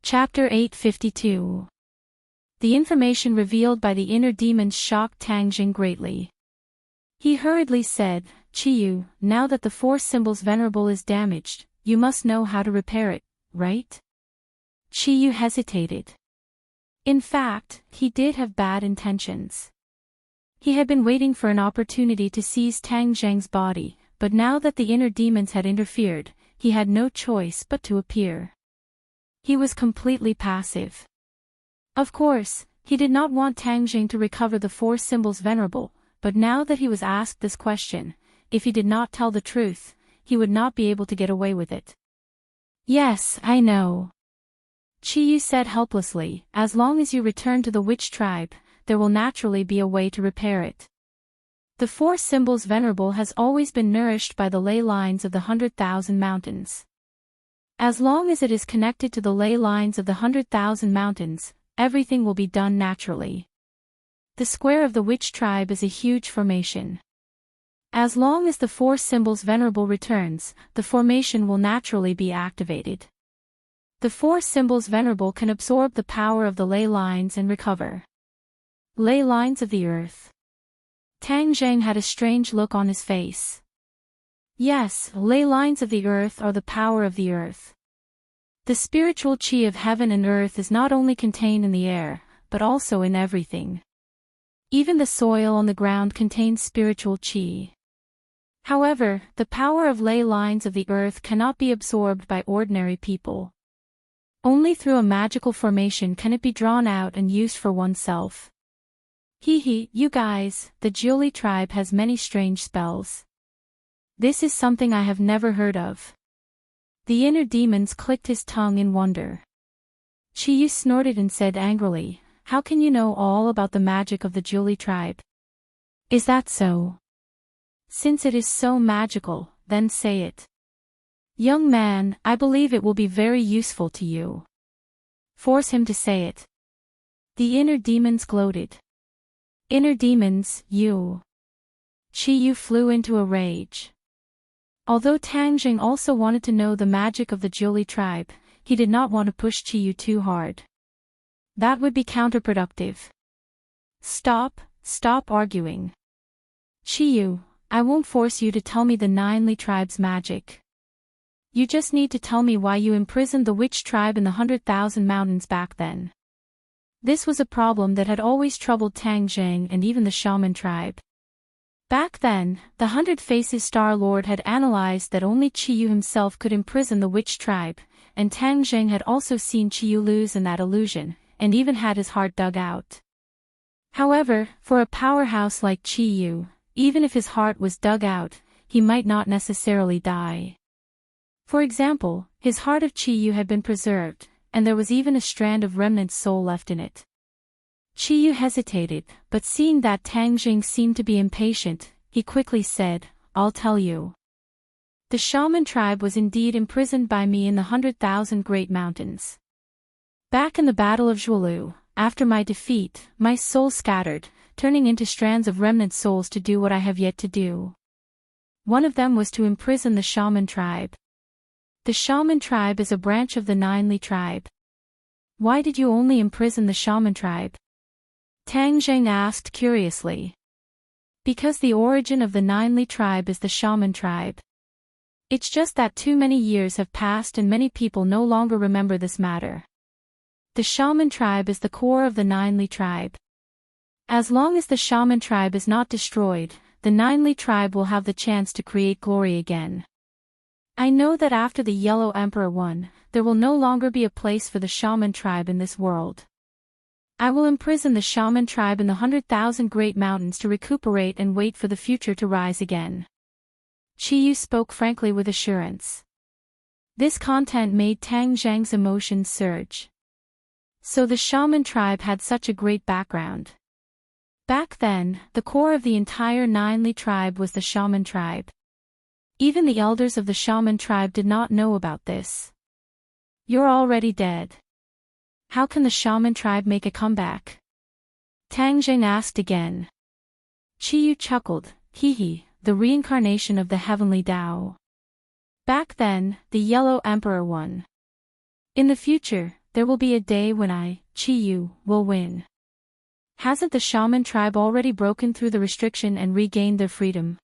Chapter 852. The information revealed by the inner demons shocked Tang Jing greatly. He hurriedly said, "Chiyu, now that the four symbols venerable is damaged, you must know how to repair it, right?" Chiyu hesitated. In fact, he did have bad intentions. He had been waiting for an opportunity to seize Tang Jing's body, but now that the inner demons had interfered, he had no choice but to appear. He was completely passive. Of course, he did not want Tang Jing to recover the four symbols venerable, but now that he was asked this question, if he did not tell the truth, he would not be able to get away with it. "Yes, I know," Chiyu said helplessly. "As long as you return to the witch tribe, there will naturally be a way to repair it. The four symbols venerable has always been nourished by the ley lines of the 100,000 mountains. As long as it is connected to the ley lines of the 100,000 mountains, everything will be done naturally. The square of the witch tribe is a huge formation. As long as the four symbols venerable returns, the formation will naturally be activated. The four symbols venerable can absorb the power of the ley lines and recover. Ley lines of the earth." Tang Jing had a strange look on his face. Yes, ley lines of the earth are the power of the earth. The spiritual chi of heaven and earth is not only contained in the air, but also in everything. Even the soil on the ground contains spiritual chi. However, the power of ley lines of the earth cannot be absorbed by ordinary people. Only through a magical formation can it be drawn out and used for oneself. You guys, the Jiuli tribe has many strange spells. This is something I have never heard of. The inner demons clicked his tongue in wonder. Chiyu snorted and said angrily, "How can you know all about the magic of the Jiuli tribe? Is that so? Since it is so magical, then say it." "Young man, I believe it will be very useful to you. Force him to say it." The inner demons gloated. "Inner demons, you." Chiyu flew into a rage. Although Tang Jing also wanted to know the magic of the Jiuli tribe, he did not want to push Chiyu too hard. That would be counterproductive. Stop arguing. Chiyu, I won't force you to tell me the 9 Li tribe's magic. You just need to tell me why you imprisoned the witch tribe in the 100,000 mountains back then. This was a problem that had always troubled Tang Jing and even the shaman tribe. Back then, the 100 Faces Star Lord had analyzed that only Chiyu himself could imprison the witch tribe, and Tang Jing had also seen Chiyu lose in that illusion, and even had his heart dug out. However, for a powerhouse like Chiyu, even if his heart was dug out, he might not necessarily die. For example, his heart of Chiyu had been preserved, and there was even a strand of remnant soul left in it. Chiyu hesitated, but seeing that Tang Jing seemed to be impatient, he quickly said, "I'll tell you. The shaman tribe was indeed imprisoned by me in the 100,000 great mountains. Back in the Battle of Zhuolu, after my defeat, my soul scattered, turning into strands of remnant souls to do what I have yet to do. One of them was to imprison the shaman tribe. The shaman tribe is a branch of the 9 Li tribe." "Why did you only imprison the shaman tribe?" Tang Jing asked curiously. "Because the origin of the 9 Li tribe is the shaman tribe. It's just that too many years have passed and many people no longer remember this matter. The shaman tribe is the core of the 9 Li tribe. As long as the shaman tribe is not destroyed, the 9 Li tribe will have the chance to create glory again. I know that after the Yellow Emperor won, there will no longer be a place for the shaman tribe in this world. I will imprison the shaman tribe in the 100,000 great mountains to recuperate and wait for the future to rise again." Chiyu spoke frankly with assurance. This content made Tang Jing's emotions surge. So the shaman tribe had such a great background. Back then, the core of the entire 9 Li tribe was the shaman tribe. Even the elders of the shaman tribe did not know about this. "You're already dead. How can the shaman tribe make a comeback?" Tang Jing asked again. Chiyu chuckled, the reincarnation of the heavenly Tao. Back then, the Yellow Emperor won. In the future, there will be a day when I, Chi-Yu, will win. Hasn't the shaman tribe already broken through the restriction and regained their freedom?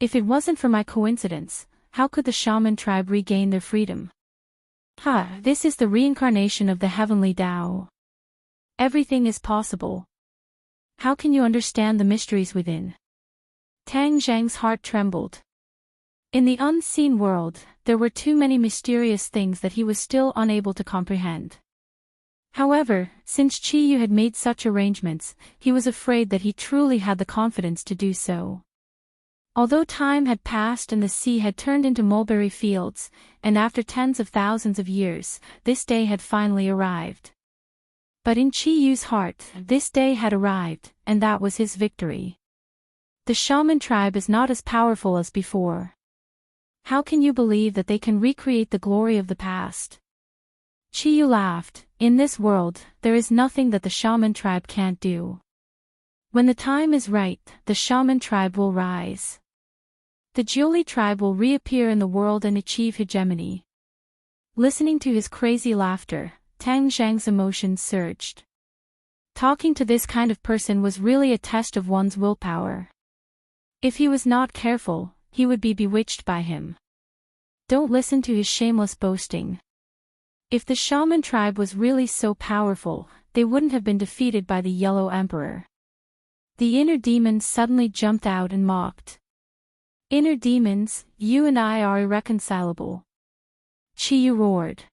If it wasn't for my coincidence, how could the shaman tribe regain their freedom? This is the reincarnation of the heavenly Tao. Everything is possible. How can you understand the mysteries within? Tang Zhang's heart trembled. In the unseen world, there were too many mysterious things that he was still unable to comprehend. However, since Chi-Yu had made such arrangements, he was afraid that he truly had the confidence to do so. Although time had passed and the sea had turned into mulberry fields, and after tens of thousands of years, this day had finally arrived. But in Chi-Yu's heart, this day had arrived, and that was his victory. The shaman tribe is not as powerful as before. How can you believe that they can recreate the glory of the past? Chi-Yu laughed. In this world, there is nothing that the shaman tribe can't do. When the time is right, the shaman tribe will rise. The Jiuli tribe will reappear in the world and achieve hegemony. Listening to his crazy laughter, Tang Zhang's emotions surged. Talking to this kind of person was really a test of one's willpower. If he was not careful, he would be bewitched by him. Don't listen to his shameless boasting. If the shaman tribe was really so powerful, they wouldn't have been defeated by the Yellow Emperor. The inner demon suddenly jumped out and mocked. Inner demons, you and I are irreconcilable. Chi-Yu roared.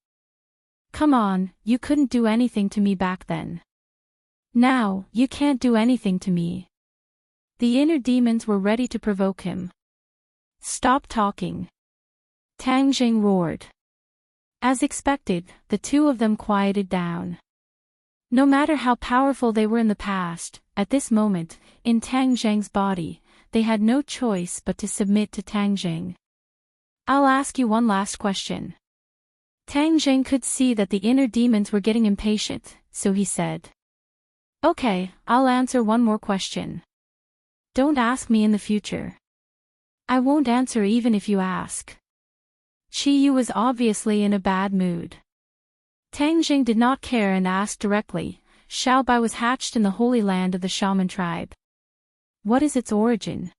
Come on, you couldn't do anything to me back then. Now, you can't do anything to me. The inner demons were ready to provoke him. Stop talking. Tang Zhang roared. As expected, the two of them quieted down. No matter how powerful they were in the past, at this moment, in Tang Zhang's body, they had no choice but to submit to Tang Zhang. I'll ask you one last question. Tang Zhang could see that the inner demons were getting impatient, so he said. Okay, I'll answer one more question. Don't ask me in the future. I won't answer even if you ask. Chi-Yu was obviously in a bad mood. Tang Zhang did not care and asked directly. Xiaobai was hatched in the holy land of the shaman tribe. What is its origin?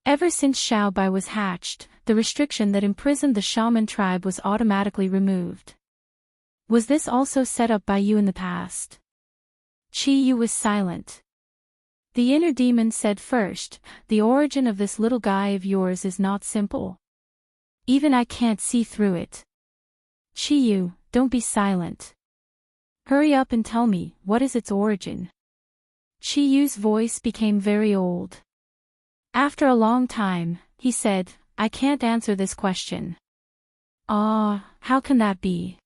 Ever since Xiaobai was hatched, the restriction that imprisoned the shaman tribe was automatically removed. Was this also set up by you in the past? Chi-Yu was silent. The inner demon said first, the origin of this little guy of yours is not simple. Even I can't see through it. Chi-Yu, don't be silent. Hurry up and tell me, what is its origin? Chi-Yu's voice became very old. After a long time, he said, I can't answer this question. How can that be?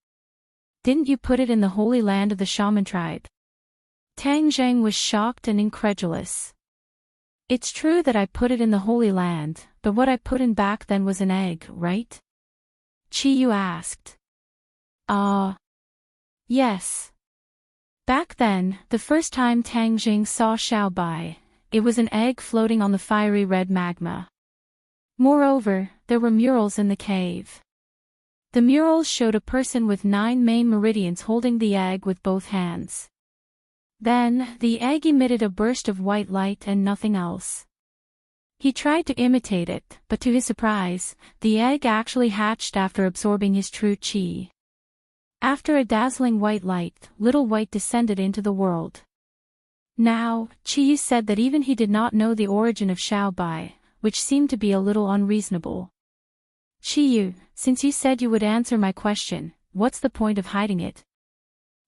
Didn't you put it in the holy land of the shaman tribe? Tang Zhang was shocked and incredulous. It's true that I put it in the holy land, but what I put in back then was an egg, right? Chi-Yu asked. Yes. Back then, the first time Tang Zhang saw Xiaobai, it was an egg floating on the fiery red magma. Moreover, there were murals in the cave. The murals showed a person with 9 main meridians holding the egg with both hands. Then, the egg emitted a burst of white light and nothing else. He tried to imitate it, but to his surprise, the egg actually hatched after absorbing his true qi. After a dazzling white light, little white descended into the world. Now, Chi-Yu said that even he did not know the origin of Xiaobai, which seemed to be a little unreasonable. Chi-Yu, since you said you would answer my question, what's the point of hiding it?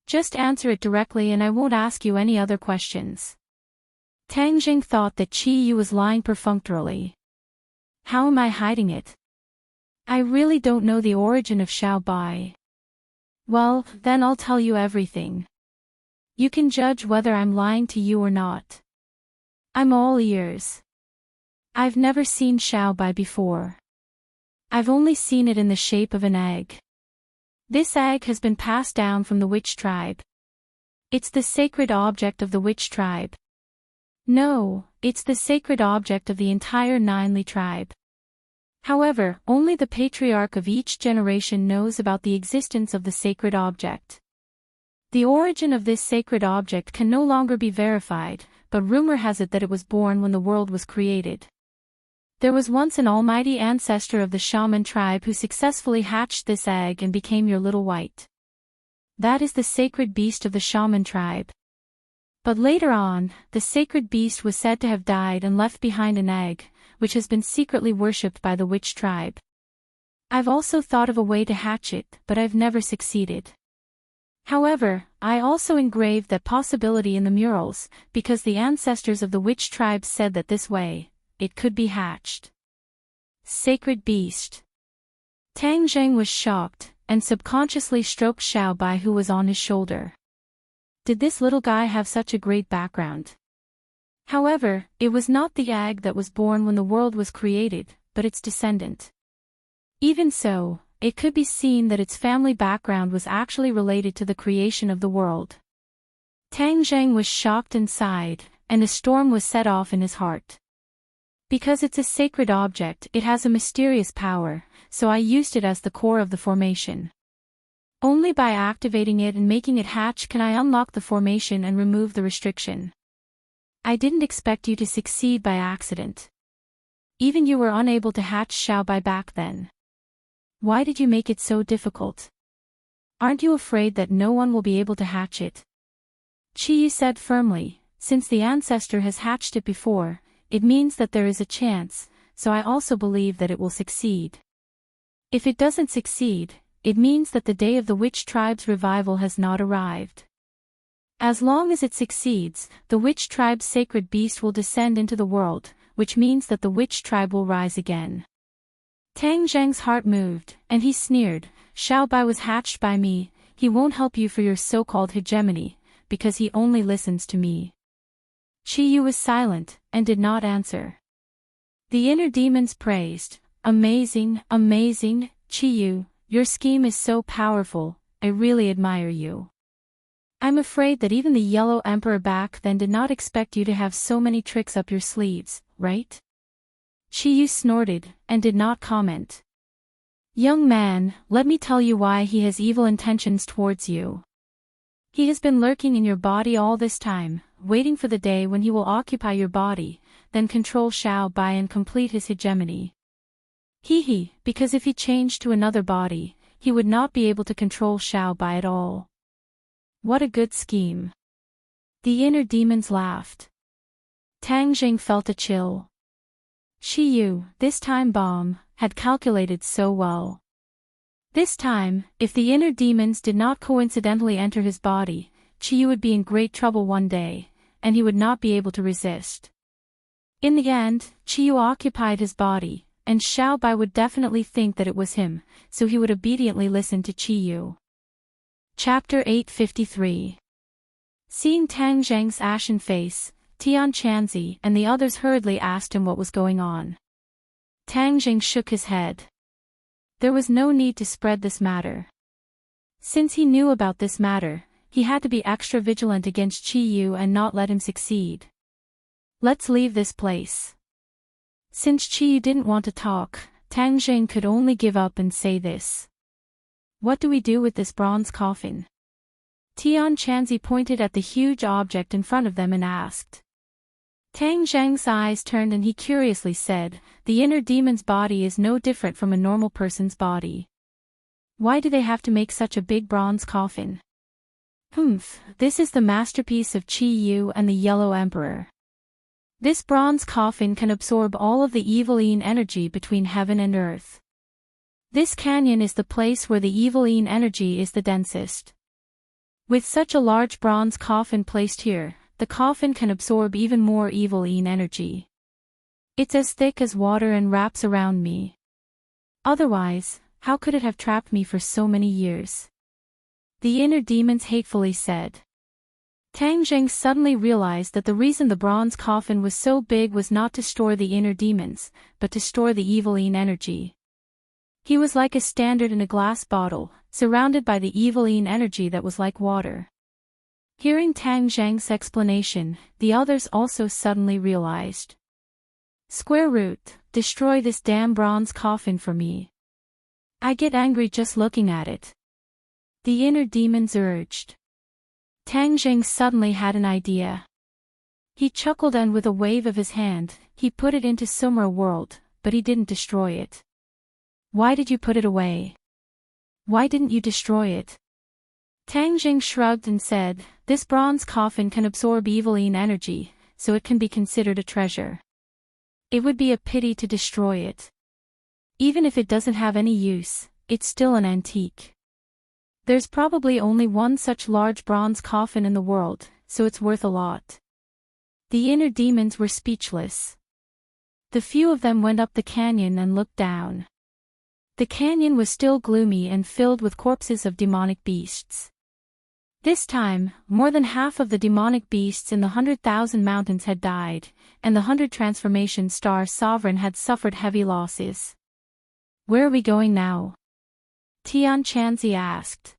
Just answer it directly and I won't ask you any other questions. Tang Zhang thought that Chi-Yu was lying perfunctorily. How am I hiding it? I really don't know the origin of Xiaobai. Well, then I'll tell you everything. You can judge whether I'm lying to you or not. I'm all ears. I've never seen Xiaobai before. I've only seen it in the shape of an egg. This egg has been passed down from the witch tribe. It's the sacred object of the witch tribe. No, it's the sacred object of the entire Ninely tribe. However, only the patriarch of each generation knows about the existence of the sacred object. The origin of this sacred object can no longer be verified, but rumor has it that it was born when the world was created. There was once an almighty ancestor of the shaman tribe who successfully hatched this egg and became your little white. That is the sacred beast of the shaman tribe. But later on, the sacred beast was said to have died and left behind an egg, which has been secretly worshipped by the witch tribe. I've also thought of a way to hatch it, but I've never succeeded. However, I also engraved that possibility in the murals, because the ancestors of the witch tribe said that this way, it could be hatched. Sacred beast. Tang Zheng was shocked, and subconsciously stroked Xiaobai who was on his shoulder. Did this little guy have such a great background? However, it was not the egg that was born when the world was created, but its descendant. Even so, it could be seen that its family background was actually related to the creation of the world. Tang Zheng was shocked and sighed, and a storm was set off in his heart. Because it's a sacred object, it has a mysterious power, so I used it as the core of the formation. Only by activating it and making it hatch can I unlock the formation and remove the restriction. I didn't expect you to succeed by accident. Even you were unable to hatch Xiaobai back then. Why did you make it so difficult? Aren't you afraid that no one will be able to hatch it? Qiyu said firmly, since the ancestor has hatched it before, it means that there is a chance, so I also believe that it will succeed. If it doesn't succeed, it means that the day of the witch tribe's revival has not arrived. As long as it succeeds, the witch tribe's sacred beast will descend into the world, which means that the witch tribe will rise again. Tang Zheng's heart moved, and he sneered, Xiaobai was hatched by me, he won't help you for your so-called hegemony, because he only listens to me. Qiyu was silent, and did not answer. The inner demons praised, amazing, amazing, Qiyu, your scheme is so powerful, I really admire you. I'm afraid that even the Yellow Emperor back then did not expect you to have so many tricks up your sleeves, right? Qiyu snorted, and did not comment. Young man, let me tell you why he has evil intentions towards you. He has been lurking in your body all this time, waiting for the day when he will occupy your body, then control Xiaobai and complete his hegemony. Because if he changed to another body, he would not be able to control Xiaobai at all. What a good scheme. The inner demons laughed. Tang Zheng felt a chill. Qiyu, this time bomb, had calculated so well. This time, if the inner demons did not coincidentally enter his body, Qiyu would be in great trouble one day, and he would not be able to resist. In the end, Qiyu occupied his body, and Xiaobai would definitely think that it was him, so he would obediently listen to Qiyu. Chapter 853. Seeing Tang Zheng's ashen face, Tian Chanzi and the others hurriedly asked him what was going on. Tang Zheng shook his head. There was no need to spread this matter. Since he knew about this matter, he had to be extra vigilant against Qiyu and not let him succeed. Let's leave this place. Since Qiyu didn't want to talk, Tang Zheng could only give up and say this. What do we do with this bronze coffin? Tian Chanzi pointed at the huge object in front of them and asked. Tang Zheng's eyes turned and he curiously said, the inner demon's body is no different from a normal person's body. Why do they have to make such a big bronze coffin? This is the masterpiece of Qiyu and the Yellow Emperor. This bronze coffin can absorb all of the evil yin energy between heaven and earth. This canyon is the place where the evil yin energy is the densest. With such a large bronze coffin placed here, the coffin can absorb even more evil yin energy. It's as thick as water and wraps around me. Otherwise, how could it have trapped me for so many years? The inner demons hatefully said. Tang Zheng suddenly realized that the reason the bronze coffin was so big was not to store the inner demons, but to store the evil yin energy. He was like a standard in a glass bottle, surrounded by the evil yin energy that was like water. Hearing Tang Zheng's explanation, the others also suddenly realized. Square root, destroy this damn bronze coffin for me. I get angry just looking at it. The inner demons urged. Tang Jing suddenly had an idea. He chuckled and with a wave of his hand, he put it into Sumra world, but he didn't destroy it. Why did you put it away? Why didn't you destroy it? Tang Jing shrugged and said, this bronze coffin can absorb eviline energy, so it can be considered a treasure. It would be a pity to destroy it. Even if it doesn't have any use, it's still an antique. There's probably only one such large bronze coffin in the world, so it's worth a lot. The inner demons were speechless. The few of them went up the canyon and looked down. The canyon was still gloomy and filled with corpses of demonic beasts. This time, more than half of the demonic beasts in the 100,000 mountains had died, and the 100 transformation star sovereign had suffered heavy losses. Where are we going now? Tian Chanzi asked.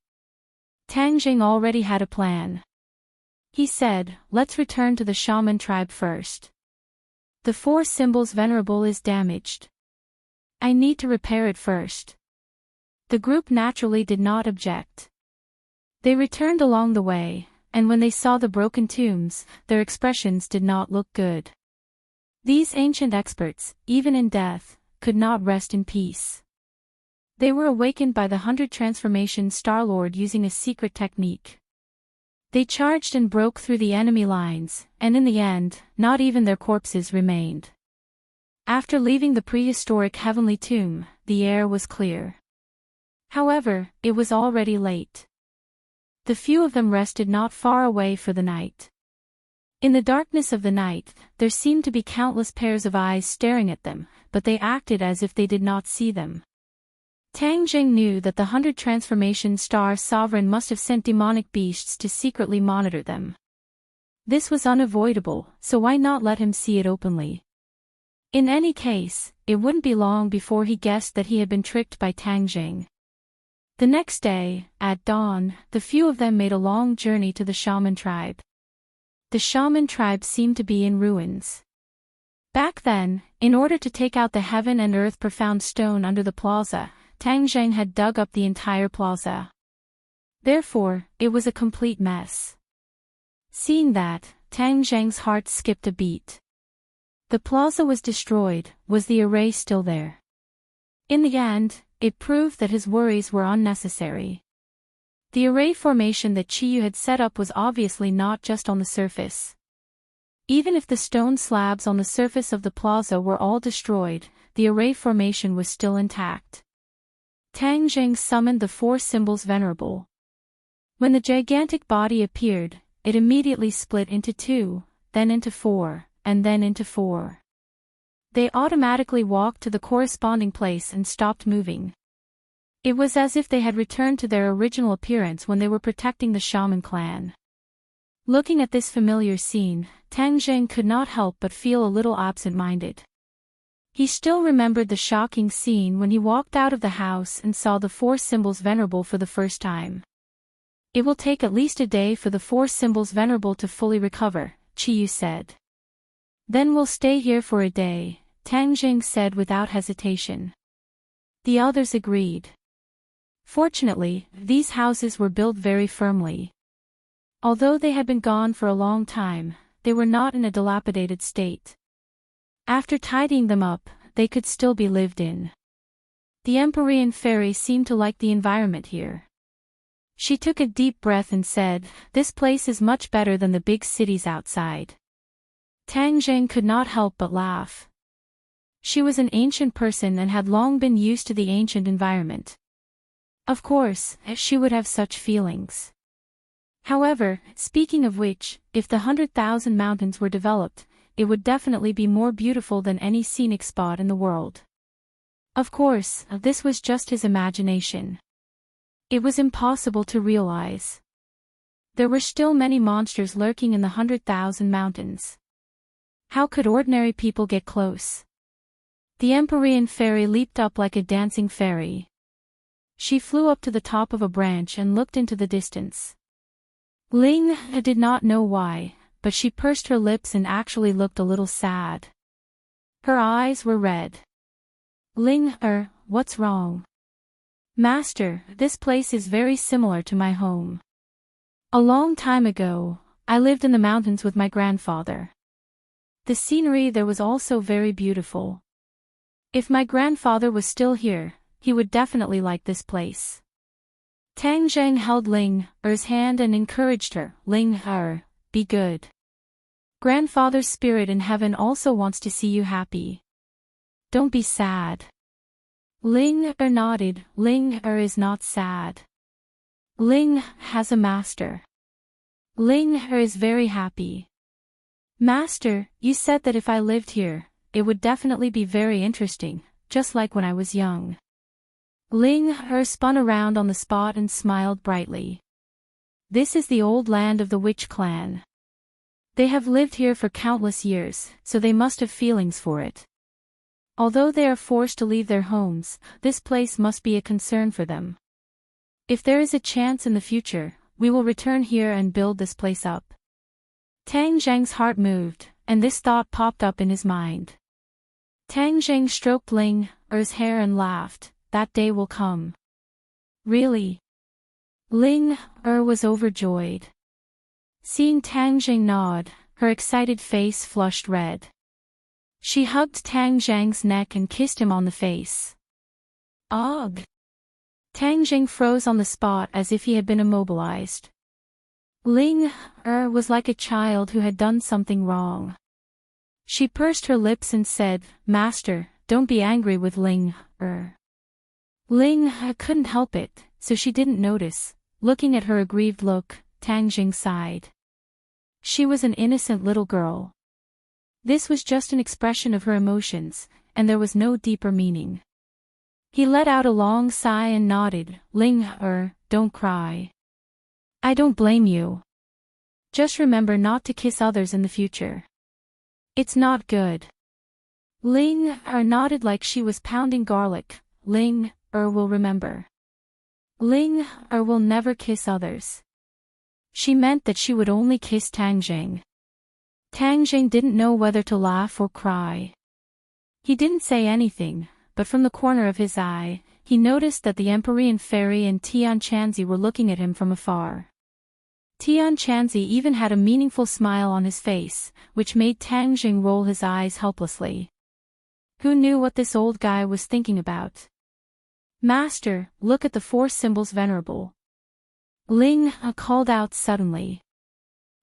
Tang Jing already had a plan. He said, let's return to the shaman tribe first. The 4 symbols venerable is damaged. I need to repair it first. The group naturally did not object. They returned along the way, and when they saw the broken tombs, their expressions did not look good. These ancient experts, even in death, could not rest in peace. They were awakened by the 100 transformation Star-Lord using a secret technique. They charged and broke through the enemy lines, and in the end, not even their corpses remained. After leaving the prehistoric heavenly tomb, the air was clear. However, it was already late. The few of them rested not far away for the night. In the darkness of the night, there seemed to be countless pairs of eyes staring at them, but they acted as if they did not see them. Tang Jing knew that the 100 transformation star sovereign must have sent demonic beasts to secretly monitor them. This was unavoidable, so why not let him see it openly? In any case, it wouldn't be long before he guessed that he had been tricked by Tang Jing. The next day, at dawn, the few of them made a long journey to the shaman tribe. The shaman tribe seemed to be in ruins. Back then, in order to take out the heaven and earth profound stone under the plaza, Tang Jing had dug up the entire plaza. Therefore, it was a complete mess. Seeing that, Tang Jing's heart skipped a beat. The plaza was destroyed, was the array still there? In the end, it proved that his worries were unnecessary. The array formation that Chiyu had set up was obviously not just on the surface. Even if the stone slabs on the surface of the plaza were all destroyed, the array formation was still intact. Tang Jing summoned the 4 symbols venerable. When the gigantic body appeared, it immediately split into 2, then into 4, and then into 4. They automatically walked to the corresponding place and stopped moving. It was as if they had returned to their original appearance when they were protecting the shaman clan. Looking at this familiar scene, Tang Jing could not help but feel a little absent-minded. He still remembered the shocking scene when he walked out of the house and saw the 4 symbols venerable for the first time. It will take at least a day for the 4 symbols venerable to fully recover, Chiyu said. Then we'll stay here for a day, Tang Jing said without hesitation. The others agreed. Fortunately, these houses were built very firmly. Although they had been gone for a long time, they were not in a dilapidated state. After tidying them up, they could still be lived in. The Empyrean fairy seemed to like the environment here. She took a deep breath and said, "This place is much better than the big cities outside." Tang Jing could not help but laugh. She was an ancient person and had long been used to the ancient environment. Of course, she would have such feelings. However, speaking of which, if the 100,000 mountains were developed, it would definitely be more beautiful than any scenic spot in the world. Of course, this was just his imagination. It was impossible to realize. There were still many monsters lurking in the 100,000 mountains. How could ordinary people get close? The Empyrean fairy leaped up like a dancing fairy. She flew up to the top of a branch and looked into the distance. Ling did not know why, but she pursed her lips and actually looked a little sad. Her eyes were red. Ling, what's wrong? Master, this place is very similar to my home. A long time ago, I lived in the mountains with my grandfather. The scenery there was also very beautiful. If my grandfather was still here, he would definitely like this place. Tang Zheng held Ling Er's hand and encouraged her. Ling Er, be good. Grandfather's spirit in heaven also wants to see you happy. Don't be sad. Ling Er nodded. Ling Er is not sad. Ling has a master. Ling Er is very happy. Master, you said that if I lived here, it would definitely be very interesting, just like when I was young. Ling Er spun around on the spot and smiled brightly. This is the old land of the witch clan. They have lived here for countless years, so they must have feelings for it. Although they are forced to leave their homes, this place must be a concern for them. If there is a chance in the future, we will return here and build this place up. Tang Zheng's heart moved, and this thought popped up in his mind. Tang Zheng stroked Ling Er's hair and laughed. That day will come. Really? Ling Er was overjoyed. Seeing Tang Zheng nod, her excited face flushed red. She hugged Tang Zheng's neck and kissed him on the face. Ugh! Tang Zheng froze on the spot as if he had been immobilized. Ling Er was like a child who had done something wrong. She pursed her lips and said, Master, don't be angry with Ling Er. Ling Er couldn't help it, so she didn't notice. Looking at her aggrieved look, Tang Zheng sighed. She was an innocent little girl. This was just an expression of her emotions, and there was no deeper meaning. He let out a long sigh and nodded. Ling Er, don't cry. I don't blame you. Just remember not to kiss others in the future. It's not good. Ling Er nodded like she was pounding garlic. Ling Er will remember. Ling Er will never kiss others. She meant that she would only kiss Tang Zheng. Tang Zheng didn't know whether to laugh or cry. He didn't say anything, but from the corner of his eye, he noticed that the Empyrean Fairy and Tian Chanzi were looking at him from afar. Tian Chanzi even had a meaningful smile on his face, which made Tang Zheng roll his eyes helplessly. Who knew what this old guy was thinking about? Master, look at the four symbols venerable. Ling Er called out suddenly.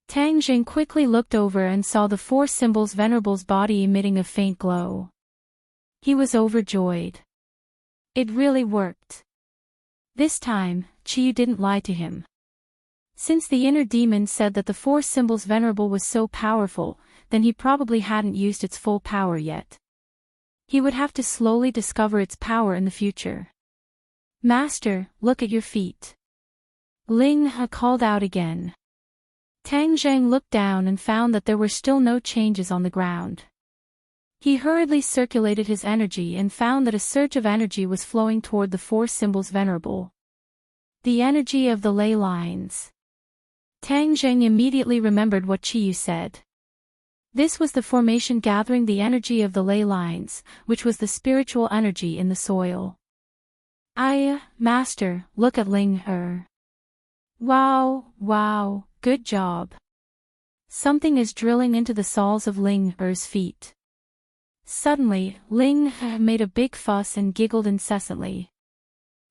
Tang Zheng quickly looked over and saw the four symbols venerable's body emitting a faint glow. He was overjoyed. It really worked. This time, Chiyu didn't lie to him. Since the inner demon said that the four symbols venerable was so powerful, then he probably hadn't used its full power yet. He would have to slowly discover its power in the future. Master, look at your feet. Ling Er called out again. Tang Zheng looked down and found that there were still no changes on the ground. He hurriedly circulated his energy and found that a surge of energy was flowing toward the four symbols venerable. The energy of the ley lines. Tang Zheng immediately remembered what Chiyu said. This was the formation gathering the energy of the ley lines, which was the spiritual energy in the soil. Master, look at Ling Er. Wow, good job. Something is drilling into the soles of Ling Er's feet. Suddenly, Ling Er made a big fuss and giggled incessantly.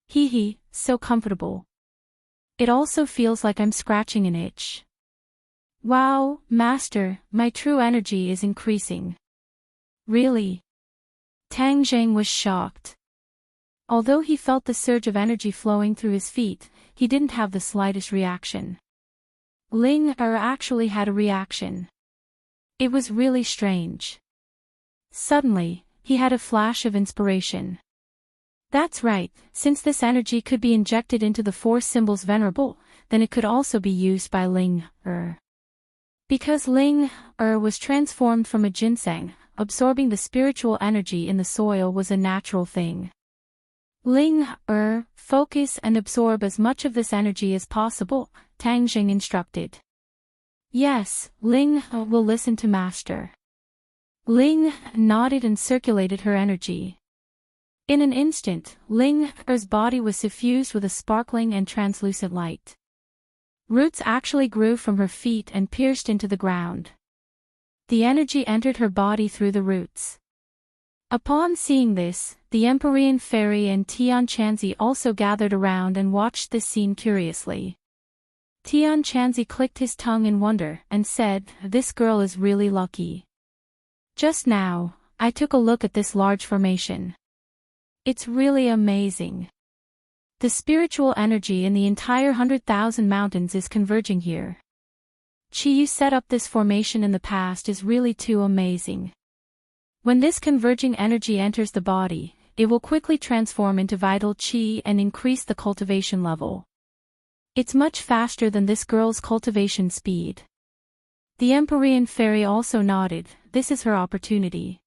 Hee, so comfortable. It also feels like I'm scratching an itch. Wow, Master, my true energy is increasing. Really? Tang Zheng was shocked. Although he felt the surge of energy flowing through his feet, he didn't have the slightest reaction. Ling Er actually had a reaction. It was really strange. Suddenly, he had a flash of inspiration. That's right, since this energy could be injected into the four symbols venerable, then it could also be used by Ling Er. Because Ling Er was transformed from a ginseng, absorbing the spiritual energy in the soil was a natural thing. Ling Er, focus and absorb as much of this energy as possible, Tang Zheng instructed. Yes, Ling Er will listen to Master. Ling nodded and circulated her energy. In an instant, Ling Er's body was suffused with a sparkling and translucent light. Roots actually grew from her feet and pierced into the ground. The energy entered her body through the roots. Upon seeing this, the Empyrean fairy and Tian Chanzi also gathered around and watched this scene curiously. Tian Chanzi clicked his tongue in wonder and said, "This girl is really lucky. Just now, I took a look at this large formation. It's really amazing. The spiritual energy in the entire 100,000 mountains is converging here. Chi Yu set up this formation in the past is really too amazing. When this converging energy enters the body, it will quickly transform into vital chi and increase the cultivation level. It's much faster than this girl's cultivation speed." The Empyrean fairy also nodded, "This is her opportunity.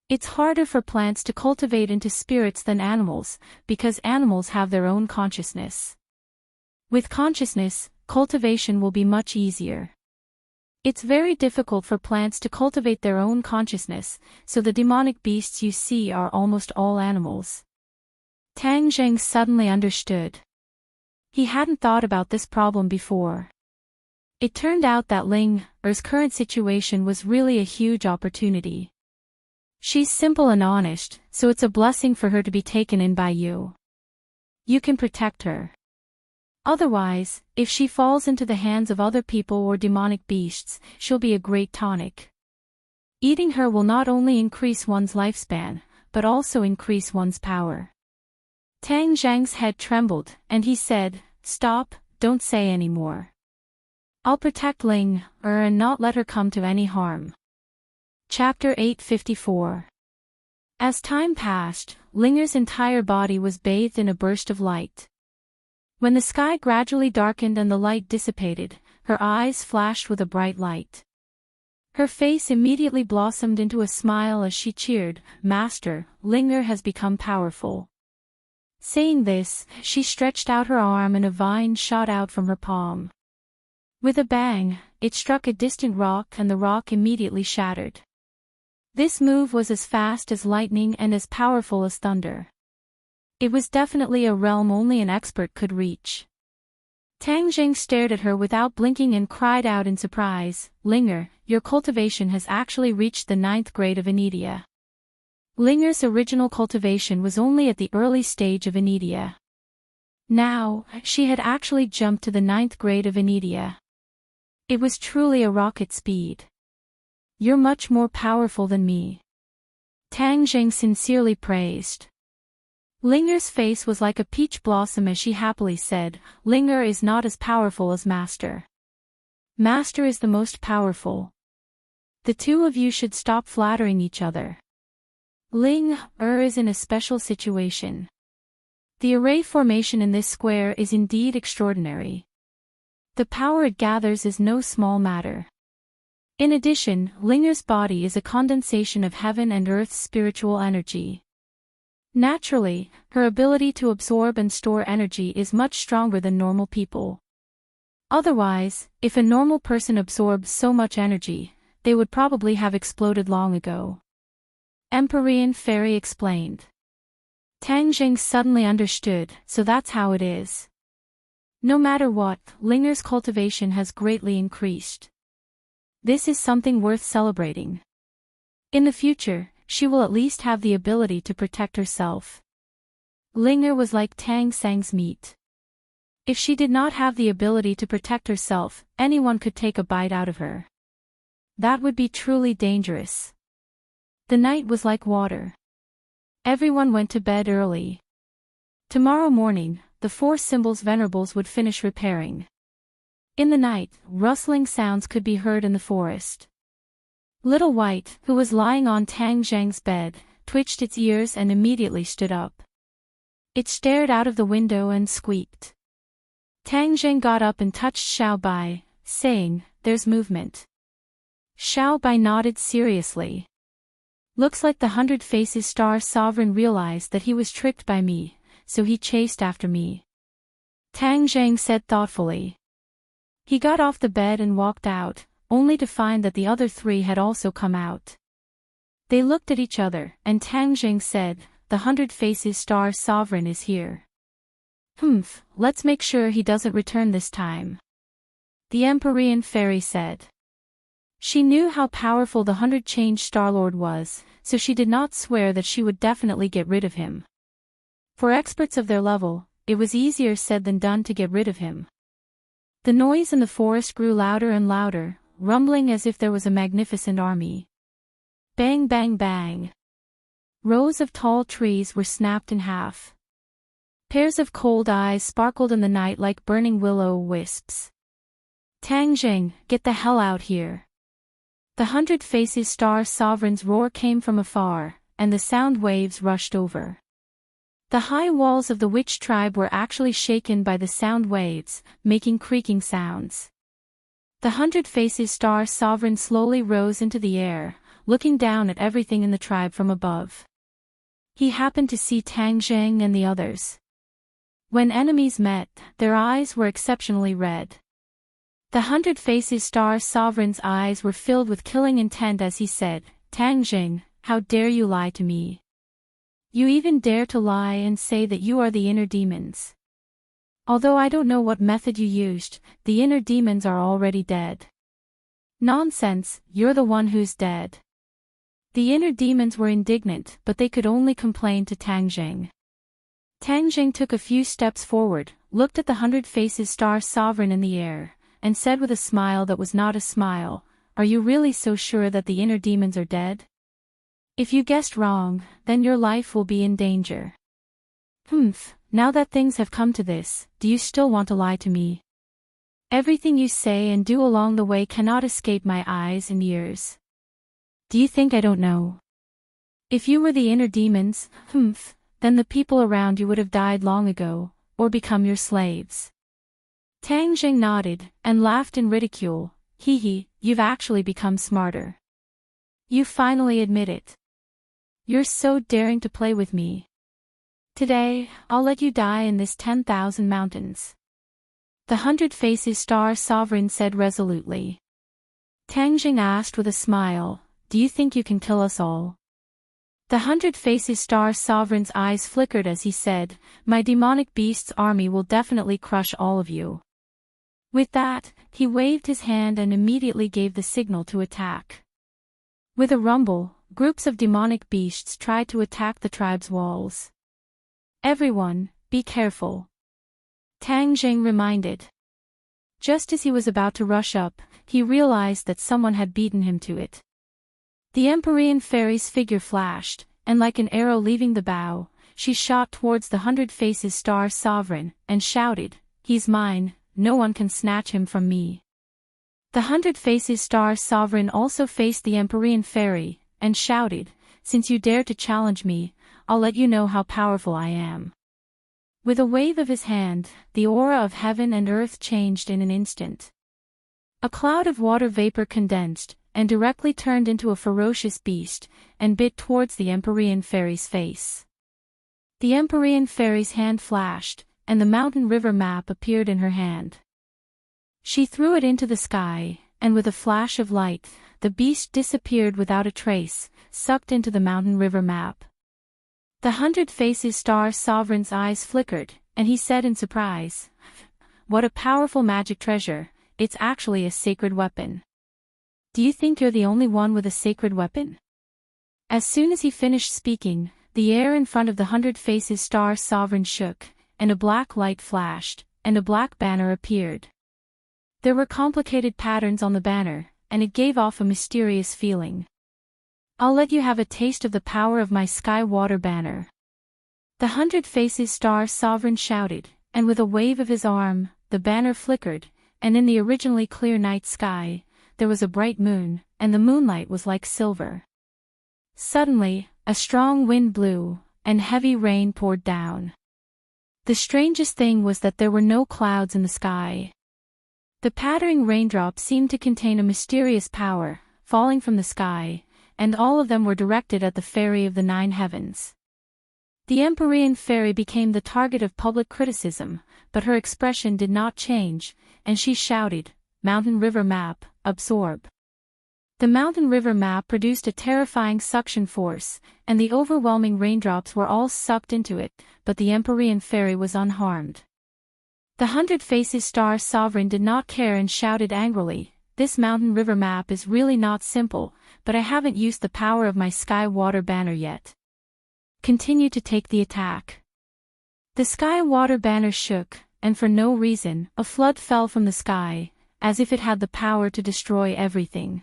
It's harder for plants to cultivate into spirits than animals, because animals have their own consciousness. With consciousness, cultivation will be much easier. It's very difficult for plants to cultivate their own consciousness, so the demonic beasts you see are almost all animals." Tang Zheng suddenly understood. He hadn't thought about this problem before. It turned out that Ling Er's current situation was really a huge opportunity. She's simple and honest, so it's a blessing for her to be taken in by you. You can protect her. Otherwise, if she falls into the hands of other people or demonic beasts, she'll be a great tonic. Eating her will not only increase one's lifespan, but also increase one's power. Tang Zhang's head trembled, and he said, "Stop, don't say any more. I'll protect Ling Er and not let her come to any harm." Chapter 854. As time passed, Ling Er's entire body was bathed in a burst of light. When the sky gradually darkened and the light dissipated, her eyes flashed with a bright light. Her face immediately blossomed into a smile as she cheered, "Master, Ling Er has become powerful." Saying this, she stretched out her arm and a vine shot out from her palm. With a bang, it struck a distant rock and the rock immediately shattered. This move was as fast as lightning and as powerful as thunder. It was definitely a realm only an expert could reach. Tang Zheng stared at her without blinking and cried out in surprise, "Ling Er, your cultivation has actually reached the 9th grade of Anidia." Ling Er's original cultivation was only at the early stage of Anidia. Now, she had actually jumped to the 9th grade of Anidia. It was truly a rocket speed. "You're much more powerful than me," Tang Zheng sincerely praised. Ling Er's face was like a peach blossom as she happily said, "Ling Er is not as powerful as Master. Master is the most powerful. The two of you should stop flattering each other. Ling Er is in a special situation. The array formation in this square is indeed extraordinary. The power it gathers is no small matter. In addition, Ling Er's body is a condensation of heaven and earth's spiritual energy. Naturally, her ability to absorb and store energy is much stronger than normal people. Otherwise, if a normal person absorbs so much energy, they would probably have exploded long ago." Empyrean fairy explained. Tang Zheng suddenly understood, so that's how it is. No matter what, Ling Er's cultivation has greatly increased. This is something worth celebrating. In the future, she will at least have the ability to protect herself. Ling Er was like Tang Zheng's meat. If she did not have the ability to protect herself, anyone could take a bite out of her. That would be truly dangerous. The night was like water. Everyone went to bed early. Tomorrow morning, the 4 symbols venerables would finish repairing. In the night, rustling sounds could be heard in the forest. Little White, who was lying on Tang Zheng's bed, twitched its ears and immediately stood up. It stared out of the window and squeaked. Tang Zheng got up and touched Xiao Bai, saying, "There's movement." Xiao Bai nodded seriously. "Looks like the 100 Faces Star Sovereign realized that he was tricked by me, so he chased after me," Tang Zheng said thoughtfully. He got off the bed and walked out, only to find that the other 3 had also come out. They looked at each other, and Tang Zheng said, "The 100 Faces Star Sovereign is here. Let's make sure he doesn't return this time." the Empyrean fairy said. She knew how powerful the 100-change Star-Lord was, so she did not swear that she would definitely get rid of him. For experts of their level, it was easier said than done to get rid of him. The noise in the forest grew louder and louder, rumbling as if there was a magnificent army. Bang bang bang. Rows of tall trees were snapped in half. Pairs of cold eyes sparkled in the night like burning willow wisps. Tang Jing, get the hell out here. The 100 Faces Star Sovereign's roar came from afar, and the sound waves rushed over. The high walls of the witch tribe were actually shaken by the sound waves, making creaking sounds. The 100 Faces Star Sovereign slowly rose into the air, looking down at everything in the tribe from above. He happened to see Tang Jing and the others. When enemies met, their eyes were exceptionally red. The 100 Faces Star Sovereign's eyes were filled with killing intent as he said, Tang Jing, how dare you lie to me? You even dare to lie and say that you are the inner demons. Although I don't know what method you used, the inner demons are already dead. Nonsense, you're the one who's dead. The inner demons were indignant, but they could only complain to Tang Jing. Tang Jing took a few steps forward, looked at the 100 Faces Star Sovereign in the air, and said with a smile that was not a smile, Are you really so sure that the inner demons are dead? If you guessed wrong, then your life will be in danger. Now that things have come to this, do you still want to lie to me? Everything you say and do along the way cannot escape my eyes and ears. Do you think I don't know? If you were the inner demons, then the people around you would have died long ago, or become your slaves. Tang Jing nodded, and laughed in ridicule. You've actually become smarter. You finally admit it. You're so daring to play with me. Today, I'll let you die in this 10,000 mountains. The 100 Faces Star Sovereign said resolutely. Tang Jing asked with a smile, Do you think you can kill us all? The 100 Faces Star Sovereign's eyes flickered as he said, My demonic beast's army will definitely crush all of you. With that, he waved his hand and immediately gave the signal to attack. With a rumble, groups of demonic beasts tried to attack the tribe's walls. Everyone, be careful. Tang Jing reminded. Just as he was about to rush up, he realized that someone had beaten him to it. The Empyrean fairy's figure flashed, and like an arrow leaving the bow, she shot towards the 100 Faces Star Sovereign, and shouted, He's mine, no one can snatch him from me. The 100 Faces Star Sovereign also faced the Empyrean fairy, and shouted, Since you dare to challenge me, I'll let you know how powerful I am. With a wave of his hand, the aura of heaven and earth changed in an instant. A cloud of water vapor condensed, and directly turned into a ferocious beast, and bit towards the Empyrean fairy's face. The Empyrean fairy's hand flashed, and the mountain river map appeared in her hand. She threw it into the sky, and with a flash of light, the beast disappeared without a trace, sucked into the mountain river map. The 100 Faces Star Sovereign's eyes flickered, and he said in surprise, What a powerful magic treasure, it's actually a sacred weapon. Do you think you're the only one with a sacred weapon? As soon as he finished speaking, the air in front of the 100 Faces Star Sovereign shook, and a black light flashed, and a black banner appeared. There were complicated patterns on the banner, and it gave off a mysterious feeling. I'll let you have a taste of the power of my sky water banner. The 100 Faces Star Sovereign shouted, and with a wave of his arm, the banner flickered, and in the originally clear night sky, there was a bright moon, and the moonlight was like silver. Suddenly, a strong wind blew, and heavy rain poured down. The strangest thing was that there were no clouds in the sky. The pattering raindrops seemed to contain a mysterious power, falling from the sky, and all of them were directed at the Fairy of the Nine Heavens. The Empyrean fairy became the target of public criticism, but her expression did not change, and she shouted, Mountain River Map, absorb. The mountain river map produced a terrifying suction force, and the overwhelming raindrops were all sucked into it, but the Empyrean fairy was unharmed. The 100 Faces Star Sovereign did not care and shouted angrily, "This mountain river map is really not simple, but I haven't used the power of my sky water banner yet. Continue to take the attack." The sky water banner shook, and for no reason, a flood fell from the sky, as if it had the power to destroy everything.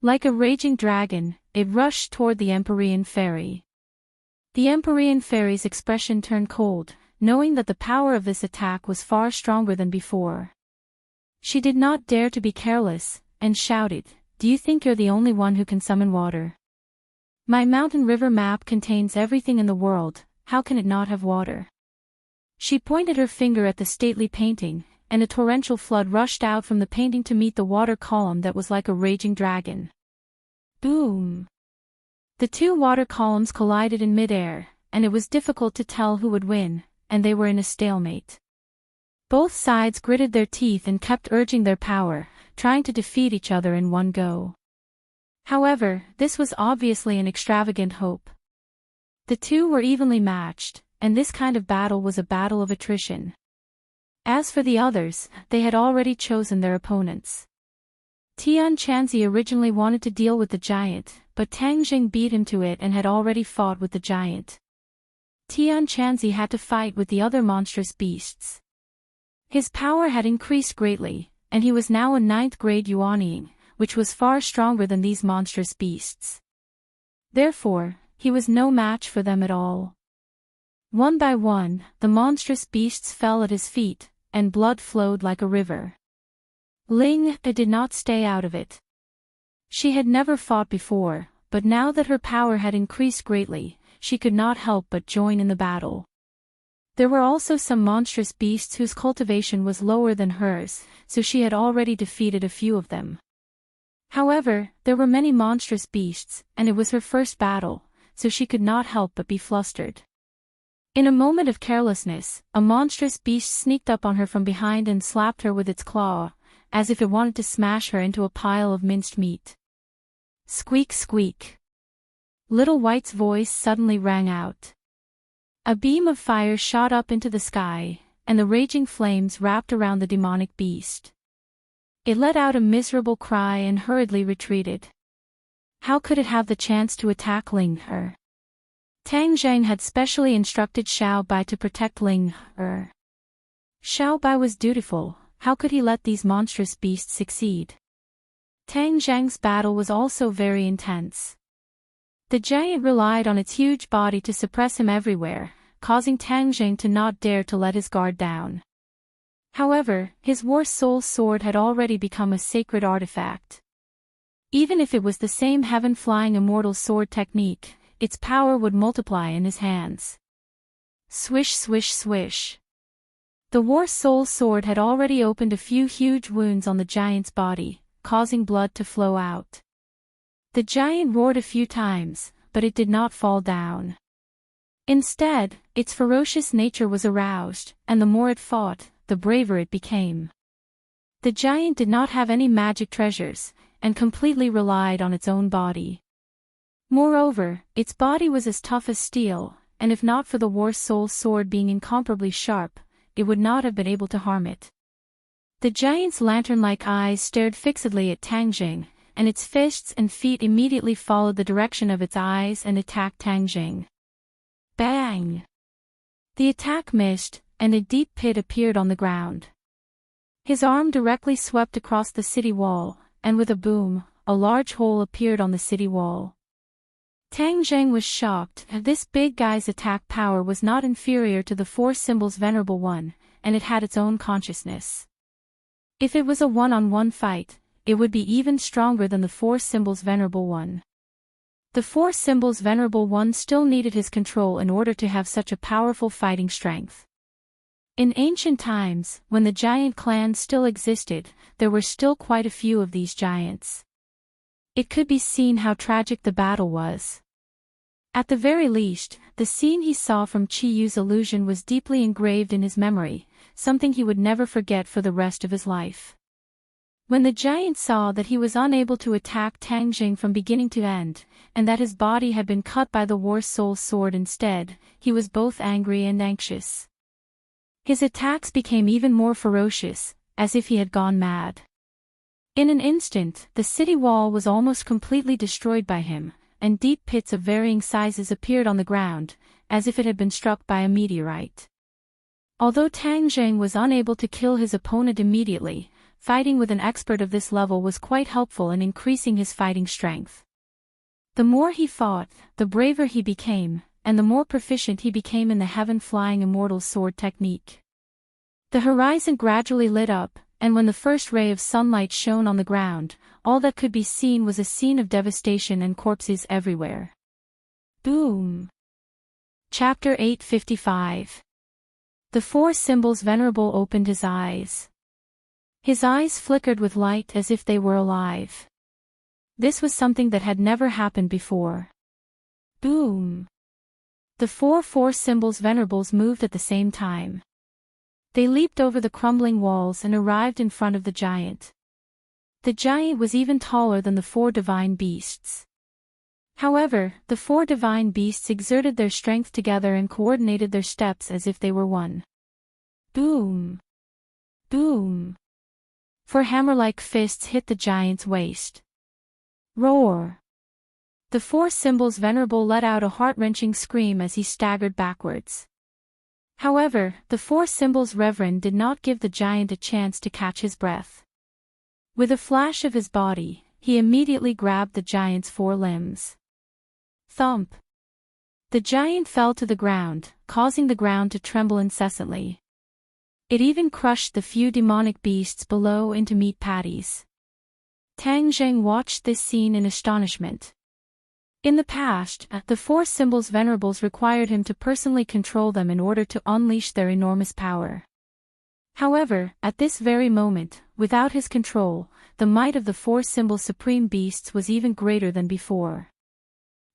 Like a raging dragon, it rushed toward the Empyrean fairy. The Empyrean fairy's expression turned cold, knowing that the power of this attack was far stronger than before. She did not dare to be careless, and shouted, "Do you think you're the only one who can summon water? My mountain river map contains everything in the world, how can it not have water?" She pointed her finger at the stately painting, and a torrential flood rushed out from the painting to meet the water column that was like a raging dragon. Boom! The two water columns collided in midair, and it was difficult to tell who would win, and they were in a stalemate. Both sides gritted their teeth and kept urging their power, trying to defeat each other in one go. However, this was obviously an extravagant hope. The two were evenly matched, and this kind of battle was a battle of attrition. As for the others, they had already chosen their opponents. Tian Chanzi originally wanted to deal with the giant, but Tang Jing beat him to it and had already fought with the giant. Tian Chanzi had to fight with the other monstrous beasts. His power had increased greatly, and he was now a 9th grade Yuanying, which was far stronger than these monstrous beasts. Therefore, he was no match for them at all. One by one, the monstrous beasts fell at his feet, and blood flowed like a river. Ling did not stay out of it. She had never fought before, but now that her power had increased greatly, she could not help but join in the battle. There were also some monstrous beasts whose cultivation was lower than hers, so she had already defeated a few of them. However, there were many monstrous beasts, and it was her first battle, so she could not help but be flustered. In a moment of carelessness, a monstrous beast sneaked up on her from behind and slapped her with its claw, as if it wanted to smash her into a pile of minced meat. Squeak, squeak. Little White's voice suddenly rang out. A beam of fire shot up into the sky, and the raging flames wrapped around the demonic beast. It let out a miserable cry and hurriedly retreated. How could it have the chance to attack Ling Er? Tang Zhang had specially instructed Xiao Bai to protect Ling Er. Xiao Bai was dutiful, how could he let these monstrous beasts succeed? Tang Zhang's battle was also very intense. The giant relied on its huge body to suppress him everywhere, causing Tang Zhang to not dare to let his guard down. However, his war soul sword had already become a sacred artifact. Even if it was the same heaven-flying immortal sword technique, its power would multiply in his hands. Swish, swish, swish. The war soul sword had already opened a few huge wounds on the giant's body, causing blood to flow out. The giant roared a few times, but it did not fall down. Instead, its ferocious nature was aroused, and the more it fought, the braver it became. The giant did not have any magic treasures, and completely relied on its own body. Moreover, its body was as tough as steel, and if not for the war soul sword being incomparably sharp, it would not have been able to harm it. The giant's lantern-like eyes stared fixedly at Tang Jing, and its fists and feet immediately followed the direction of its eyes and attacked Tang Jing. Bang! The attack missed, and a deep pit appeared on the ground. His arm directly swept across the city wall, and with a boom, a large hole appeared on the city wall. Tang Zheng was shocked. This big guy's attack power was not inferior to the Four Symbols Venerable One, and it had its own consciousness. If it was a one-on-one fight, it would be even stronger than the Four Symbols Venerable One. The Four Symbols Venerable One still needed his control in order to have such a powerful fighting strength. In ancient times, when the giant clans still existed, there were still quite a few of these giants. It could be seen how tragic the battle was. At the very least, the scene he saw from Qi Yu's illusion was deeply engraved in his memory, something he would never forget for the rest of his life. When the giant saw that he was unable to attack Tang Jing from beginning to end, and that his body had been cut by the War Soul Sword instead, he was both angry and anxious. His attacks became even more ferocious, as if he had gone mad. In an instant, the city wall was almost completely destroyed by him, and deep pits of varying sizes appeared on the ground, as if it had been struck by a meteorite. Although Tang Zheng was unable to kill his opponent immediately, fighting with an expert of this level was quite helpful in increasing his fighting strength. The more he fought, the braver he became, and the more proficient he became in the heaven-flying immortal sword technique. The horizon gradually lit up, and when the first ray of sunlight shone on the ground, all that could be seen was a scene of devastation and corpses everywhere. Boom! Chapter 855. The four symbols. Venerable opened his eyes. His eyes flickered with light as if they were alive. This was something that had never happened before. Boom! The four symbols. Venerables moved at the same time. They leaped over the crumbling walls and arrived in front of the giant. The giant was even taller than the four divine beasts. However, the four divine beasts exerted their strength together and coordinated their steps as if they were one. Boom! Boom! Four hammer-like fists hit the giant's waist. Roar! The four symbols. Venerable let out a heart-wrenching scream as he staggered backwards. However, the four symbols' Reverend did not give the giant a chance to catch his breath. With a flash of his body, he immediately grabbed the giant's four limbs. Thump! The giant fell to the ground, causing the ground to tremble incessantly. It even crushed the few demonic beasts below into meat patties. Tang Zheng watched this scene in astonishment. In the past, the four symbols' venerables required him to personally control them in order to unleash their enormous power. However, at this very moment, without his control, the might of the four symbols' supreme beasts was even greater than before.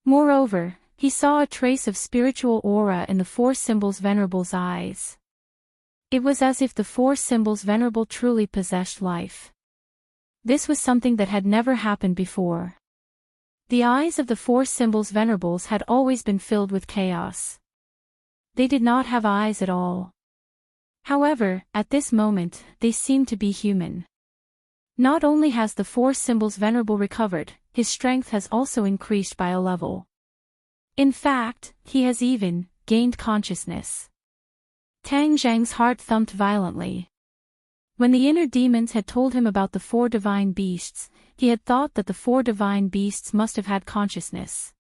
Moreover, he saw a trace of spiritual aura in the four symbols' venerables' eyes. It was as if the four symbols' venerable truly possessed life. This was something that had never happened before. The eyes of the four symbols' venerables had always been filled with chaos. They did not have eyes at all. However, at this moment, they seemed to be human. Not only has the four symbols' venerable recovered, his strength has also increased by a level. In fact, he has even gained consciousness. Tang Zheng's heart thumped violently. When the inner demons had told him about the four divine beasts, he had thought that the four divine beasts must have had consciousness.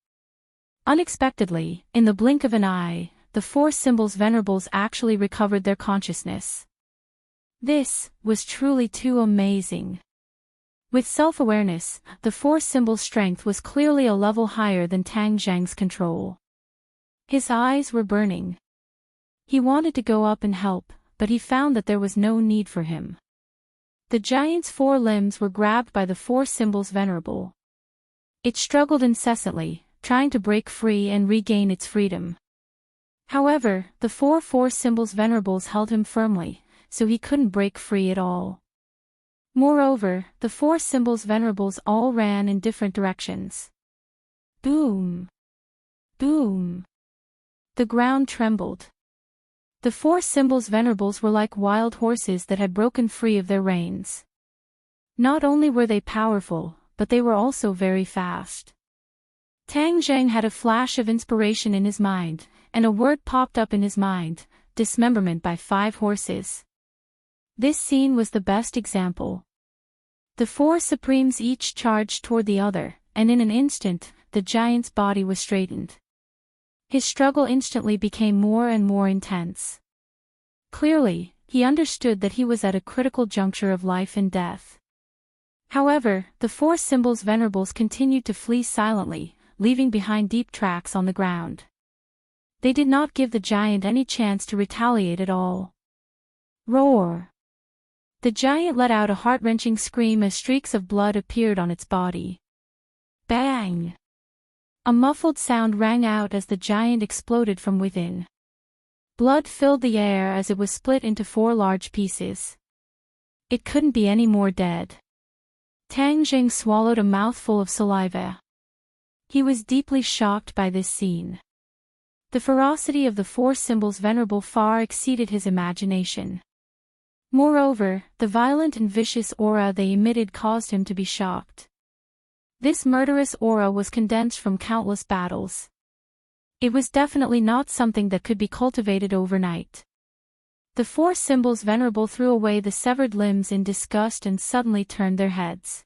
Unexpectedly, in the blink of an eye, the four symbols' venerables actually recovered their consciousness. This was truly too amazing. With self-awareness, the four symbols' strength was clearly a level higher than Tang Zheng's control. His eyes were burning. He wanted to go up and help, but he found that there was no need for him. The giant's four limbs were grabbed by the four symbols' venerable. It struggled incessantly, trying to break free and regain its freedom. However, the four symbols' venerables held him firmly, so he couldn't break free at all. Moreover, the four symbols' venerables all ran in different directions. Boom! Boom! The ground trembled. The four symbols' venerables were like wild horses that had broken free of their reins. Not only were they powerful, but they were also very fast. Tang Zheng had a flash of inspiration in his mind, and a word popped up in his mind: dismemberment by 5 horses. This scene was the best example. The four supremes each charged toward the other, and in an instant, the giant's body was straightened. His struggle instantly became more and more intense. Clearly, he understood that he was at a critical juncture of life and death. However, the four symbols' venerables continued to flee silently, leaving behind deep tracks on the ground. They did not give the giant any chance to retaliate at all. Roar! The giant let out a heart-wrenching scream as streaks of blood appeared on its body. Bang! A muffled sound rang out as the giant exploded from within. Blood filled the air as it was split into 4 large pieces. It couldn't be any more dead. Tang Zheng swallowed a mouthful of saliva. He was deeply shocked by this scene. The ferocity of the four symbols venerable far exceeded his imagination. Moreover, the violent and vicious aura they emitted caused him to be shocked. This murderous aura was condensed from countless battles. It was definitely not something that could be cultivated overnight. The four symbols venerable threw away the severed limbs in disgust and suddenly turned their heads.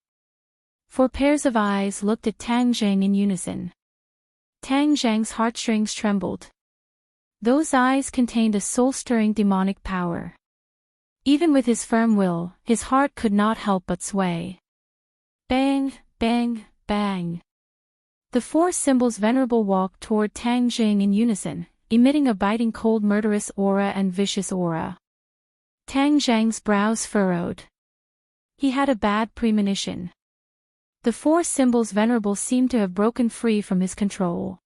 Four pairs of eyes looked at Tang Zheng in unison. Tang Zheng's heartstrings trembled. Those eyes contained a soul-stirring demonic power. Even with his firm will, his heart could not help but sway. Bang, bang, bang. The four symbols venerable walked toward Tang Zheng in unison, emitting a biting cold murderous aura and vicious aura. Tang Zheng's brows furrowed. He had a bad premonition. The four symbols venerable seemed to have broken free from his control.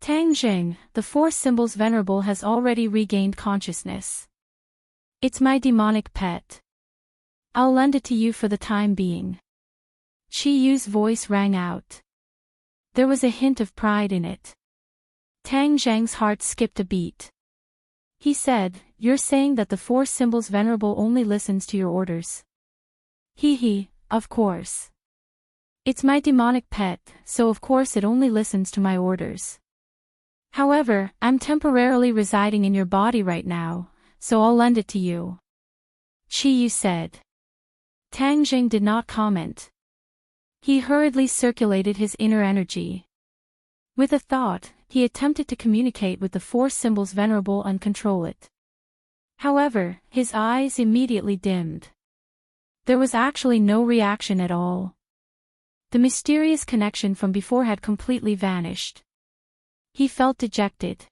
Tang Zheng, the four symbols venerable has already regained consciousness. It's my demonic pet. I'll lend it to you for the time being. Qi Yu's voice rang out. There was a hint of pride in it. Tang Zheng's heart skipped a beat. He said, "You're saying that the four symbols venerable only listens to your orders?" He, of course. It's my demonic pet, so of course it only listens to my orders. However, I'm temporarily residing in your body right now, so I'll lend it to you. Qi Yu said. Tang Zheng did not comment. He hurriedly circulated his inner energy. With a thought, he attempted to communicate with the four symbols venerable and control it. However, his eyes immediately dimmed. There was actually no reaction at all. The mysterious connection from before had completely vanished. He felt dejected.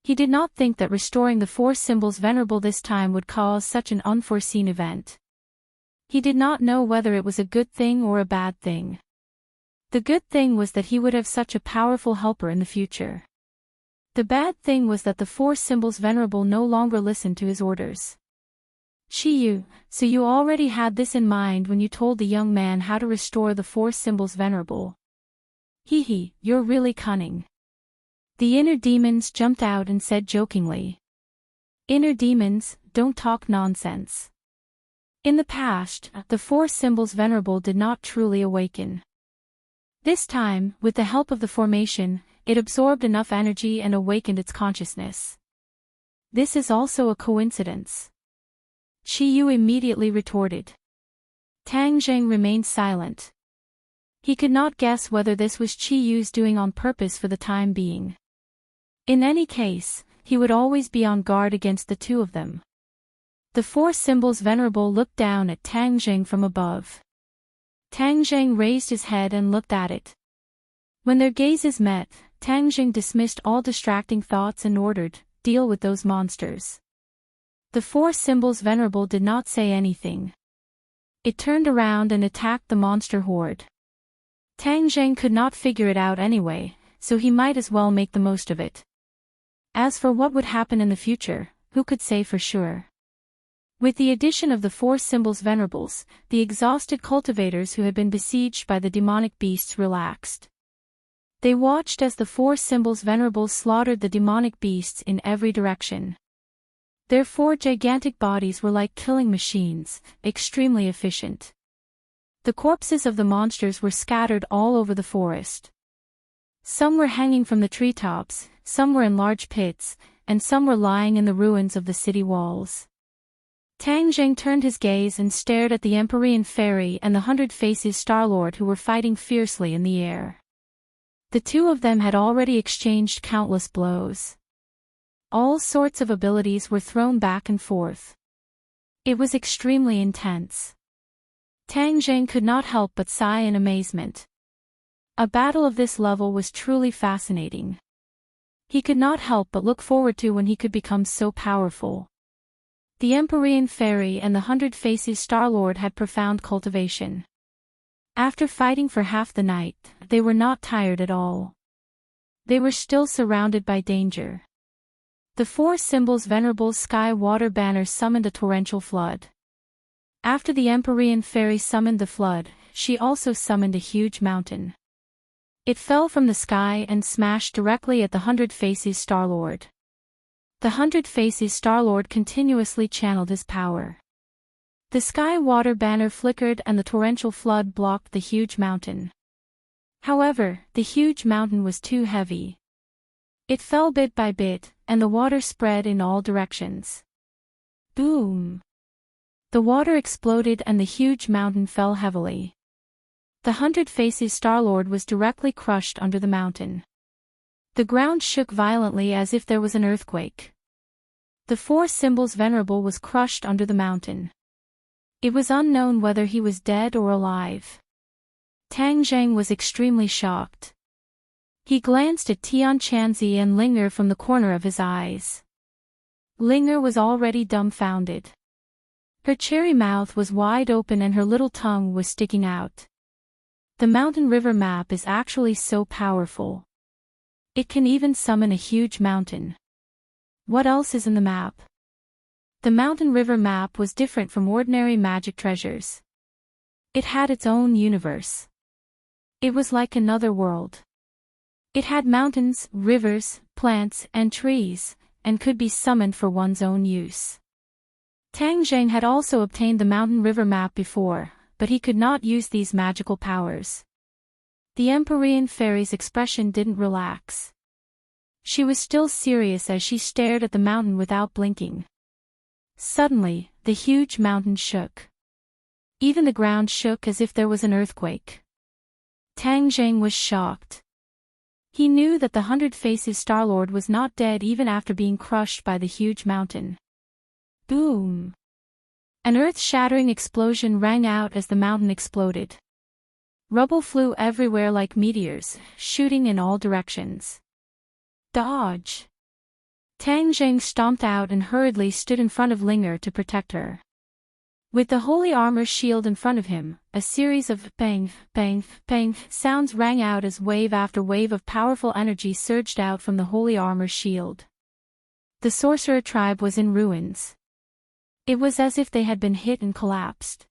He did not think that restoring the four symbols venerable this time would cause such an unforeseen event. He did not know whether it was a good thing or a bad thing. The good thing was that he would have such a powerful helper in the future. The bad thing was that the four symbols venerable no longer listened to his orders. Qi Yu, so you already had this in mind when you told the young man how to restore the four symbols venerable. You're really cunning. The inner demons jumped out and said jokingly. Inner demons, don't talk nonsense. In the past, the four symbols venerable did not truly awaken. This time, with the help of the formation, it absorbed enough energy and awakened its consciousness. This is also a coincidence. Qi Yu immediately retorted. Tang Zheng remained silent. He could not guess whether this was Qi Yu's doing on purpose for the time being. In any case, he would always be on guard against the two of them. The four symbols venerable looked down at Tang Zheng from above. Tang Zheng raised his head and looked at it. When their gazes met, Tang Zheng dismissed all distracting thoughts and ordered, "Deal with those monsters." The four symbols venerable did not say anything. It turned around and attacked the monster horde. Tang Zheng could not figure it out anyway, so he might as well make the most of it. As for what would happen in the future, who could say for sure? With the addition of the four symbols venerables, the exhausted cultivators who had been besieged by the demonic beasts relaxed. They watched as the four symbols venerables slaughtered the demonic beasts in every direction. Their four gigantic bodies were like killing machines, extremely efficient. The corpses of the monsters were scattered all over the forest. Some were hanging from the treetops, some were in large pits, and some were lying in the ruins of the city walls. Tang Zheng turned his gaze and stared at the Empyrean Fairy and the 100 Faces Starlord who were fighting fiercely in the air. The two of them had already exchanged countless blows. All sorts of abilities were thrown back and forth. It was extremely intense. Tang Zheng could not help but sigh in amazement. A battle of this level was truly fascinating. He could not help but look forward to when he could become so powerful. The Empyrean Fairy and the 100 Faces Starlord had profound cultivation. After fighting for half the night, they were not tired at all. They were still surrounded by danger. The four symbols venerable sky water banners summoned a torrential flood. After the Empyrean Fairy summoned the flood, she also summoned a huge mountain. It fell from the sky and smashed directly at the 100 Faces Star-Lord. The 100 Faces Star-Lord continuously channeled his power. The sky water banner flickered and the torrential flood blocked the huge mountain. However, the huge mountain was too heavy. It fell bit by bit, and the water spread in all directions. Boom! The water exploded and the huge mountain fell heavily. The 100 Faces Star-Lord was directly crushed under the mountain. The ground shook violently as if there was an earthquake. The four symbols venerable was crushed under the mountain. It was unknown whether he was dead or alive. Tang Zheng was extremely shocked. He glanced at Tian Chanzi and Linger from the corner of his eyes. Linger was already dumbfounded. Her cherry mouth was wide open and her little tongue was sticking out. The mountain river map is actually so powerful. It can even summon a huge mountain. What else is in the map? The mountain river map was different from ordinary magic treasures. It had its own universe. It was like another world. It had mountains, rivers, plants, and trees, and could be summoned for one's own use. Tang Zheng had also obtained the mountain river map before, but he could not use these magical powers. The Empyrean fairy's expression didn't relax. She was still serious as she stared at the mountain without blinking. Suddenly, the huge mountain shook. Even the ground shook as if there was an earthquake. Tang Zheng was shocked. He knew that the 100 Faces Star-Lord was not dead even after being crushed by the huge mountain. Boom! An earth-shattering explosion rang out as the mountain exploded. Rubble flew everywhere like meteors, shooting in all directions. Dodge! Tang Zheng stomped out and hurriedly stood in front of Linger to protect her. With the holy armor shield in front of him, a series of bang, bang, bang sounds rang out as wave after wave of powerful energy surged out from the holy armor shield. The sorcerer tribe was in ruins. It was as if they had been hit and collapsed.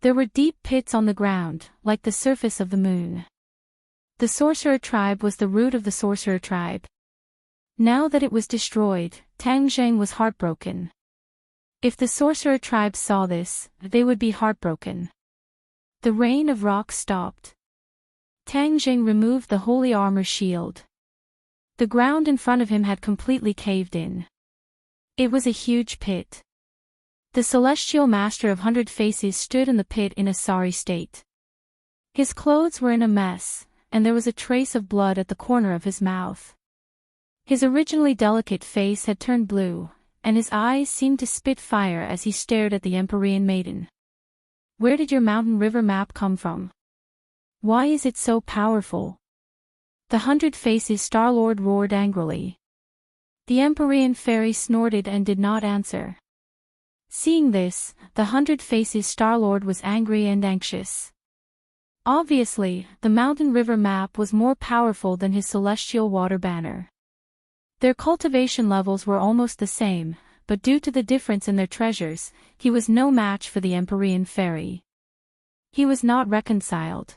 There were deep pits on the ground, like the surface of the moon. The sorcerer tribe was the root of the sorcerer tribe. Now that it was destroyed, Tang Zheng was heartbroken. If the sorcerer tribe saw this, they would be heartbroken. The rain of rocks stopped. Tang Zheng removed the holy armor shield. The ground in front of him had completely caved in. It was a huge pit. The celestial master of 100 Faces stood in the pit in a sorry state. His clothes were in a mess, and there was a trace of blood at the corner of his mouth. His originally delicate face had turned blue, and his eyes seemed to spit fire as he stared at the Empyrean maiden. Where did your mountain river map come from? Why is it so powerful? The 100 Faces Star-Lord roared angrily. The Empyrean fairy snorted and did not answer. Seeing this, the 100 Faces Star-Lord was angry and anxious. Obviously, the mountain river map was more powerful than his celestial water banner. Their cultivation levels were almost the same, but due to the difference in their treasures, he was no match for the Empyrean fairy. He was not reconciled.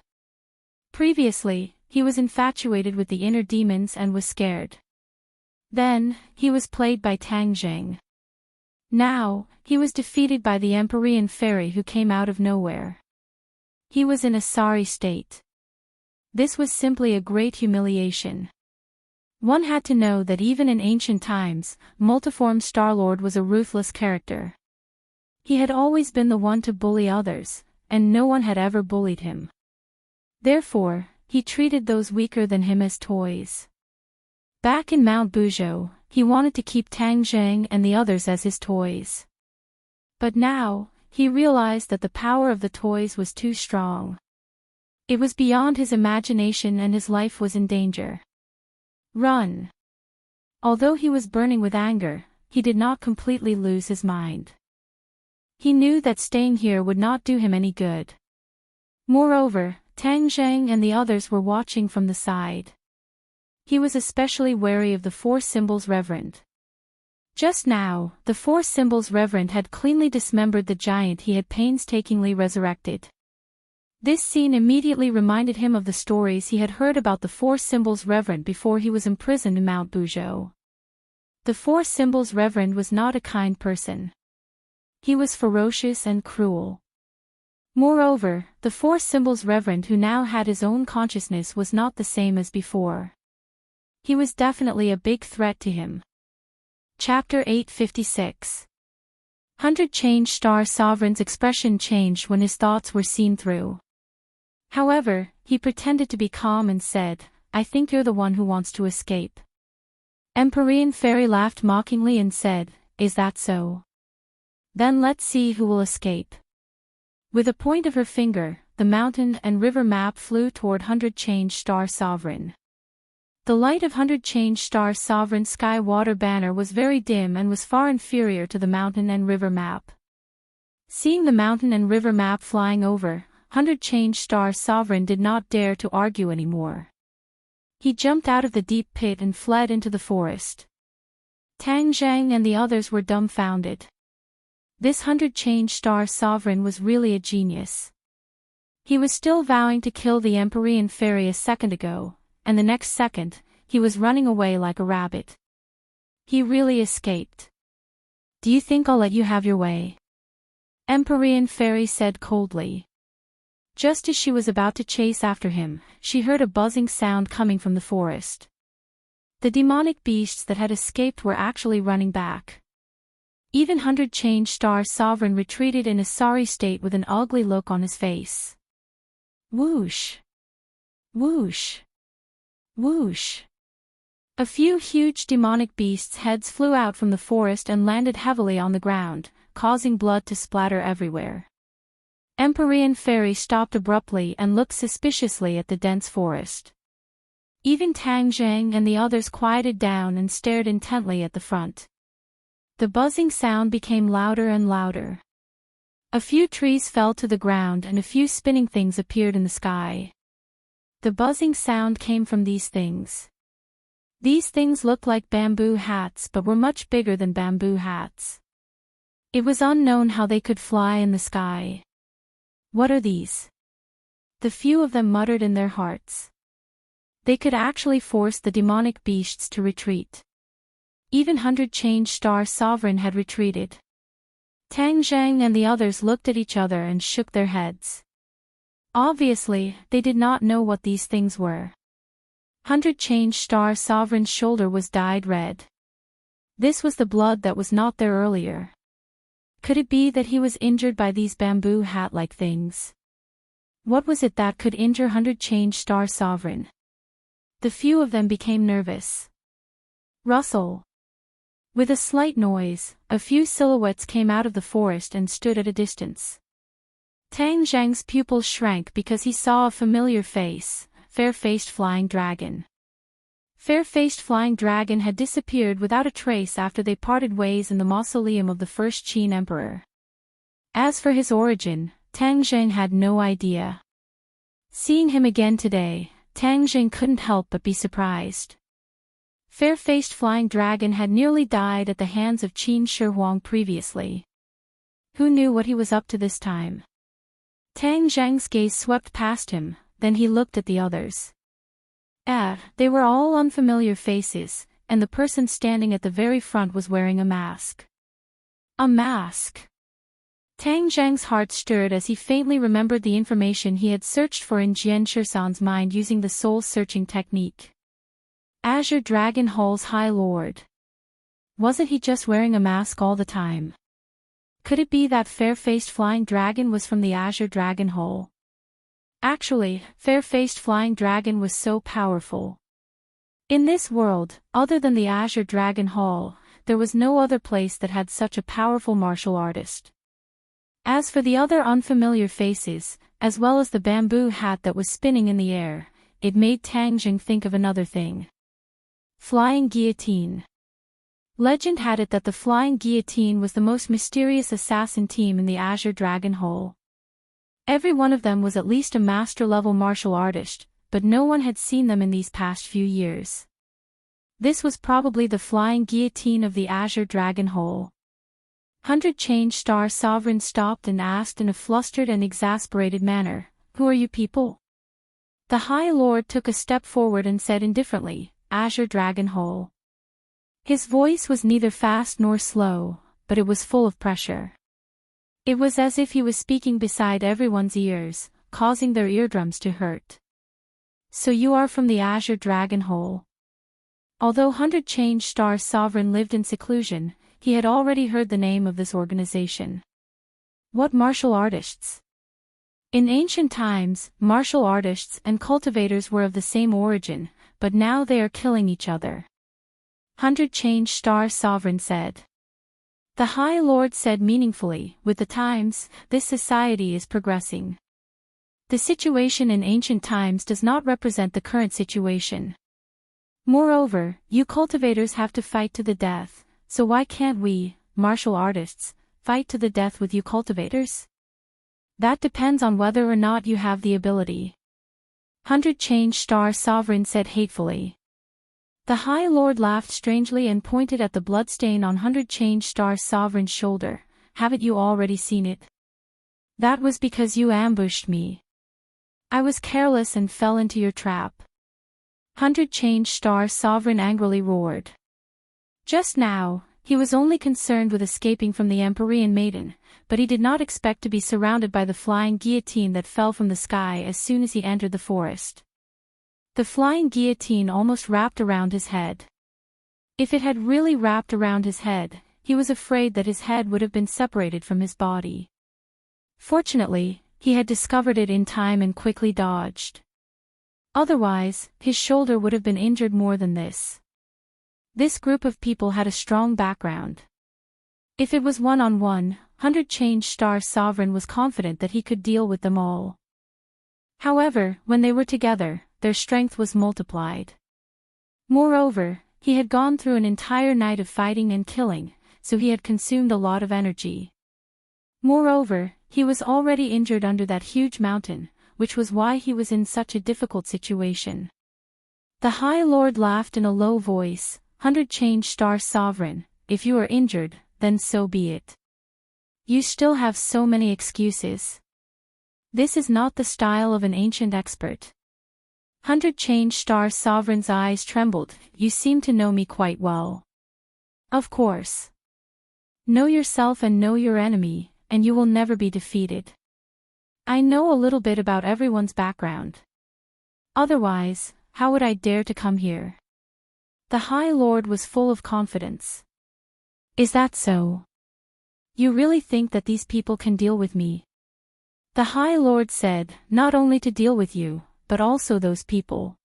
Previously, he was infatuated with the inner demons and was scared. Then, he was played by Tang Zheng. Now, he was defeated by the Empyrean fairy who came out of nowhere. He was in a sorry state. This was simply a great humiliation. One had to know that even in ancient times, Multiform Star-Lord was a ruthless character. He had always been the one to bully others, and no one had ever bullied him. Therefore, he treated those weaker than him as toys. Back in Mount Buzhou, he wanted to keep Tang Zheng and the others as his toys. But now, he realized that the power of the toys was too strong. It was beyond his imagination and his life was in danger. Run! Although he was burning with anger, he did not completely lose his mind. He knew that staying here would not do him any good. Moreover, Tang Zheng and the others were watching from the side. He was especially wary of the Four Symbols Reverend. Just now, the Four Symbols Reverend had cleanly dismembered the giant he had painstakingly resurrected. This scene immediately reminded him of the stories he had heard about the Four Symbols Reverend before he was imprisoned in Mount Buzhou. The Four Symbols Reverend was not a kind person. He was ferocious and cruel. Moreover, the Four Symbols Reverend who now had his own consciousness was not the same as before. He was definitely a big threat to him. Chapter 856. 100 Change Star Sovereign's expression changed when his thoughts were seen through. However, he pretended to be calm and said, "I think you're the one who wants to escape." Empyrean Fairy laughed mockingly and said, "Is that so? Then let's see who will escape." With a point of her finger, the mountain and river map flew toward 100 Change Star Sovereign. The light of 100 Change Star Sovereign's sky water banner was very dim and was far inferior to the mountain and river map. Seeing the mountain and river map flying over, 100 Change Star Sovereign did not dare to argue anymore. He jumped out of the deep pit and fled into the forest. Tang Zhang and the others were dumbfounded. This 100 Change Star Sovereign was really a genius. He was still vowing to kill the Empyrean Fairy a second ago, and the next second, he was running away like a rabbit. He really escaped. "Do you think I'll let you have your way?" Empyrean Fairy said coldly. Just as she was about to chase after him, she heard a buzzing sound coming from the forest. The demonic beasts that had escaped were actually running back. Even 100 Change Star Sovereign retreated in a sorry state with an ugly look on his face. Whoosh! Whoosh! Whoosh! A few huge demonic beasts' heads flew out from the forest and landed heavily on the ground, causing blood to splatter everywhere. Empyrean Fairy stopped abruptly and looked suspiciously at the dense forest. Even Tang Zhang and the others quieted down and stared intently at the front. The buzzing sound became louder and louder. A few trees fell to the ground and a few spinning things appeared in the sky. The buzzing sound came from these things. These things looked like bamboo hats but were much bigger than bamboo hats. It was unknown how they could fly in the sky. "What are these?" the few of them muttered in their hearts. They could actually force the demonic beasts to retreat. Even 100 Change Star Sovereign had retreated. Tang Zhang and the others looked at each other and shook their heads. Obviously, they did not know what these things were. 100 Change Star Sovereign's shoulder was dyed red. This was the blood that was not there earlier. Could it be that he was injured by these bamboo hat-like things? What was it that could injure 100 Change Star Sovereign? The few of them became nervous. Rustle. With a slight noise, a few silhouettes came out of the forest and stood at a distance. Tang Zhang's pupils shrank because he saw a familiar face, Fair-Faced Flying Dragon. Fair-Faced Flying Dragon had disappeared without a trace after they parted ways in the mausoleum of the first Qin Emperor. As for his origin, Tang Zhang had no idea. Seeing him again today, Tang Zhang couldn't help but be surprised. Fair-Faced Flying Dragon had nearly died at the hands of Qin Shi Huang previously. Who knew what he was up to this time? Tang Zhang's gaze swept past him, then he looked at the others. They were all unfamiliar faces, and the person standing at the very front was wearing a mask. A mask! Tang Zhang's heart stirred as he faintly remembered the information he had searched for in Jian Shisan's mind using the soul-searching technique. Azure Dragon Hall's High Lord. Wasn't he just wearing a mask all the time? Could it be that Fair-Faced Flying Dragon was from the Azure Dragon Hall? Actually, Fair-Faced Flying Dragon was so powerful. In this world, other than the Azure Dragon Hall, there was no other place that had such a powerful martial artist. As for the other unfamiliar faces, as well as the bamboo hat that was spinning in the air, it made Tang Zhang think of another thing. Flying Guillotine. Legend had it that the Flying Guillotine was the most mysterious assassin team in the Azure Dragon Hall. Every one of them was at least a master-level martial artist, but no one had seen them in these past few years. This was probably the Flying Guillotine of the Azure Dragon Hall. 100 Change Star Sovereign stopped and asked in a flustered and exasperated manner, Who are you people? The High Lord took a step forward and said indifferently, Azure Dragon Hole. His voice was neither fast nor slow, but it was full of pressure. It was as if he was speaking beside everyone's ears, causing their eardrums to hurt. So you are from the Azure Dragon Hole. Although 100 Change Star Sovereign lived in seclusion, he had already heard the name of this organization. What martial artists? In ancient times, martial artists and cultivators were of the same origin, but now they are killing each other. 100 Change Star Sovereign said. The High Lord said meaningfully, with the times, this society is progressing. The situation in ancient times does not represent the current situation. Moreover, you cultivators have to fight to the death, so why can't we, martial artists, fight to the death with you cultivators? That depends on whether or not you have the ability. 100 Change Star Sovereign said hatefully. The High Lord laughed strangely and pointed at the bloodstain on 100 Change Star Sovereign's shoulder. Haven't you already seen it? That was because you ambushed me. I was careless and fell into your trap. 100 Change Star Sovereign angrily roared. Just now, he was only concerned with escaping from the Empyrean Maiden, but he did not expect to be surrounded by the flying guillotine that fell from the sky as soon as he entered the forest. The flying guillotine almost wrapped around his head. If it had really wrapped around his head, he was afraid that his head would have been separated from his body. Fortunately, he had discovered it in time and quickly dodged. Otherwise, his shoulder would have been injured more than this. This group of people had a strong background. If it was one-on-one, 100 Change Star Sovereign was confident that he could deal with them all. However, when they were together, their strength was multiplied. Moreover, he had gone through an entire night of fighting and killing, so he had consumed a lot of energy. Moreover, he was already injured under that huge mountain, which was why he was in such a difficult situation. The High Lord laughed in a low voice, 100 Change Star Sovereign, if you are injured, then so be it. You still have so many excuses. This is not the style of an ancient expert. 100 Change Star Sovereign's eyes trembled. You seem to know me quite well. Of course. Know yourself and know your enemy, and you will never be defeated. I know a little bit about everyone's background. Otherwise, how would I dare to come here? The High Lord was full of confidence. Is that so? You really think that these people can deal with me? The High Lord said, not only to deal with you, but also those people.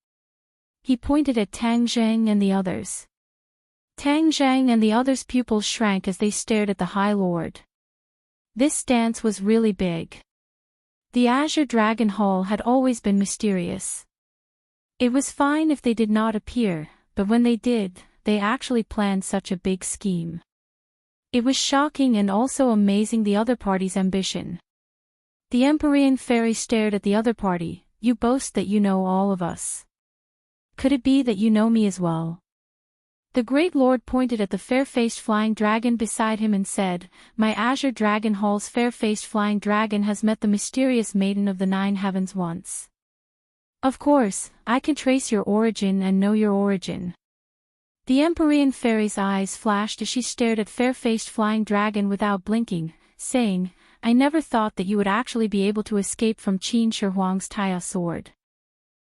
He pointed at Tang Zhang and the others. Tang Zhang and the others' pupils shrank as they stared at the High Lord. This stance was really big. The Azure Dragon Hall had always been mysterious. It was fine if they did not appear, but when they did, they actually planned such a big scheme. It was shocking and also amazing the other party's ambition. The Empyrean Fairy stared at the other party. You boast that you know all of us. Could it be that you know me as well? The Great Lord pointed at the fair-faced flying dragon beside him and said, My Azure Dragon Hall's fair-faced flying dragon has met the mysterious maiden of the 9 heavens once. Of course, I can trace your origin and know your origin. The Empyrean Fairy's eyes flashed as she stared at fair-faced flying dragon without blinking, saying, I never thought that you would actually be able to escape from Qin Shi Huang's Taya sword.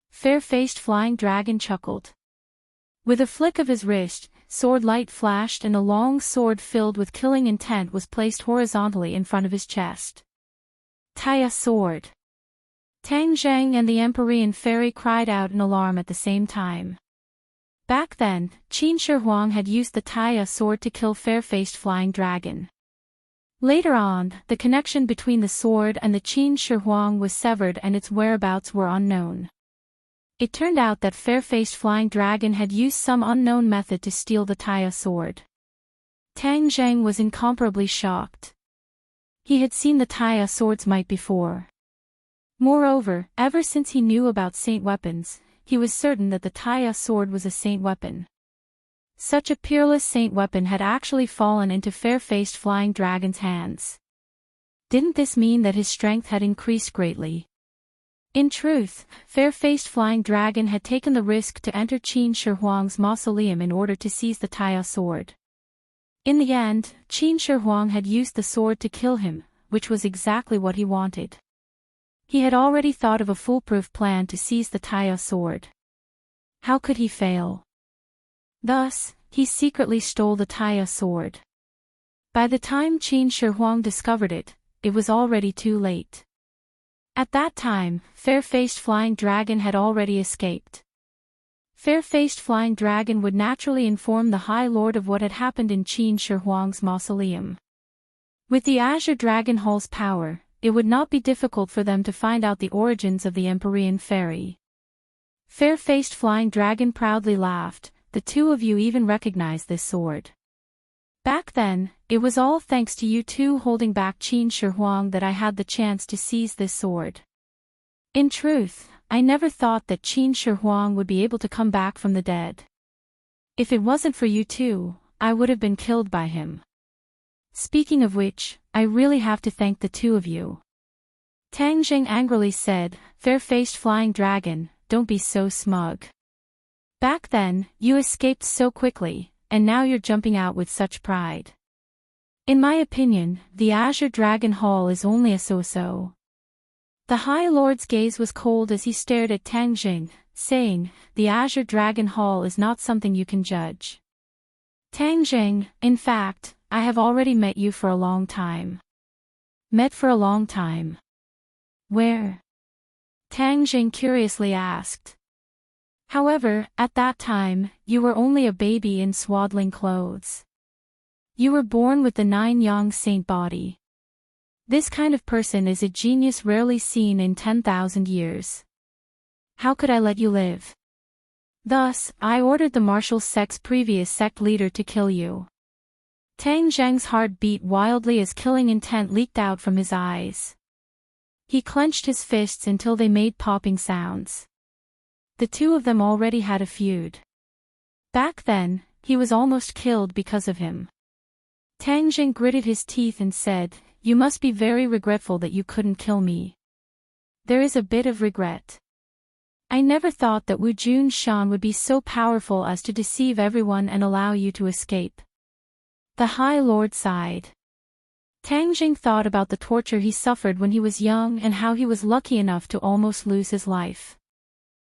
Fair-faced flying dragon chuckled. With a flick of his wrist, sword light flashed and a long sword filled with killing intent was placed horizontally in front of his chest. Taya sword. Tang Zhang and the Empyrean Fairy cried out in alarm at the same time. Back then, Qin Shi Huang had used the Taya sword to kill fair-faced flying dragon. Later on, the connection between the sword and the Qin Shi Huang was severed and its whereabouts were unknown. It turned out that fair-faced flying dragon had used some unknown method to steal the Taya sword. Tang Zhang was incomparably shocked. He had seen the Taya sword's might before. Moreover, ever since he knew about saint weapons, he was certain that the Taya sword was a saint weapon. Such a peerless saint weapon had actually fallen into fair-faced flying dragon's hands. Didn't this mean that his strength had increased greatly? In truth, fair-faced flying dragon had taken the risk to enter Qin Shi Huang's mausoleum in order to seize the Taya sword. In the end, Qin Shi Huang had used the sword to kill him, which was exactly what he wanted. He had already thought of a foolproof plan to seize the Taya sword. How could he fail? Thus, he secretly stole the Taya sword. By the time Qin Shi Huang discovered it, it was already too late. At that time, fair-faced flying dragon had already escaped. Fair-faced flying dragon would naturally inform the High Lord of what had happened in Qin Shi Huang's mausoleum. With the Azure Dragon Hall's power, it would not be difficult for them to find out the origins of the Empyrean fairy. Fair-faced flying dragon proudly laughed. The two of you even recognized this sword. Back then, it was all thanks to you two holding back Qin Shi Huang that I had the chance to seize this sword. In truth, I never thought that Qin Shi Huang would be able to come back from the dead. If it wasn't for you two, I would have been killed by him. Speaking of which, I really have to thank the two of you. Tang Jing angrily said, fair-faced flying dragon, don't be so smug. Back then, you escaped so quickly, and now you're jumping out with such pride. In my opinion, the Azure Dragon Hall is only a so-so. The High Lord's gaze was cold as he stared at Tang Jing, saying, the Azure Dragon Hall is not something you can judge. Tang Jing, in fact, I have already met you for a long time. Met for a long time. Where? Tang Jing curiously asked. However, at that time, you were only a baby in swaddling clothes. You were born with the 9-yang saint body. This kind of person is a genius rarely seen in 10,000 years. How could I let you live? Thus, I ordered the martial sect's previous sect leader to kill you. Tang Zheng's heart beat wildly as killing intent leaked out from his eyes. He clenched his fists until they made popping sounds. The two of them already had a feud. Back then, he was almost killed because of him. Tang Jing gritted his teeth and said, you must be very regretful that you couldn't kill me. There is a bit of regret. I never thought that Wu Jun Shan would be so powerful as to deceive everyone and allow you to escape. The High Lord sighed. Tang Jing thought about the torture he suffered when he was young and how he was lucky enough to almost lose his life.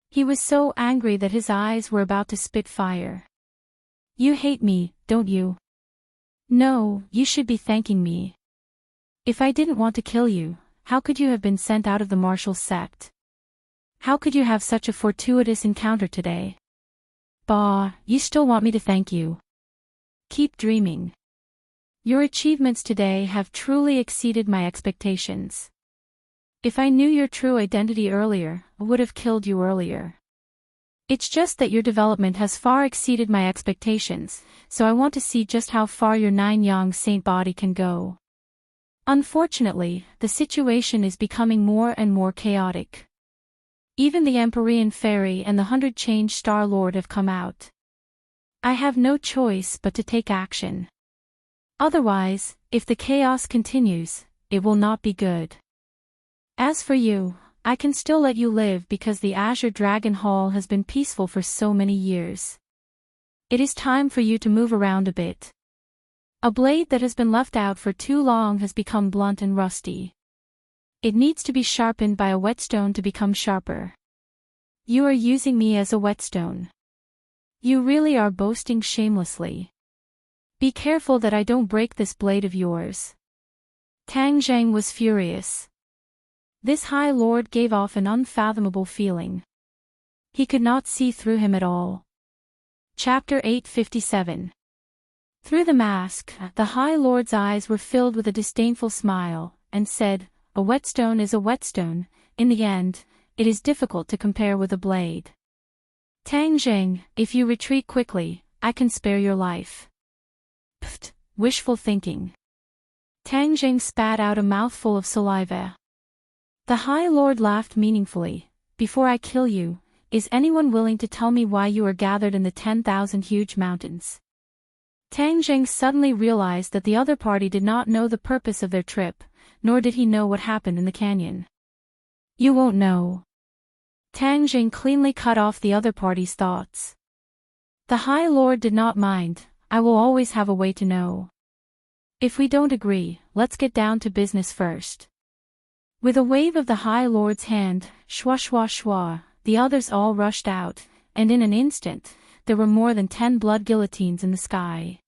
He was so angry that his eyes were about to spit fire. You hate me, don't you? No, you should be thanking me. If I didn't want to kill you, how could you have been sent out of the martial sect? How could you have such a fortuitous encounter today? Bah, you still want me to thank you. Keep dreaming. Your achievements today have truly exceeded my expectations. If I knew your true identity earlier, I would have killed you earlier. It's just that your development has far exceeded my expectations, so I want to see just how far your 9-yang saint body can go. Unfortunately, the situation is becoming more and more chaotic. Even the Empyrean Fairy and the 100-change Star Lord have come out. I have no choice but to take action. Otherwise, if the chaos continues, it will not be good. As for you, I can still let you live because the Azure Dragon Hall has been peaceful for so many years. It is time for you to move around a bit. A blade that has been left out for too long has become blunt and rusty. It needs to be sharpened by a whetstone to become sharper. You are using me as a whetstone. You really are boasting shamelessly. Be careful that I don't break this blade of yours. Tang Zheng was furious. This High Lord gave off an unfathomable feeling. He could not see through him at all. Chapter 857. Through the mask, the High Lord's eyes were filled with a disdainful smile, and said, a whetstone is a whetstone, in the end, it is difficult to compare with a blade. Tang Jing, if you retreat quickly, I can spare your life. Pfft, wishful thinking. Tang Jing spat out a mouthful of saliva. The High Lord laughed meaningfully. Before I kill you, is anyone willing to tell me why you are gathered in the 10,000 huge mountains? Tang Jing suddenly realized that the other party did not know the purpose of their trip, nor did he know what happened in the canyon. You won't know. Tang Jing cleanly cut off the other party's thoughts. The High Lord did not mind. I will always have a way to know. If we don't agree, let's get down to business first. With a wave of the High Lord's hand, shwa shwa shwa, the others all rushed out, and in an instant, there were more than 10 blood guillotines in the sky.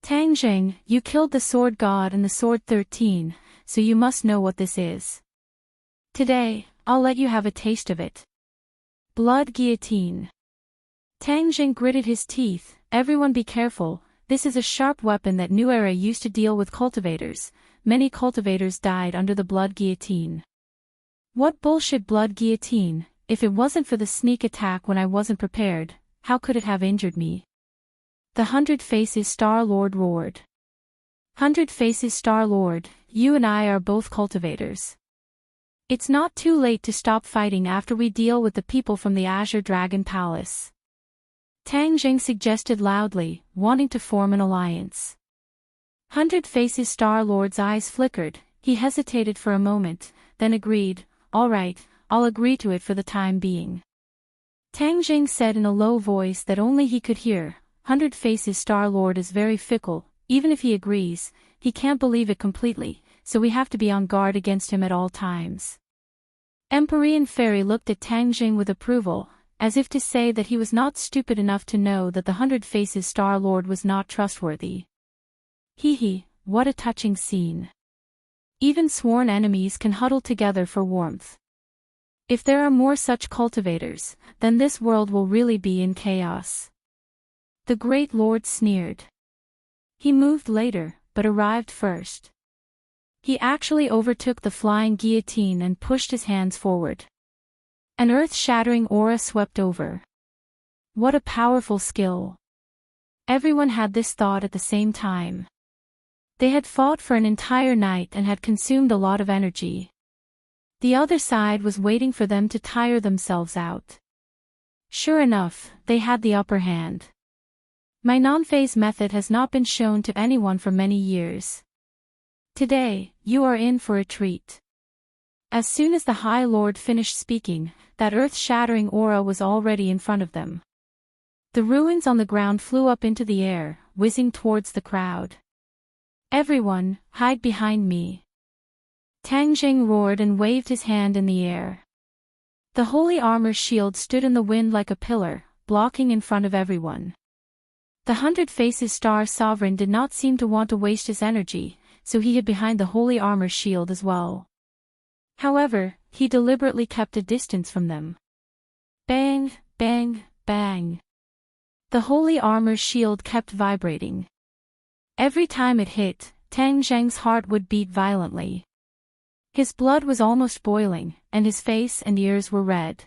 Tang Jing, you killed the Sword God and the Sword 13, so you must know what this is. Today, I'll let you have a taste of it. Blood guillotine. Tang Jing gritted his teeth. Everyone be careful, this is a sharp weapon that New Era used to deal with cultivators. Many cultivators died under the blood guillotine. What bullshit blood guillotine? If it wasn't for the sneak attack when I wasn't prepared, how could it have injured me? The 100 Faces Star Lord roared. 100 Faces Star Lord, you and I are both cultivators. It's not too late to stop fighting after we deal with the people from the Azure Dragon Palace. Tang Jing suggested loudly, wanting to form an alliance. 100 Faces Star Lord's eyes flickered. He hesitated for a moment, then agreed, all right, I'll agree to it for the time being. Tang Jing said in a low voice that only he could hear, 100 Faces Star Lord is very fickle, even if he agrees, he can't believe it completely, so we have to be on guard against him at all times. Empyrean Fairy looked at Tang Jing with approval, as if to say that he was not stupid enough to know that the 100 Faces Star Lord was not trustworthy. Hee, what a touching scene. Even sworn enemies can huddle together for warmth. If there are more such cultivators, then this world will really be in chaos. The Great Lord sneered. He moved later, but arrived first. He actually overtook the flying guillotine and pushed his hands forward. An earth-shattering aura swept over. What a powerful skill. Everyone had this thought at the same time. They had fought for an entire night and had consumed a lot of energy. The other side was waiting for them to tire themselves out. Sure enough, they had the upper hand. My non-phase method has not been shown to anyone for many years. Today, you are in for a treat. As soon as the High Lord finished speaking, that earth-shattering aura was already in front of them. The ruins on the ground flew up into the air, whizzing towards the crowd. Everyone, hide behind me. Tang Jing roared and waved his hand in the air. The holy armor shield stood in the wind like a pillar, blocking in front of everyone. The 100 Faces Star Sovereign did not seem to want to waste his energy, so he hid behind the holy armor shield as well. However, he deliberately kept a distance from them. Bang, bang, bang. The holy armor shield kept vibrating. Every time it hit, Tang Jing's heart would beat violently. His blood was almost boiling, and his face and ears were red.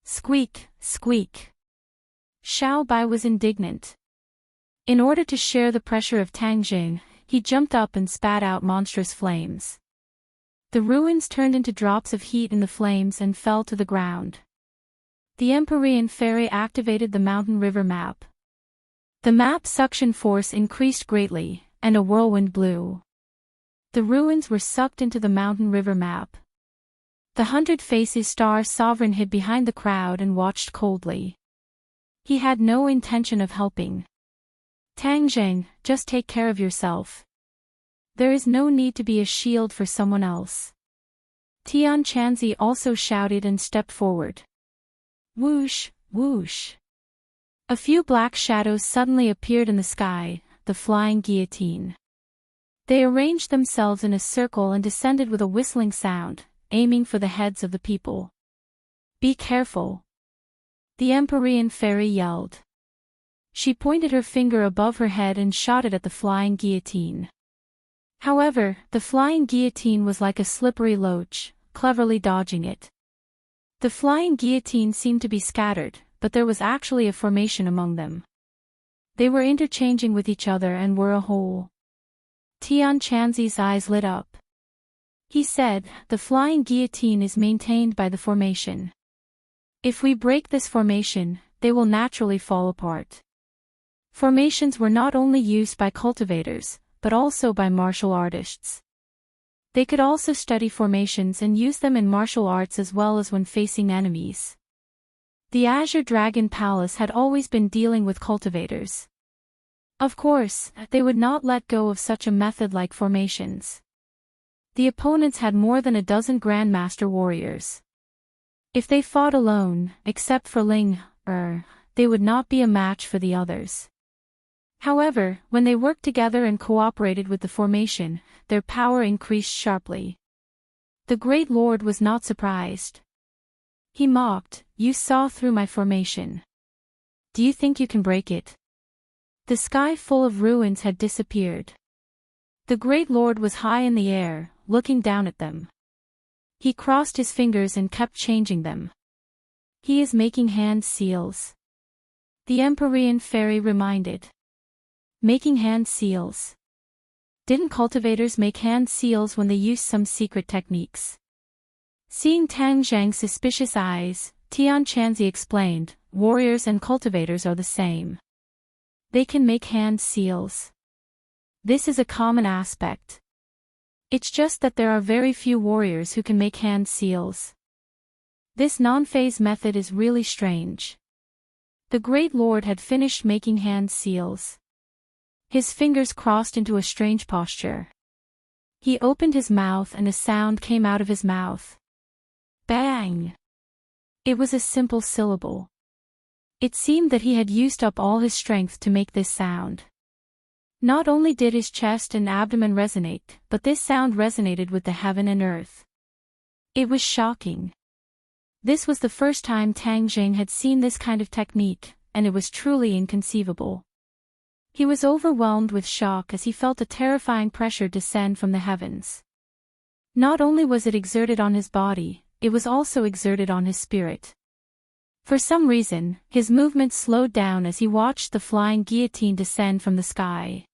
Squeak, squeak. Xiao Bai was indignant. In order to share the pressure of Tang Jing, he jumped up and spat out monstrous flames. The ruins turned into drops of heat in the flames and fell to the ground. The Empyrean Fairy activated the mountain river map. The map's suction force increased greatly, and a whirlwind blew. The ruins were sucked into the mountain river map. The 100 Faces Star Sovereign hid behind the crowd and watched coldly. He had no intention of helping. Tang Jing, just take care of yourself. There is no need to be a shield for someone else. Tian Chanzi also shouted and stepped forward. Whoosh, whoosh. A few black shadows suddenly appeared in the sky, the flying guillotine. They arranged themselves in a circle and descended with a whistling sound, aiming for the heads of the people. Be careful. The Empyrean Fairy yelled. She pointed her finger above her head and shot it at the flying guillotine. However, the flying guillotine was like a slippery loach, cleverly dodging it. The flying guillotine seemed to be scattered, but there was actually a formation among them. They were interchanging with each other and were a whole. Tian Chanzi's eyes lit up. He said, the flying guillotine is maintained by the formation. If we break this formation, they will naturally fall apart. Formations were not only used by cultivators, but also by martial artists. They could also study formations and use them in martial arts as well as when facing enemies. The Azure Dragon Palace had always been dealing with cultivators. Of course, they would not let go of such a method like formations. The opponents had more than a dozen Grandmaster warriors. If they fought alone, except for Ling, they would not be a match for the others. However, when they worked together and cooperated with the formation, their power increased sharply. The Great Lord was not surprised. He mocked, "You saw through my formation. Do you think you can break it?" The sky full of ruins had disappeared. The Great Lord was high in the air, looking down at them. He crossed his fingers and kept changing them. "He is making hand seals." The Empyrean fairy reminded. Making hand seals. Didn't cultivators make hand seals when they used some secret techniques? Seeing Tang Zhang's suspicious eyes, Tian Chanzi explained, "Warriors and cultivators are the same. They can make hand seals. This is a common aspect. It's just that there are very few warriors who can make hand seals. This non-phase method is really strange." The Great Lord had finished making hand seals. His fingers crossed into a strange posture. He opened his mouth and a sound came out of his mouth. Bang! It was a simple syllable. It seemed that he had used up all his strength to make this sound. Not only did his chest and abdomen resonate, but this sound resonated with the heaven and earth. It was shocking. This was the first time Tang Jing had seen this kind of technique, and it was truly inconceivable. He was overwhelmed with shock as he felt a terrifying pressure descend from the heavens. Not only was it exerted on his body, it was also exerted on his spirit. For some reason, his movements slowed down as he watched the flying guillotine descend from the sky.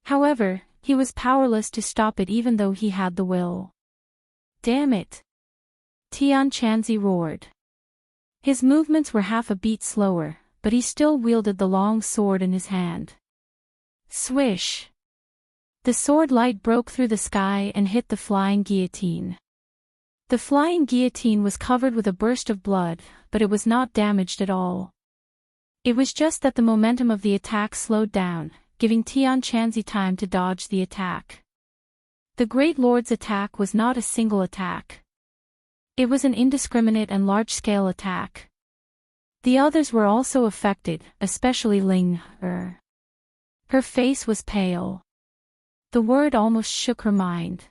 However, he was powerless to stop it even though he had the will. "Damn it!" Tian Chanzi roared. His movements were half a beat slower, but he still wielded the long sword in his hand. Swish! The sword light broke through the sky and hit the flying guillotine. The flying guillotine was covered with a burst of blood, but it was not damaged at all. It was just that the momentum of the attack slowed down, giving Tian Chanzi time to dodge the attack. The Great Lord's attack was not a single attack. It was an indiscriminate and large-scale attack. The others were also affected, especially Ling. Her face was pale. The word almost shook her mind.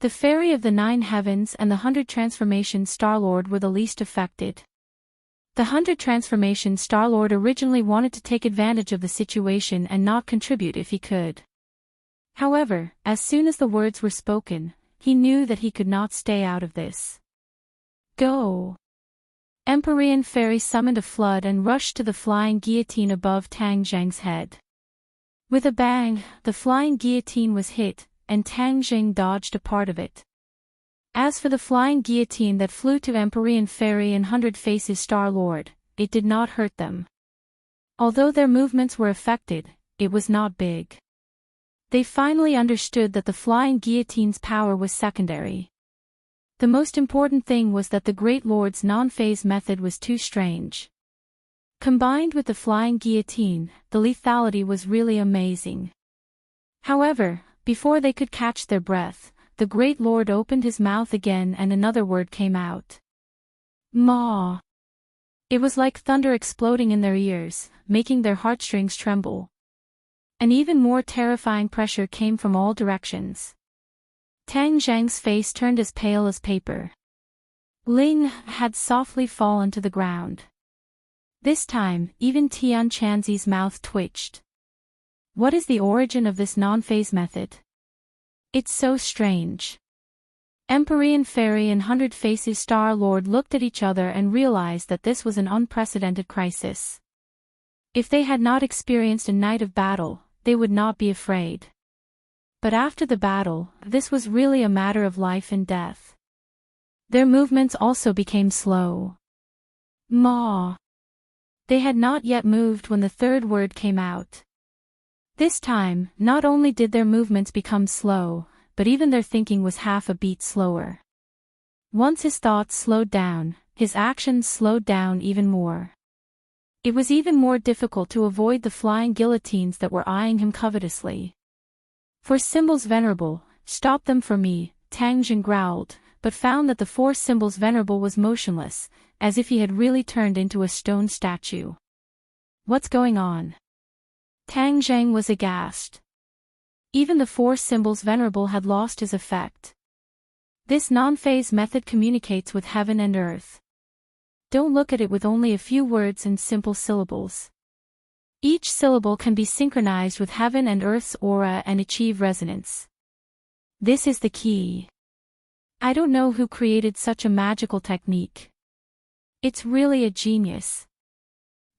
The Fairy of the Nine Heavens and the 100 Transformation Star-Lord were the least affected. The 100 Transformation Star-Lord originally wanted to take advantage of the situation and not contribute if he could. However, as soon as the words were spoken, he knew that he could not stay out of this. Go! Empyrean Fairy summoned a flood and rushed to the flying guillotine above Tang Zhang's head. With a bang, the flying guillotine was hit, and Tang Zhang dodged a part of it. As for the flying guillotine that flew to Empyrean Fairy and 100 Faces Star-Lord, it did not hurt them. Although their movements were affected, it was not big. They finally understood that the flying guillotine's power was secondary. The most important thing was that the Great Lord's non-phase method was too strange. Combined with the flying guillotine, the lethality was really amazing. However, before they could catch their breath, the Great Lord opened his mouth again and another word came out. Ma! It was like thunder exploding in their ears, making their heartstrings tremble. An even more terrifying pressure came from all directions. Tang Zhang's face turned as pale as paper. Ling had softly fallen to the ground. This time, even Tian Chanzi's mouth twitched. What is the origin of this non-phase method? It's so strange. Empyrean Fairy and 100 Faces Star-Lord looked at each other and realized that this was an unprecedented crisis. If they had not experienced a night of battle, they would not be afraid. But after the battle, this was really a matter of life and death. Their movements also became slow. Ma! They had not yet moved when the third word came out. This time, not only did their movements become slow, but even their thinking was half a beat slower. Once his thoughts slowed down, his actions slowed down even more. It was even more difficult to avoid the flying guillotines that were eyeing him covetously. "Four symbols venerable, stop them for me," Tang Jing growled, but found that the four symbols venerable was motionless, as if he had really turned into a stone statue. "What's going on?" Tang Zhang was aghast. Even the four symbols venerable had lost his effect. This non-phase method communicates with heaven and earth. Don't look at it with only a few words and simple syllables. Each syllable can be synchronized with heaven and earth's aura and achieve resonance. This is the key. I don't know who created such a magical technique. It's really a genius.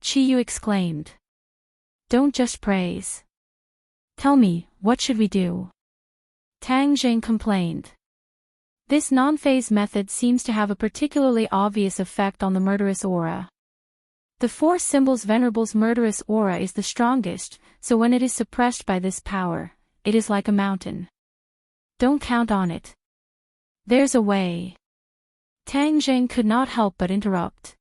Qiyu exclaimed. Don't just praise. Tell me, what should we do? Tang Jing complained. This non-phase method seems to have a particularly obvious effect on the murderous aura. The four symbols venerable's murderous aura is the strongest, so when it is suppressed by this power, it is like a mountain. Don't count on it. There's a way. Tang Jing could not help but interrupt.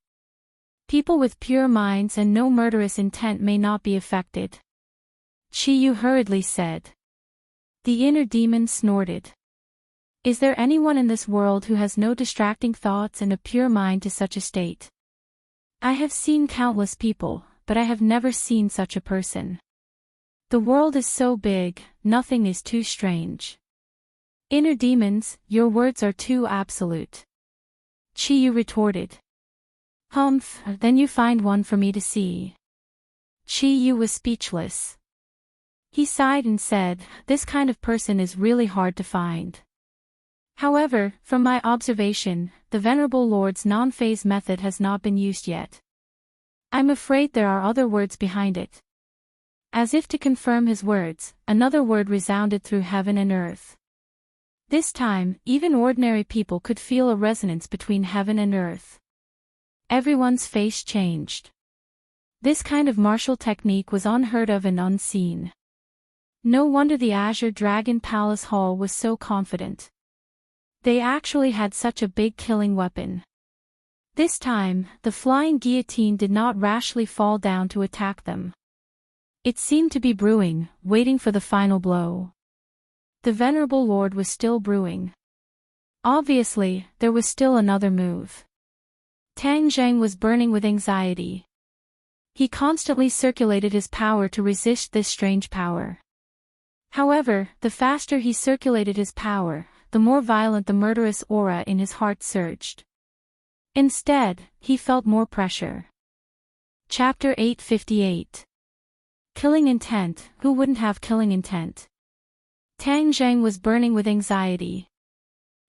People with pure minds and no murderous intent may not be affected. Qiyu hurriedly said. The inner demon snorted. Is there anyone in this world who has no distracting thoughts and a pure mind to such a state? I have seen countless people, but I have never seen such a person. The world is so big, nothing is too strange. Inner demons, your words are too absolute. Qiyu retorted. Humph, then you find one for me to see. Qiyu was speechless. He sighed and said, this kind of person is really hard to find. However, from my observation, the Venerable Lord's non-phase method has not been used yet. I'm afraid there are other words behind it. As if to confirm his words, another word resounded through heaven and earth. This time, even ordinary people could feel a resonance between heaven and earth. Everyone's face changed. This kind of martial technique was unheard of and unseen. No wonder the Azure Dragon Palace Hall was so confident. They actually had such a big killing weapon. This time, the flying guillotine did not rashly fall down to attack them. It seemed to be brewing, waiting for the final blow. The Venerable Lord was still brewing. Obviously, there was still another move. Tang Zhang was burning with anxiety. He constantly circulated his power to resist this strange power. However, the faster he circulated his power, the more violent the murderous aura in his heart surged. Instead, he felt more pressure. Chapter 858. Killing intent, who wouldn't have killing intent? Tang Zhang was burning with anxiety.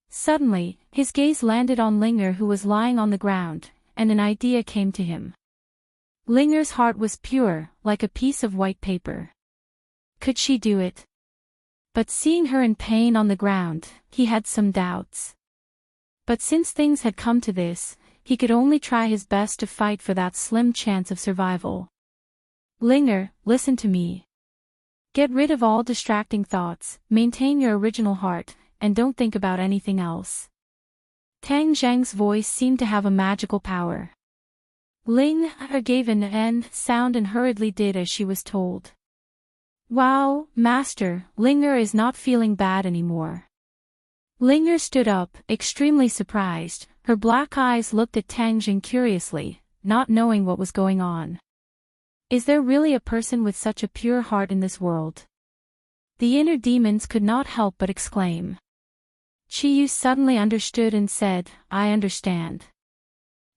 Suddenly, his gaze landed on Linger who was lying on the ground, and an idea came to him. Linger's heart was pure, like a piece of white paper. Could she do it? But seeing her in pain on the ground, he had some doubts. But since things had come to this, he could only try his best to fight for that slim chance of survival. Linger, listen to me. Get rid of all distracting thoughts, maintain your original heart, and don't think about anything else. Tang Zhang's voice seemed to have a magical power. Linger gave an N sound and hurriedly did as she was told. Wow, Master, Linger is not feeling bad anymore. Linger stood up, extremely surprised. Her black eyes looked at Tang Jing curiously, not knowing what was going on. Is there really a person with such a pure heart in this world? The inner demons could not help but exclaim. Qiyu suddenly understood and said, I understand.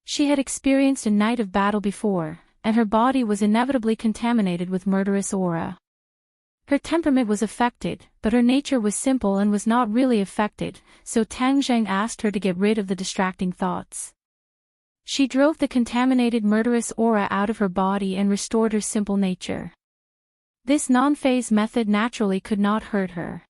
She had experienced a night of battle before, and her body was inevitably contaminated with murderous aura. Her temperament was affected, but her nature was simple and was not really affected, so Tang Zhang asked her to get rid of the distracting thoughts. She drove the contaminated murderous aura out of her body and restored her simple nature. This non-phase method naturally could not hurt her.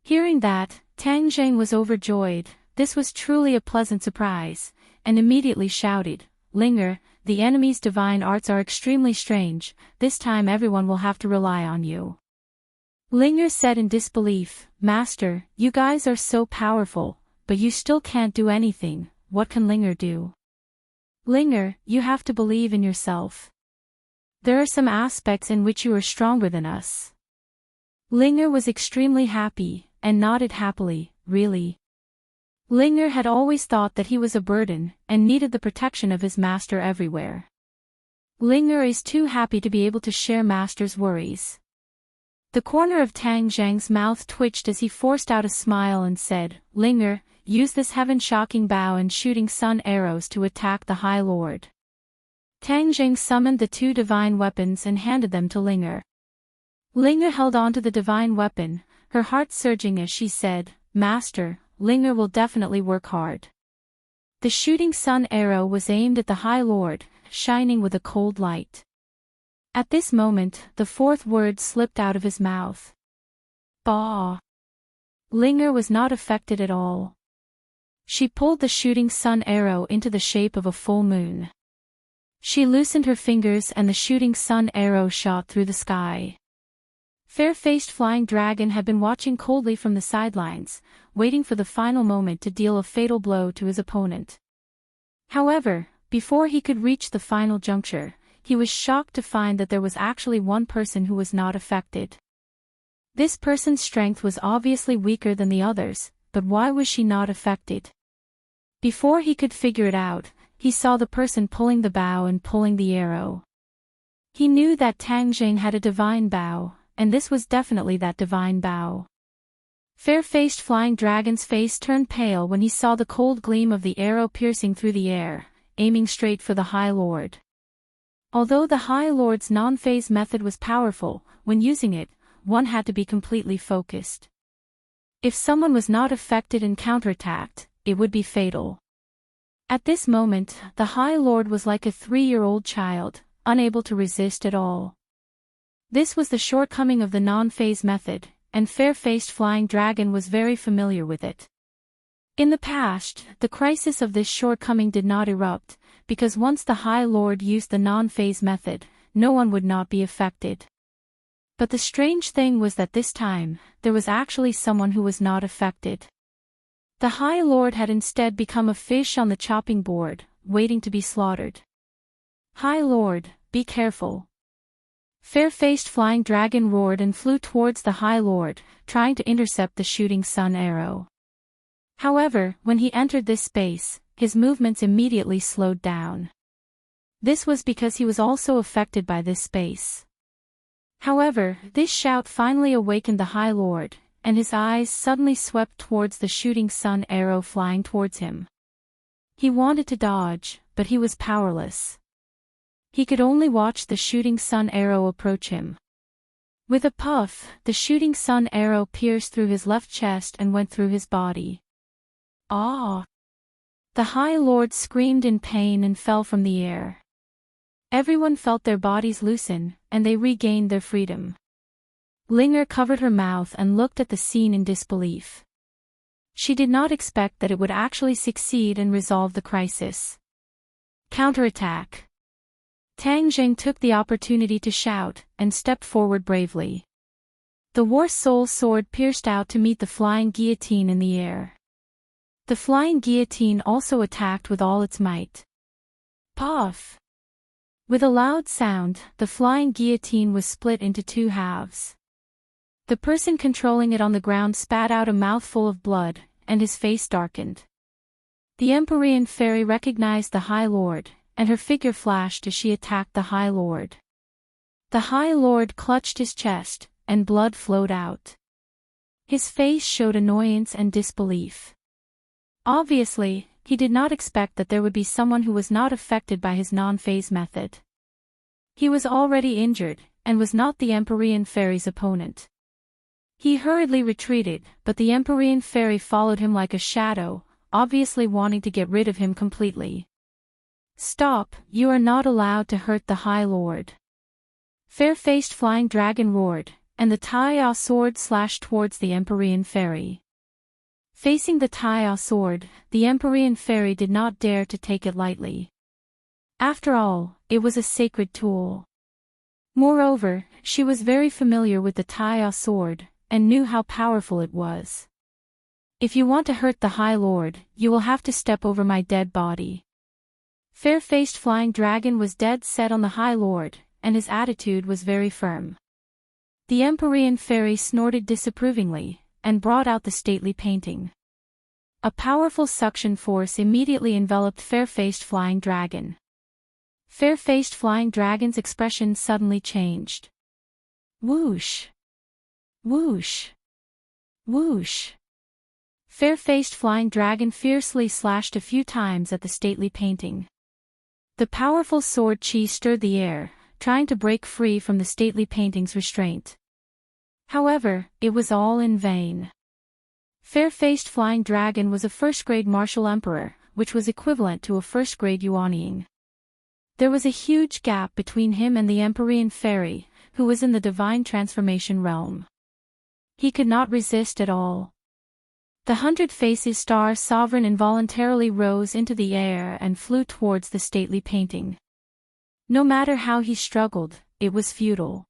Hearing that, Tang Zhang was overjoyed. This was truly a pleasant surprise, and immediately shouted, Linger, the enemy's divine arts are extremely strange, this time everyone will have to rely on you. Linger said in disbelief, "Master, you guys are so powerful, but you still can't do anything. What can Linger do?" "Linger, you have to believe in yourself. There are some aspects in which you are stronger than us." Linger was extremely happy, and nodded happily, "Really?" Linger had always thought that he was a burden, and needed the protection of his master everywhere. Linger is too happy to be able to share master's worries. The corner of Tang Zhang's mouth twitched as he forced out a smile and said, "Linger, use this heaven-shocking bow and shooting sun arrows to attack the High Lord." Tang Zhang summoned the two divine weapons and handed them to Linger. Linger held on to the divine weapon, her heart surging as she said, "Master, Linger will definitely work hard." The shooting sun arrow was aimed at the High Lord, shining with a cold light. At this moment, the fourth word slipped out of his mouth. "Bah!" Linger was not affected at all. She pulled the shooting sun arrow into the shape of a full moon. She loosened her fingers and the shooting sun arrow shot through the sky. Fair-faced flying dragon had been watching coldly from the sidelines, waiting for the final moment to deal a fatal blow to his opponent. However, before he could reach the final juncture, he was shocked to find that there was actually one person who was not affected. This person's strength was obviously weaker than the others, but why was she not affected? Before he could figure it out, he saw the person pulling the bow and pulling the arrow. He knew that Tang Zhang had a divine bow, and this was definitely that divine bow. Fair-faced flying dragon's face turned pale when he saw the cold gleam of the arrow piercing through the air, aiming straight for the High Lord. Although the High Lord's non-phase method was powerful, when using it, one had to be completely focused. If someone was not affected and counterattacked, it would be fatal. At this moment, the High Lord was like a 3-year-old child, unable to resist at all. This was the shortcoming of the non-phase method, and fair-faced flying dragon was very familiar with it. In the past, the crisis of this shortcoming did not erupt, because once the High Lord used the non-phase method, no one would not be affected. But the strange thing was that this time, there was actually someone who was not affected. The High Lord had instead become a fish on the chopping board, waiting to be slaughtered. "High Lord, be careful." Fair-faced flying dragon roared and flew towards the High Lord, trying to intercept the shooting sun arrow. However, when he entered this space, his movements immediately slowed down. This was because he was also affected by this space. However, this shout finally awakened the High Lord, and his eyes suddenly swept towards the shooting sun arrow flying towards him. He wanted to dodge, but he was powerless. He could only watch the shooting sun arrow approach him. With a puff, the shooting sun arrow pierced through his left chest and went through his body. "Ah!" The High Lord screamed in pain and fell from the air. Everyone felt their bodies loosen, and they regained their freedom. Linger covered her mouth and looked at the scene in disbelief. She did not expect that it would actually succeed and resolve the crisis. Counterattack. Tang Zhang took the opportunity to shout, and stepped forward bravely. The War Soul sword pierced out to meet the flying guillotine in the air. The flying guillotine also attacked with all its might. Puff! With a loud sound, the flying guillotine was split into 2 halves. The person controlling it on the ground spat out a mouthful of blood, and his face darkened. The Empyrean fairy recognized the High Lord, and her figure flashed as she attacked the High Lord. The High Lord clutched his chest, and blood flowed out. His face showed annoyance and disbelief. Obviously, he did not expect that there would be someone who was not affected by his non-phase method. He was already injured, and was not the Empyrean fairy's opponent. He hurriedly retreated, but the Empyrean fairy followed him like a shadow, obviously wanting to get rid of him completely. "Stop, you are not allowed to hurt the High Lord." Fair-faced flying dragon roared, and the Tai sword slashed towards the Empyrean fairy. Facing the Tai sword, the Empyrean fairy did not dare to take it lightly. After all, it was a sacred tool. Moreover, she was very familiar with the Tai sword, and knew how powerful it was. If you want to hurt the High Lord, you will have to step over my dead body. Fair-faced flying dragon was dead set on the High Lord, and his attitude was very firm. The Empyrean fairy snorted disapprovingly, and brought out the stately painting. A powerful suction force immediately enveloped fair-faced flying dragon. Fair-faced flying dragon's expression suddenly changed. Whoosh! Whoosh! Whoosh! Fair-faced flying dragon fiercely slashed a few times at the stately painting. The powerful sword chi stirred the air, trying to break free from the stately painting's restraint. However, it was all in vain. Fair-faced flying dragon was a first-grade martial emperor, which was equivalent to a first-grade yuanying. There was a huge gap between him and the Empyrean fairy, who was in the divine transformation realm. He could not resist at all. The 100 Faces Star Sovereign involuntarily rose into the air and flew towards the stately painting. No matter how he struggled, it was futile.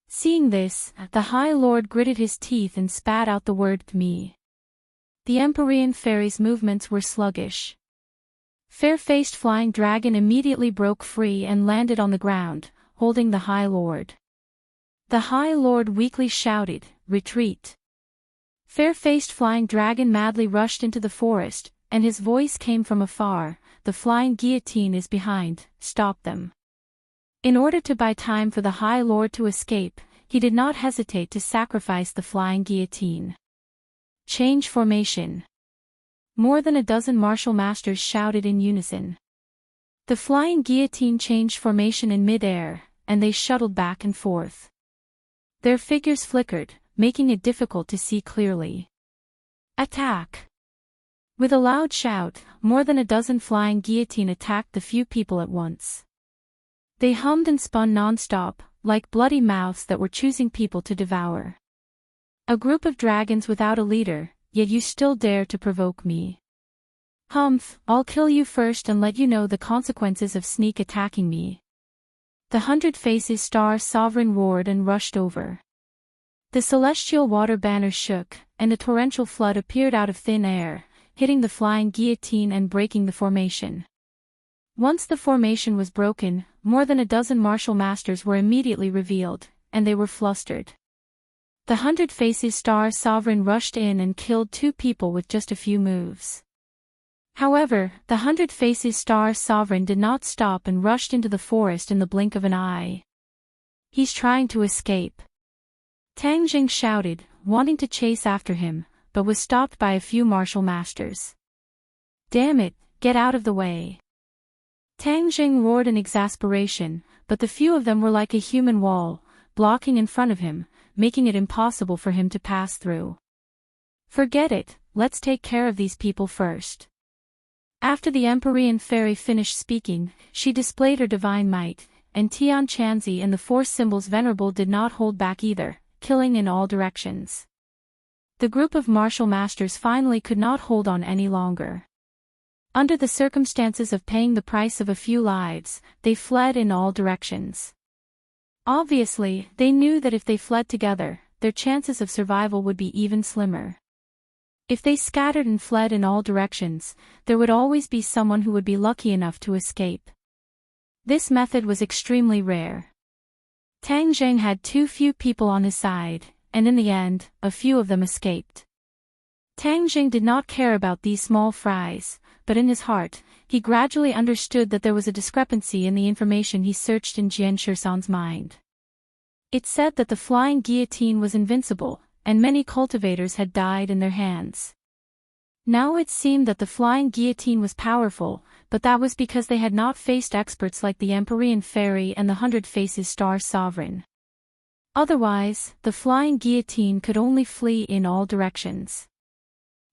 Seeing this, the High Lord gritted his teeth and spat out the word me. The Empyrean fairy's movements were sluggish. Fair-faced flying dragon immediately broke free and landed on the ground, holding the High Lord. The High Lord weakly shouted, "Retreat!" Fair-faced flying dragon madly rushed into the forest, and his voice came from afar, "The flying guillotine is behind, stop them." In order to buy time for the High Lord to escape, he did not hesitate to sacrifice the flying guillotine. Change formation. More than a dozen martial masters shouted in unison. The flying guillotine changed formation in mid-air, and they shuttled back and forth. Their figures flickered, making it difficult to see clearly. Attack! With a loud shout, more than a dozen flying guillotine attacked the few people at once. They hummed and spun non-stop, like bloody mouths that were choosing people to devour. A group of dragons without a leader, yet you still dare to provoke me. Humph, I'll kill you first and let you know the consequences of sneak attacking me. The 100 Faces Star Sovereign roared and rushed over. The celestial water banner shook, and a torrential flood appeared out of thin air, hitting the flying guillotine and breaking the formation. Once the formation was broken, more than a dozen martial masters were immediately revealed, and they were flustered. The 100 Faces Star Sovereign rushed in and killed 2 people with just a few moves. However, the 100 Faces Star Sovereign did not stop and rushed into the forest in the blink of an eye. He's trying to escape. Tang Jing shouted, wanting to chase after him, but was stopped by a few martial masters. Damn it, get out of the way. Tang Jing roared in exasperation, but the few of them were like a human wall, blocking in front of him, making it impossible for him to pass through. Forget it, let's take care of these people first. After the Empyrean fairy finished speaking, she displayed her divine might, and Tian Chanzi and the 4 symbols venerable did not hold back either, killing in all directions. The group of martial masters finally could not hold on any longer. Under the circumstances of paying the price of a few lives, they fled in all directions. Obviously, they knew that if they fled together, their chances of survival would be even slimmer. If they scattered and fled in all directions, there would always be someone who would be lucky enough to escape. This method was extremely rare. Tang Zheng had too few people on his side, and in the end, a few of them escaped. Tang Jing did not care about these small fries, but in his heart, he gradually understood that there was a discrepancy in the information he searched in Jian Shisan's mind. It said that the flying guillotine was invincible, and many cultivators had died in their hands. Now it seemed that the flying guillotine was powerful, but that was because they had not faced experts like the Empyrean Fairy and the 100 Faces Star Sovereign. Otherwise, the flying guillotine could only flee in all directions.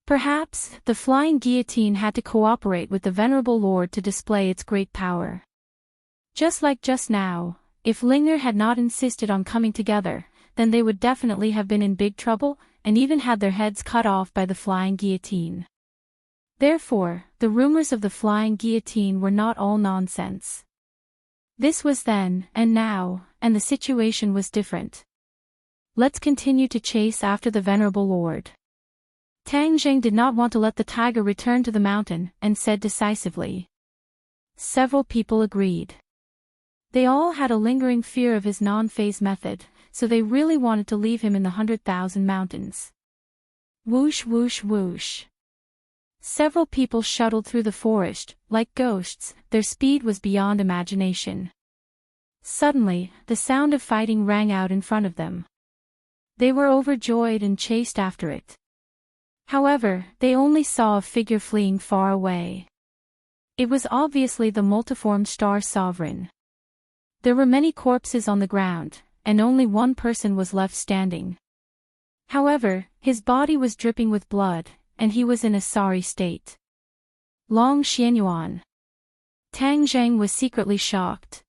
Perhaps, the flying guillotine had to cooperate with the Venerable Lord to display its great power. Just like just now, if Linger had not insisted on coming together, then they would definitely have been in big trouble, and even had their heads cut off by the flying guillotine. Therefore, the rumors of the flying guillotine were not all nonsense. This was then, and now, and the situation was different. Let's continue to chase after the venerable lord. Tang Zheng did not want to let the tiger return to the mountain, and said decisively. Several people agreed. They all had a lingering fear of his non-phase method, so they really wanted to leave him in the 100,000 mountains. Whoosh whoosh whoosh. Several people shuttled through the forest, like ghosts, their speed was beyond imagination. Suddenly, the sound of fighting rang out in front of them. They were overjoyed and chased after it. However, they only saw a figure fleeing far away. It was obviously the multiform star sovereign. There were many corpses on the ground, and only one person was left standing. However, his body was dripping with blood, and he was in a sorry state. Long Xianyuan. Tang Zheng was secretly shocked.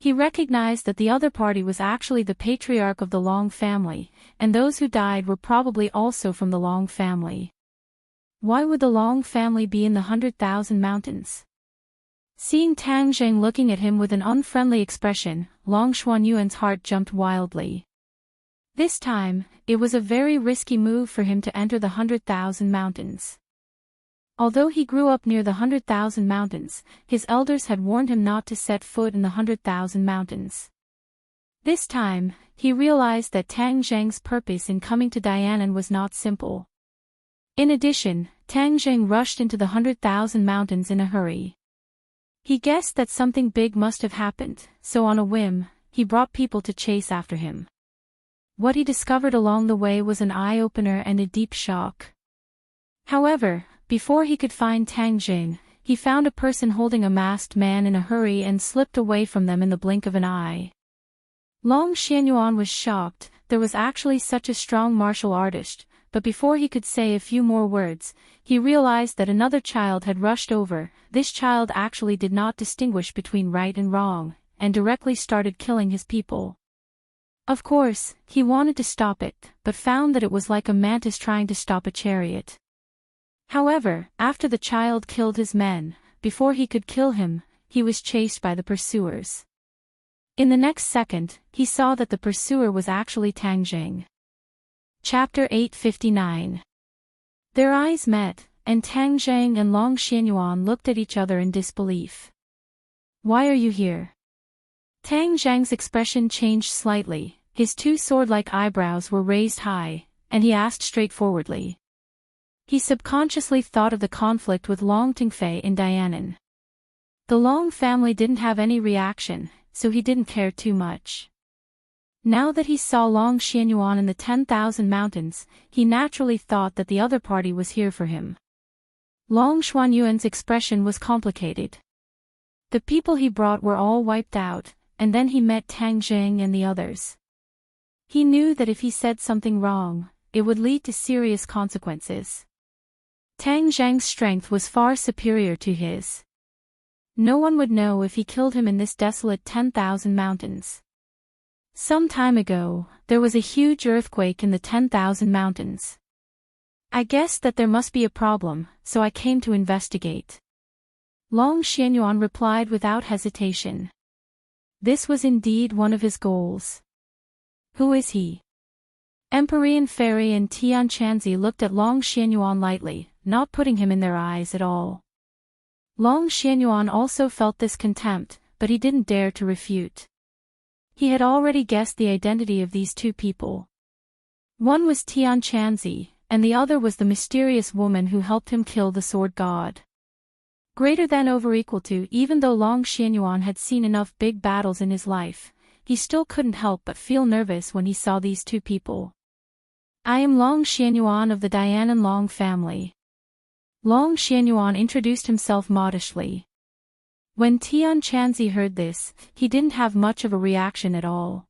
He recognized that the other party was actually the patriarch of the Long family, and those who died were probably also from the Long family. Why would the Long family be in the 100,000 mountains? Seeing Tang Zheng looking at him with an unfriendly expression, Long Xuanyuan's heart jumped wildly. This time, it was a very risky move for him to enter the 100,000 mountains. Although he grew up near the 100,000 mountains, his elders had warned him not to set foot in the 100,000 mountains. This time, he realized that Tang Zheng's purpose in coming to Dianan was not simple. In addition, Tang Zheng rushed into the 100,000 mountains in a hurry. He guessed that something big must have happened, so on a whim, he brought people to chase after him. What he discovered along the way was an eye-opener and a deep shock. However, before he could find Tang Zheng, he found a person holding a masked man in a hurry and slipped away from them in the blink of an eye. Long Xianyuan was shocked, there was actually such a strong martial artist, but before he could say a few more words, he realized that another child had rushed over. This child actually did not distinguish between right and wrong, and directly started killing his people. Of course, he wanted to stop it, but found that it was like a mantis trying to stop a chariot. However, after the child killed his men, before he could kill him, he was chased by the pursuers. In the next second, he saw that the pursuer was actually Tang Zheng. Chapter 859. Their eyes met, and Tang Zheng and Long Xianyuan looked at each other in disbelief. Why are you here? Tang Zheng's expression changed slightly, his two sword-like eyebrows were raised high, and he asked straightforwardly. He subconsciously thought of the conflict with Long Tingfei in Dianan. The Long family didn't have any reaction, so he didn't care too much. Now that he saw Long Xianyuan in the 10,000 mountains, he naturally thought that the other party was here for him. Long Xuanyuan's expression was complicated. The people he brought were all wiped out, and then he met Tang Zheng and the others. He knew that if he said something wrong, it would lead to serious consequences. Tang Zheng's strength was far superior to his. No one would know if he killed him in this desolate 10,000 mountains. Some time ago, there was a huge earthquake in the 10,000 mountains. I guessed that there must be a problem, so I came to investigate. Long Xianyuan replied without hesitation. This was indeed one of his goals. Who is he? Empyrean Fairy and Tian Chanzi looked at Long Xianyuan lightly, not putting him in their eyes at all. Long Xianyuan also felt this contempt, but he didn't dare to refute. He had already guessed the identity of these two people. One was Tian Chanzi, and the other was the mysterious woman who helped him kill the sword god. Greater than over equal to, even though Long Xianyuan had seen enough big battles in his life, he still couldn't help but feel nervous when he saw these two people. I am Long Xianyuan of the Dianan Long family. Long Xianyuan introduced himself modestly. When Tian Chanzi heard this, he didn't have much of a reaction at all.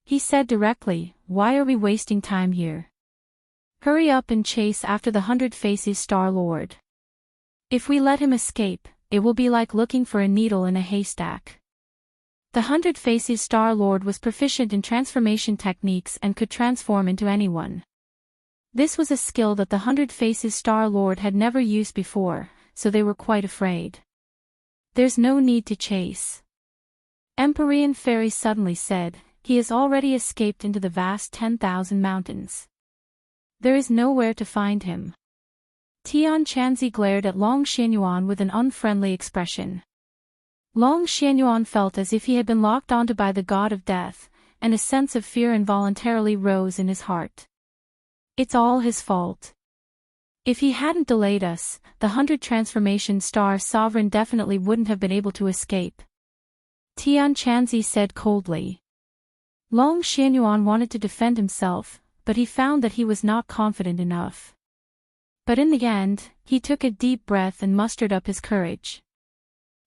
He said directly, why are we wasting time here? Hurry up and chase after the 100 Faces Star Lord. If we let him escape, it will be like looking for a needle in a haystack. The 100 Faces Star Lord was proficient in transformation techniques and could transform into anyone. This was a skill that the 100 Faces Star Lord had never used before, so they were quite afraid. There's no need to chase. Empyrean Fairy suddenly said, "He has already escaped into the vast 10,000 mountains. There is nowhere to find him." Tian Chanzi glared at Long Xianyuan with an unfriendly expression. Long Xianyuan felt as if he had been locked onto by the god of death, and a sense of fear involuntarily rose in his heart. It's all his fault. If he hadn't delayed us, the 100 transformation star sovereign definitely wouldn't have been able to escape. Tian Chanzi said coldly. Long Xianyuan wanted to defend himself, but he found that he was not confident enough. But in the end, he took a deep breath and mustered up his courage.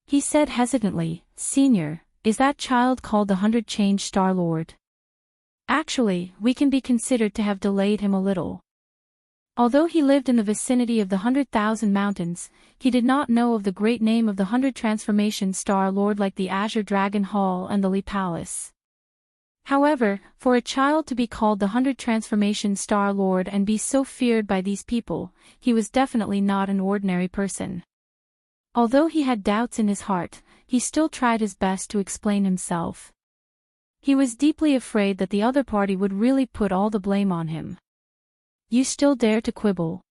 He said hesitantly, "Senior, is that child called the 100 Change Star Lord? Actually, we can be considered to have delayed him a little." Although he lived in the vicinity of the 100,000 mountains, he did not know of the great name of the 100 Transformation Star Lord like the Azure Dragon Hall and the Li Palace. However, for a child to be called the 100 Transformation Star Lord and be so feared by these people, he was definitely not an ordinary person. Although he had doubts in his heart, he still tried his best to explain himself. He was deeply afraid that the other party would really put all the blame on him. "You still dare to quibble?"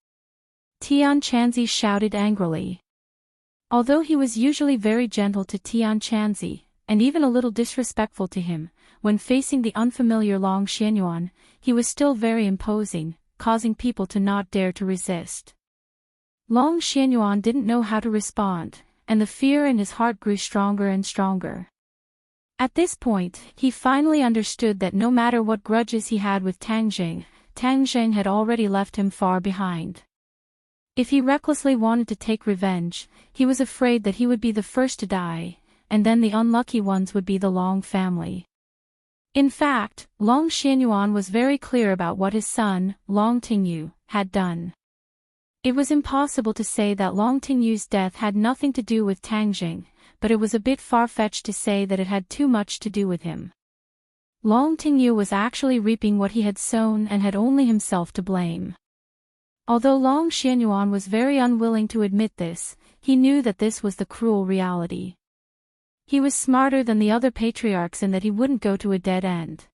Tian Chanzi shouted angrily. Although he was usually very gentle to Tian Chanzi, and even a little disrespectful to him, when facing the unfamiliar Long Xianyuan, he was still very imposing, causing people to not dare to resist. Long Xianyuan didn't know how to respond, and the fear in his heart grew stronger and stronger. At this point, he finally understood that no matter what grudges he had with Tang Zheng had already left him far behind. If he recklessly wanted to take revenge, he was afraid that he would be the first to die, and then the unlucky ones would be the Long family. In fact, Long Xianyuan was very clear about what his son, Long Tingyu, had done. It was impossible to say that Long Tingyu's death had nothing to do with Tang Zheng, but it was a bit far-fetched to say that it had too much to do with him. Long Tingyu was actually reaping what he had sown and had only himself to blame. Although Long Xianyuan was very unwilling to admit this, he knew that this was the cruel reality. He was smarter than the other patriarchs in that he wouldn't go to a dead end.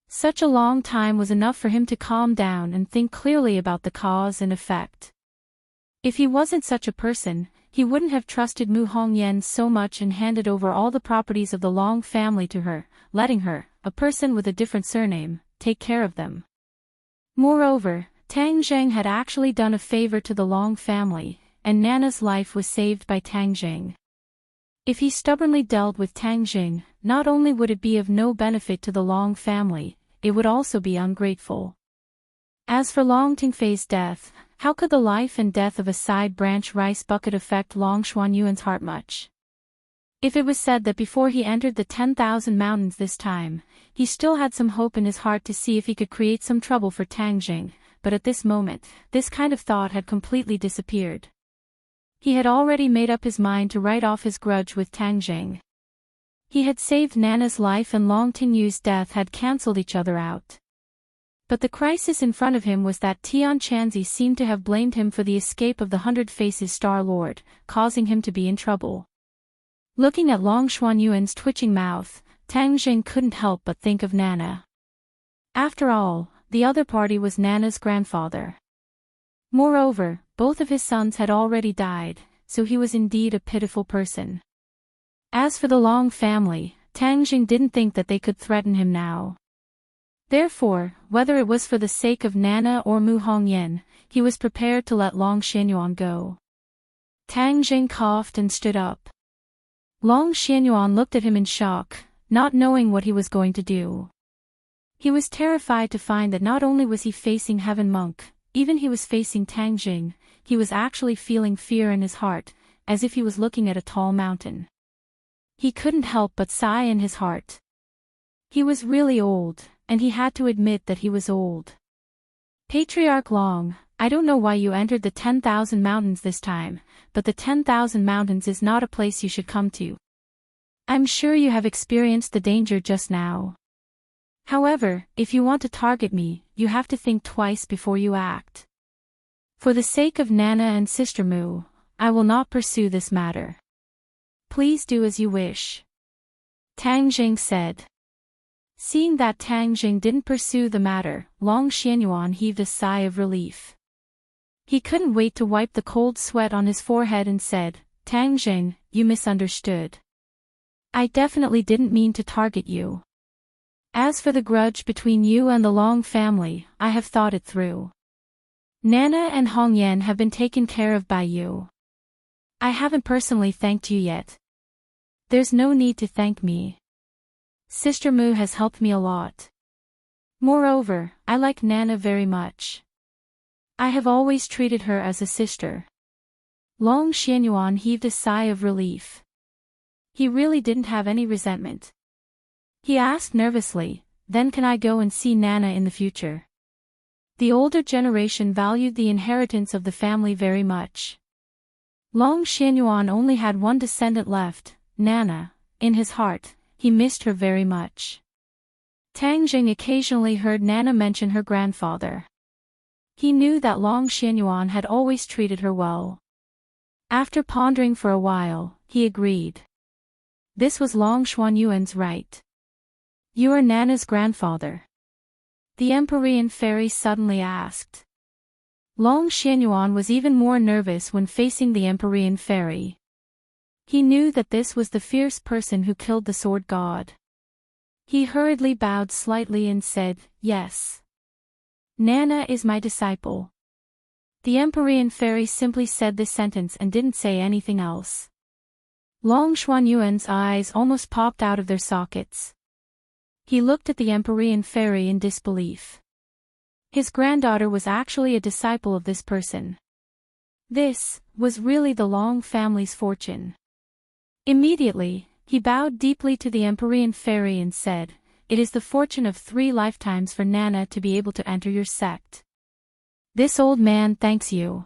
Such a long time was enough for him to calm down and think clearly about the cause and effect. If he wasn't such a person, he wouldn't have trusted Mu Hongyan so much and handed over all the properties of the Long family to her, letting her, a person with a different surname, take care of them. Moreover, Tang Zheng had actually done a favor to the Long family, and Nana's life was saved by Tang Zheng. If he stubbornly dealt with Tang Zheng, not only would it be of no benefit to the Long family, it would also be ungrateful. As for Long Tingfei's death, how could the life and death of a side branch rice bucket affect Long Xuanyuan's heart much? If it was said that before he entered the 10,000 mountains this time, he still had some hope in his heart to see if he could create some trouble for Tang Zheng, but at this moment, this kind of thought had completely disappeared. He had already made up his mind to write off his grudge with Tang Zheng. He had saved Nana's life and Long Tingyu's death had cancelled each other out. But the crisis in front of him was that Tian Chanzi seemed to have blamed him for the escape of the 100 Faces Star Lord, causing him to be in trouble. Looking at Long Xuanyuan's twitching mouth, Tang Zheng couldn't help but think of Nana. After all, the other party was Nana's grandfather. Moreover, both of his sons had already died, so he was indeed a pitiful person. As for the Long family, Tang Zheng didn't think that they could threaten him now. Therefore, whether it was for the sake of Nana or Mu Hongyan, he was prepared to let Long Xianyuan go. Tang Zheng coughed and stood up. Long Xianyuan looked at him in shock, not knowing what he was going to do. He was terrified to find that not only was he facing Heaven Monk, even he was facing Tang Zheng, he was actually feeling fear in his heart, as if he was looking at a tall mountain. He couldn't help but sigh in his heart. He was really old, and he had to admit that he was old. Patriarch Long, I don't know why you entered the 10,000 mountains this time, but the 10,000 mountains is not a place you should come to. I'm sure you have experienced the danger just now. However, if you want to target me, you have to think twice before you act. For the sake of Nana and Sister Mu, I will not pursue this matter. Please do as you wish. Tang Jing said. Seeing that Tang Jing didn't pursue the matter, Long Xianyuan heaved a sigh of relief. He couldn't wait to wipe the cold sweat on his forehead and said, Tang Jing, you misunderstood. I definitely didn't mean to target you. As for the grudge between you and the Long family, I have thought it through. Nana and Hongyan have been taken care of by you. I haven't personally thanked you yet. There's no need to thank me. Sister Mu has helped me a lot. Moreover, I like Nana very much. I have always treated her as a sister. Long Xianyuan heaved a sigh of relief. He really didn't have any resentment. He asked nervously, then can I go and see Nana in the future? The older generation valued the inheritance of the family very much. Long Xianyuan only had one descendant left, Nana. In his heart, he missed her very much. Tang Jing occasionally heard Nana mention her grandfather. He knew that Long Xianyuan had always treated her well. After pondering for a while, he agreed. This was Long Xuanyuan's right. You are Nana's grandfather? The Empyrean fairy suddenly asked. Long Xianyuan was even more nervous when facing the Empyrean fairy. He knew that this was the fierce person who killed the sword god. He hurriedly bowed slightly and said, yes. Nana is my disciple. The Empyrean fairy simply said this sentence and didn't say anything else. Long Xuanyuan's eyes almost popped out of their sockets. He looked at the Empyrean fairy in disbelief. His granddaughter was actually a disciple of this person. This was really the Long family's fortune. Immediately, he bowed deeply to the Empyrean fairy and said, it is the fortune of 3 lifetimes for Nana to be able to enter your sect. This old man thanks you.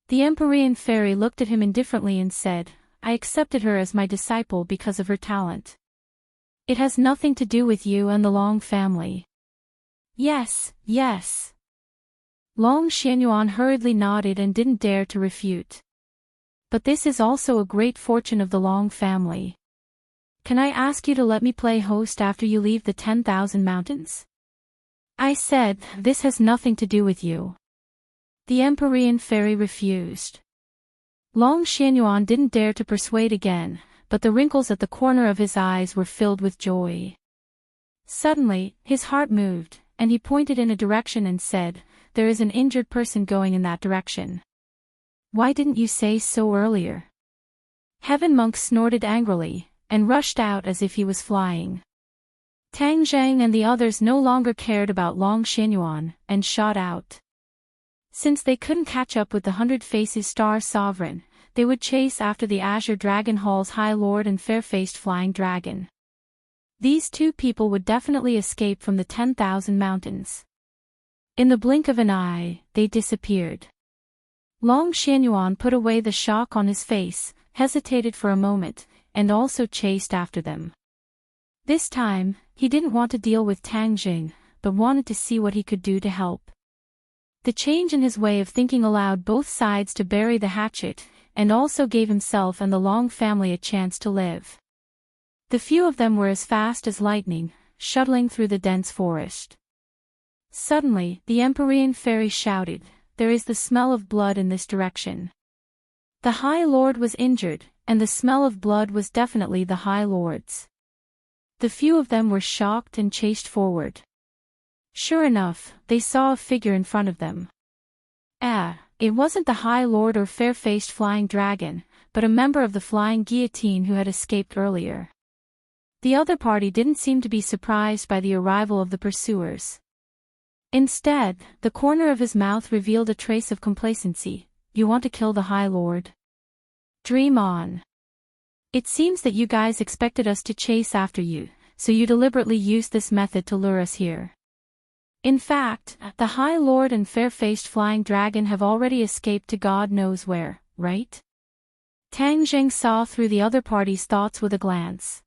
The Empyrean fairy looked at him indifferently and said, I accepted her as my disciple because of her talent. It has nothing to do with you and the Long family. Yes, yes. Long Xianyuan hurriedly nodded and didn't dare to refute. But this is also a great fortune of the Long family. Can I ask you to let me play host after you leave the 10,000 mountains? I said, this has nothing to do with you. The Empyrean fairy refused. Long Xianyuan didn't dare to persuade again, but the wrinkles at the corner of his eyes were filled with joy. Suddenly, his heart moved, and he pointed in a direction and said, there is an injured person going in that direction. Why didn't you say so earlier? Heaven Monk snorted angrily, and rushed out as if he was flying. Tang Zhang and the others no longer cared about Long Xianyuan, and shot out. Since they couldn't catch up with the 100 Faces Star Sovereign, they would chase after the Azure Dragon Hall's High Lord and fair-faced Flying Dragon. These 2 people would definitely escape from the 10,000 mountains. In the blink of an eye, they disappeared. Long Xianyuan put away the shock on his face, hesitated for a moment, and also chased after them. This time, he didn't want to deal with Tang Jing, but wanted to see what he could do to help. The change in his way of thinking allowed both sides to bury the hatchet, and also gave himself and the Long family a chance to live. The few of them were as fast as lightning, shuttling through the dense forest. Suddenly, the Empyrean fairy shouted, there is the smell of blood in this direction. The High Lord was injured, and the smell of blood was definitely the High Lord's. The few of them were shocked and chased forward. Sure enough, they saw a figure in front of them. It wasn't the High Lord or fair-faced Flying Dragon, but a member of the Flying Guillotine who had escaped earlier. The other party didn't seem to be surprised by the arrival of the pursuers. Instead, the corner of his mouth revealed a trace of complacency. You want to kill the High Lord? Dream on. It seems that you guys expected us to chase after you, so you deliberately used this method to lure us here. In fact, the High Lord and fair-faced Flying Dragon have already escaped to God knows where, right? Tang Zheng saw through the other party's thoughts with a glance.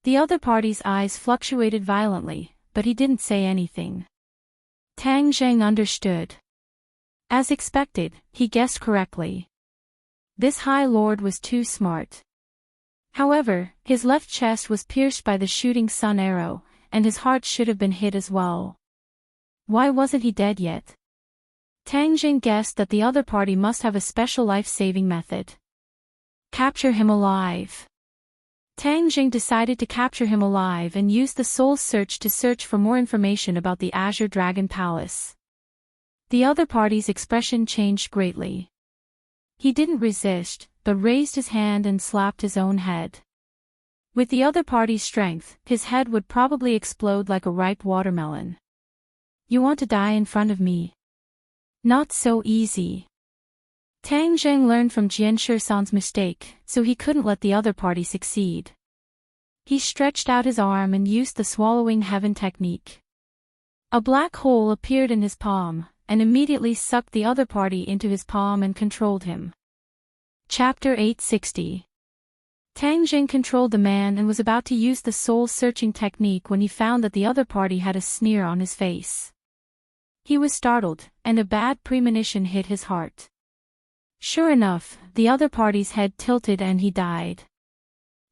The other party's eyes fluctuated violently, but he didn't say anything. Tang Zheng understood. As expected, he guessed correctly. This High Lord was too smart. However, his left chest was pierced by the shooting sun arrow, and his heart should have been hit as well. Why wasn't he dead yet? Tang Jing guessed that the other party must have a special life-saving method. Capture him alive. Tang Jing decided to capture him alive and used the soul search to search for more information about the Azure Dragon Palace. The other party's expression changed greatly. He didn't resist, but raised his hand and slapped his own head. With the other party's strength, his head would probably explode like a ripe watermelon. You want to die in front of me? Not so easy. Tang Zheng learned from Jian Shisan's mistake, so he couldn't let the other party succeed. He stretched out his arm and used the swallowing heaven technique. A black hole appeared in his palm, and immediately sucked the other party into his palm and controlled him. Chapter 860. Tang Jing controlled the man and was about to use the soul-searching technique when he found that the other party had a sneer on his face. He was startled, and a bad premonition hit his heart. Sure enough, the other party's head tilted and he died.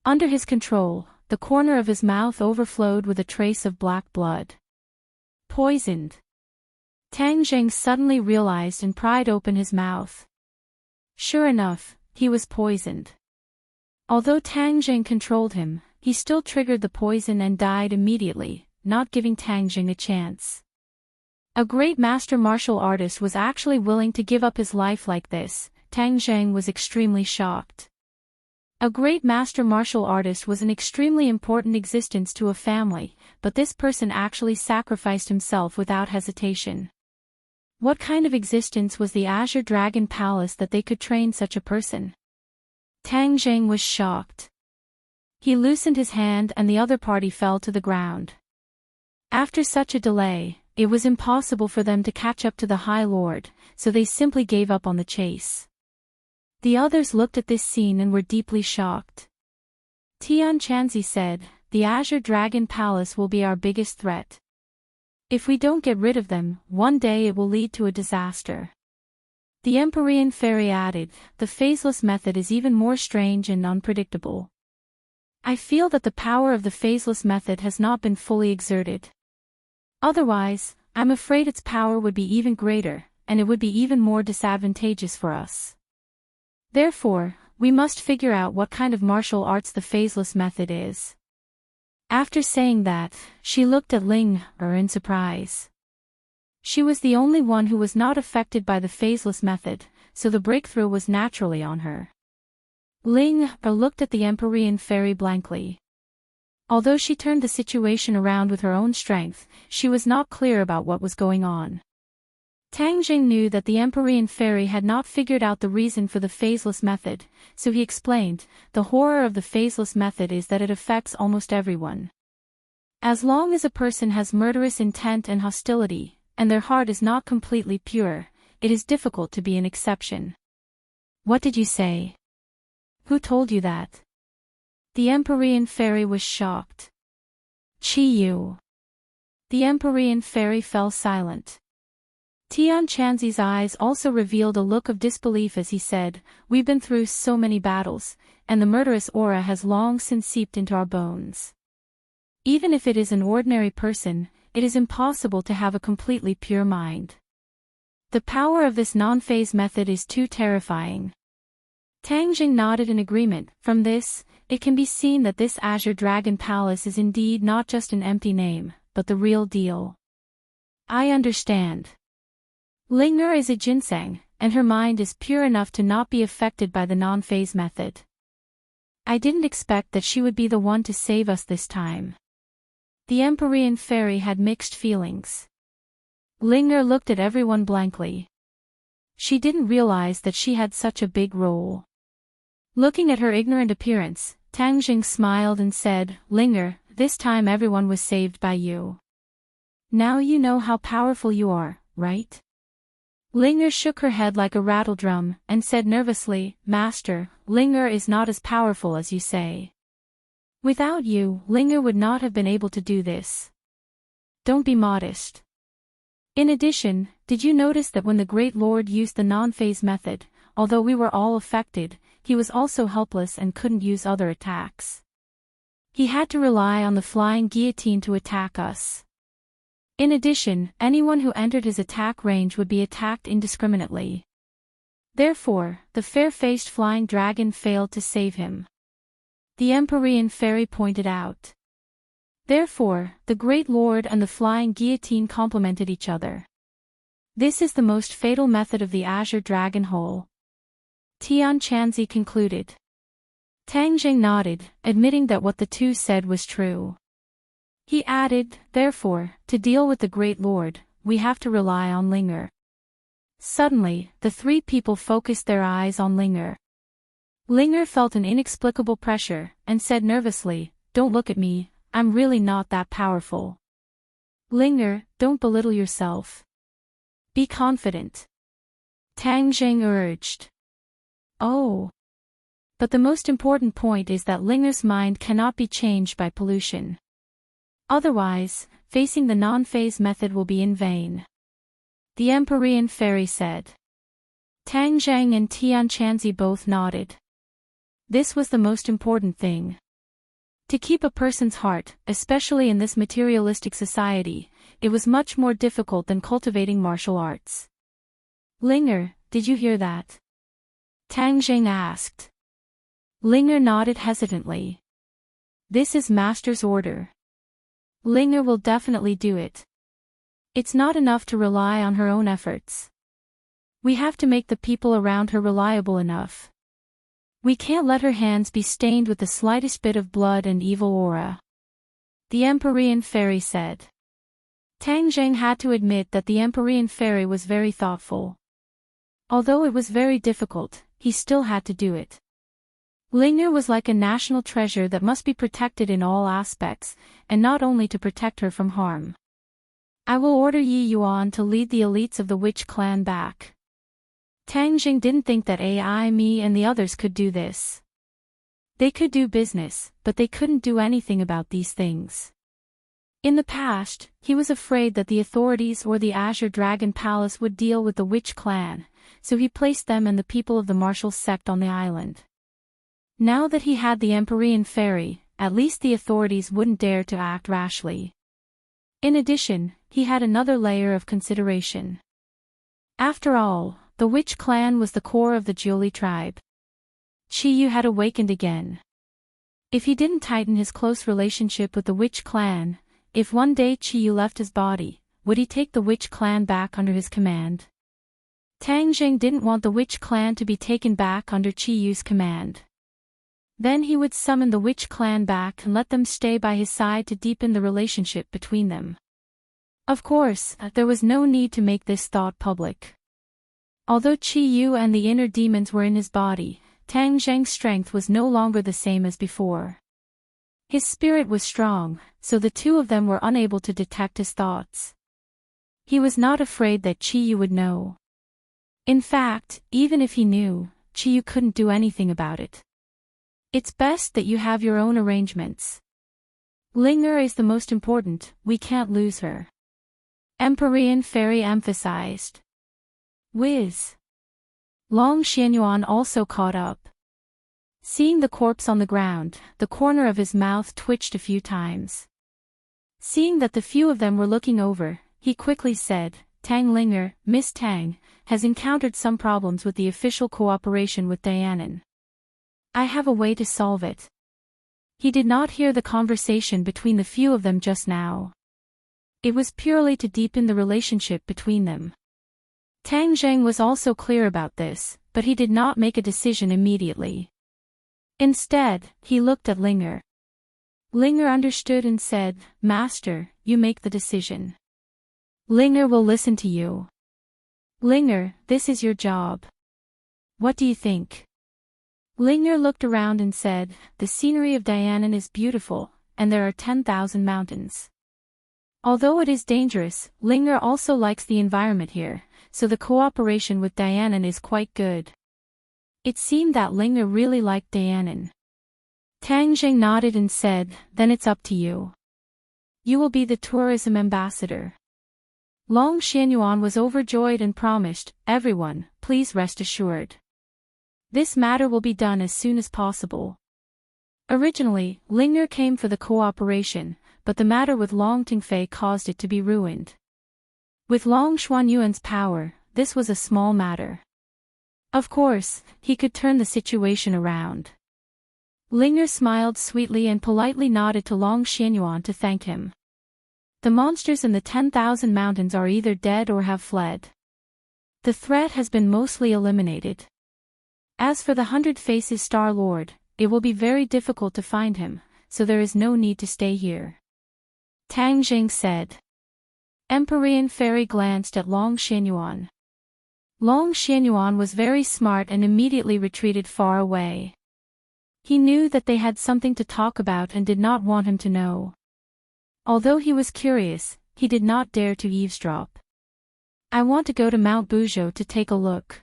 Under his control, the corner of his mouth overflowed with a trace of black blood. Poisoned. Tang Jing suddenly realized and pried open his mouth. Sure enough, he was poisoned. Although Tang Jing controlled him, he still triggered the poison and died immediately, not giving Tang Jing a chance. A great master martial artist was actually willing to give up his life like this. Tang Jing was extremely shocked. A great master martial artist was an extremely important existence to a family, but this person actually sacrificed himself without hesitation. What kind of existence was the Azure Dragon Palace that they could train such a person? Tang Jing was shocked. He loosened his hand and the other party fell to the ground. After such a delay, it was impossible for them to catch up to the High Lord, so they simply gave up on the chase. The others looked at this scene and were deeply shocked. Tian Chanzi said, "The Azure Dragon Palace will be our biggest threat. If we don't get rid of them, one day it will lead to a disaster." The Empyrean Fairy added, "The phaseless method is even more strange and unpredictable. I feel that the power of the phaseless method has not been fully exerted. Otherwise, I'm afraid its power would be even greater, and it would be even more disadvantageous for us. Therefore, we must figure out what kind of martial arts the phaseless method is." After saying that, she looked at Ling Er in surprise. She was the only one who was not affected by the phaseless method, so the breakthrough was naturally on her. Ling Er looked at the Empyrean Fairy blankly. Although she turned the situation around with her own strength, she was not clear about what was going on. Tang Jing knew that the Empyrean Fairy had not figured out the reason for the phaseless method, so he explained, "The horror of the phaseless method is that it affects almost everyone. As long as a person has murderous intent and hostility, and their heart is not completely pure, it is difficult to be an exception." "What did you say? Who told you that?" The Empyrean Fairy was shocked. "Chi Yu." The Empyrean Fairy fell silent. Tian Chanzi's eyes also revealed a look of disbelief as he said, "We've been through so many battles, and the murderous aura has long since seeped into our bones. Even if it is an ordinary person, it is impossible to have a completely pure mind. The power of this non-phase method is too terrifying." Tang Jing nodded in agreement. From this, it can be seen that this Azure Dragon Palace is indeed not just an empty name, but the real deal. "I understand. Ling Er is a ginseng, and her mind is pure enough to not be affected by the non-phase method. I didn't expect that she would be the one to save us this time." The Empyrean Fairy had mixed feelings. Ling Er looked at everyone blankly. She didn't realize that she had such a big role. Looking at her ignorant appearance, Tang Jing smiled and said, "Ling Er, this time everyone was saved by you. Now you know how powerful you are, right?" Ling Er shook her head like a rattledrum, and said nervously, "Master, Ling Er is not as powerful as you say. Without you, Ling Er would not have been able to do this. Don't be modest. In addition, did you notice that when the Great Lord used the non-phase method, although we were all affected, he was also helpless and couldn't use other attacks. He had to rely on the flying guillotine to attack us. In addition, anyone who entered his attack range would be attacked indiscriminately. Therefore, the fair-faced flying dragon failed to save him. The Empyrean fairy pointed out. Therefore, the Great Lord and the flying guillotine complemented each other. This is the most fatal method of the Azure Dragon Hole. Tian Chanzi concluded. Tang Zheng nodded, admitting that what the two said was true. He added, therefore, to deal with the Great Lord, we have to rely on Linger. Suddenly, the three people focused their eyes on Linger. Linger felt an inexplicable pressure, and said nervously, "Don't look at me, I'm really not that powerful." Linger, don't belittle yourself. Be confident. Tang Zheng urged. Oh. But the most important point is that Linger's mind cannot be changed by pollution. Otherwise, facing the non-phase method will be in vain. The Empyrean fairy said. Tang Zheng and Tian Chanzi both nodded. This was the most important thing. To keep a person's heart, especially in this materialistic society, it was much more difficult than cultivating martial arts. Linger, did you hear that? Tang Zheng asked. Linger nodded hesitantly. This is Master's order. Linger will definitely do it. It's not enough to rely on her own efforts. We have to make the people around her reliable enough. We can't let her hands be stained with the slightest bit of blood and evil aura. The Empyrean fairy said. Tang Zheng had to admit that the Empyrean fairy was very thoughtful. Although it was very difficult, he still had to do it. Linger was like a national treasure that must be protected in all aspects, and not only to protect her from harm. I will order Yi Yuan to lead the elites of the witch clan back. Tang Zheng didn't think that me and the others could do this. They could do business, but they couldn't do anything about these things. In the past, he was afraid that the authorities or the Azure Dragon Palace would deal with the witch clan, so he placed them and the people of the martial sect on the island. Now that he had the Empyrean fairy, at least the authorities wouldn't dare to act rashly. In addition, he had another layer of consideration. After all, the witch clan was the core of the Jiuli tribe. Qiyu had awakened again. If he didn't tighten his close relationship with the witch clan, if one day Qiyu left his body, would he take the witch clan back under his command? Tang Zheng didn't want the witch clan to be taken back under Qiyu's command. Then he would summon the witch clan back and let them stay by his side to deepen the relationship between them. Of course, there was no need to make this thought public. Although Qiyu and the inner demons were in his body, Tang Zheng's strength was no longer the same as before. His spirit was strong, so the two of them were unable to detect his thoughts. He was not afraid that Qiyu would know. In fact, even if he knew, Qiyu couldn't do anything about it. It's best that you have your own arrangements. Linger is the most important, we can't lose her. Empyrean fairy emphasized. Whiz. Long Xianyuan also caught up. Seeing the corpse on the ground, the corner of his mouth twitched a few times. Seeing that the few of them were looking over, he quickly said, Tang Linger, Miss Tang, has encountered some problems with the official cooperation with Dianan. I have a way to solve it. He did not hear the conversation between the few of them just now. It was purely to deepen the relationship between them. Tang Zheng was also clear about this, but he did not make a decision immediately. Instead, he looked at Linger. Linger understood and said, Master, you make the decision. Linger will listen to you. Linger, this is your job. What do you think? Linger looked around and said, the scenery of Dianan is beautiful, and there are 10,000 mountains. Although it is dangerous, Linger also likes the environment here, so the cooperation with Dianan is quite good. It seemed that Linger really liked Dianan. Tang Zheng nodded and said, then it's up to you. You will be the tourism ambassador. Long Xianyuan was overjoyed and promised, everyone, please rest assured. This matter will be done as soon as possible. Originally, Lingner came for the cooperation, but the matter with Long Tingfei caused it to be ruined. With Long Xuanyuan's power, this was a small matter. Of course, he could turn the situation around. Lingner smiled sweetly and politely nodded to Long Xianyuan to thank him. The monsters in the 10,000 mountains are either dead or have fled. The threat has been mostly eliminated. As for the 100 Faces Star Lord, it will be very difficult to find him, so there is no need to stay here. Tang Jing said. Empyrean Fairy glanced at Long Xianyuan. Long Xianyuan was very smart and immediately retreated far away. He knew that they had something to talk about and did not want him to know. Although he was curious, he did not dare to eavesdrop. I want to go to Mount Buzhou to take a look.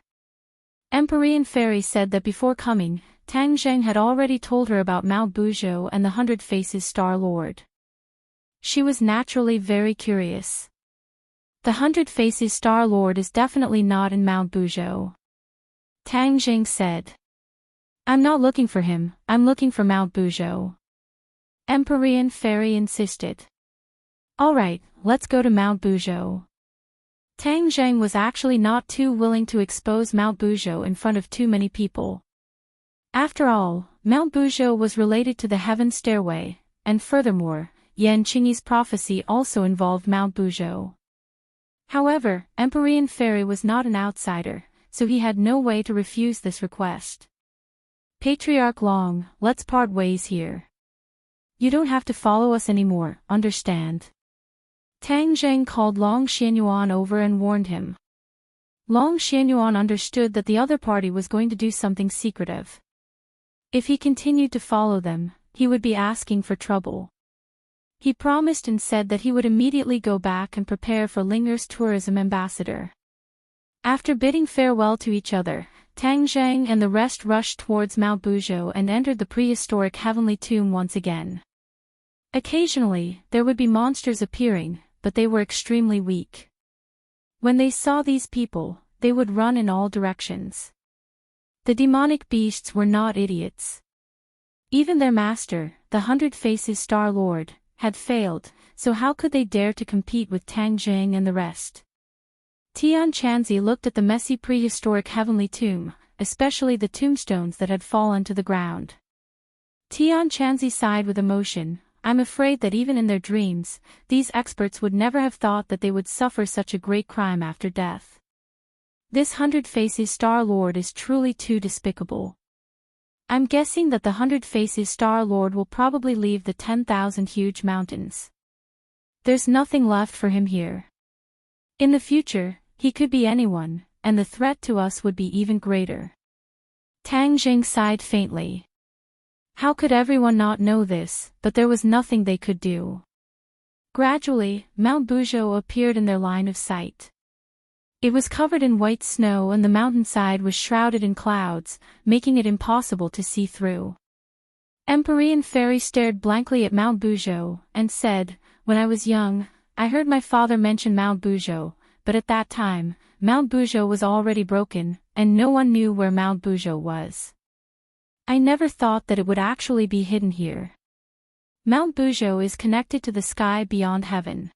Empyrean Fairy said that before coming, Tang Zheng had already told her about Mount Buzhou and the 100 Faces Star Lord. She was naturally very curious. The 100 Faces Star Lord is definitely not in Mount Buzhou. Tang Zheng said. I'm not looking for him, I'm looking for Mount Buzhou. Empyrean Fairy insisted. Alright, let's go to Mount Buzhou. Tang Zheng was actually not too willing to expose Mount Buzhou in front of too many people. After all, Mount Buzhou was related to the Heaven Stairway, and furthermore, Yan Qingyi's prophecy also involved Mount Buzhou. However, Empyrean Fairy was not an outsider, so he had no way to refuse this request. Patriarch Long, let's part ways here. You don't have to follow us anymore, understand? Tang Zheng called Long Xianyuan over and warned him. Long Xianyuan understood that the other party was going to do something secretive. If he continued to follow them, he would be asking for trouble. He promised and said that he would immediately go back and prepare for Lingner's tourism ambassador. After bidding farewell to each other, Tang Zheng and the rest rushed towards Mount Buzhou and entered the prehistoric heavenly tomb once again. Occasionally, there would be monsters appearing, but they were extremely weak. When they saw these people, they would run in all directions. The demonic beasts were not idiots. Even their master, the 100 Faces Star Lord, had failed, so how could they dare to compete with Tang Zheng and the rest? Tian Chanzi looked at the messy prehistoric heavenly tomb, especially the tombstones that had fallen to the ground. Tian Chanzi sighed with emotion. I'm afraid that even in their dreams, these experts would never have thought that they would suffer such a great crime after death. This 100 Faces Star Lord is truly too despicable. I'm guessing that the 100 Faces Star Lord will probably leave the 10,000 huge mountains. There's nothing left for him here. In the future, he could be anyone, and the threat to us would be even greater. Tang Jing sighed faintly. How could everyone not know this, but there was nothing they could do. Gradually, Mount Buzhou appeared in their line of sight. It was covered in white snow and the mountainside was shrouded in clouds, making it impossible to see through. Empyrean Fairy stared blankly at Mount Buzhou, and said, When I was young, I heard my father mention Mount Buzhou, but at that time, Mount Buzhou was already broken, and no one knew where Mount Buzhou was. I never thought that it would actually be hidden here. Mount Buzhou is connected to the sky beyond heaven.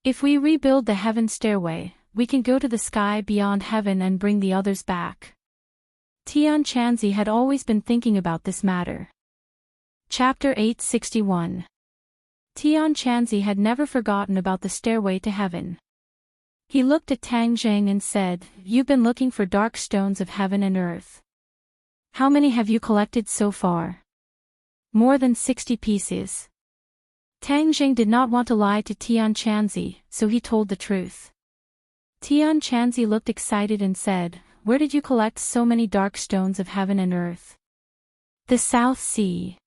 If we rebuild the heaven stairway, we can go to the sky beyond heaven and bring the others back. Tian Chanzi had always been thinking about this matter. Chapter 861. Tian Chanzi had never forgotten about the stairway to heaven. He looked at Tang Zheng and said, You've been looking for dark stones of heaven and earth. How many have you collected so far? More than 60 pieces. Tang Zheng did not want to lie to Tian Chanzi, so he told the truth. Tian Chanzi looked excited and said, Where did you collect so many dark stones of heaven and earth? The South Sea.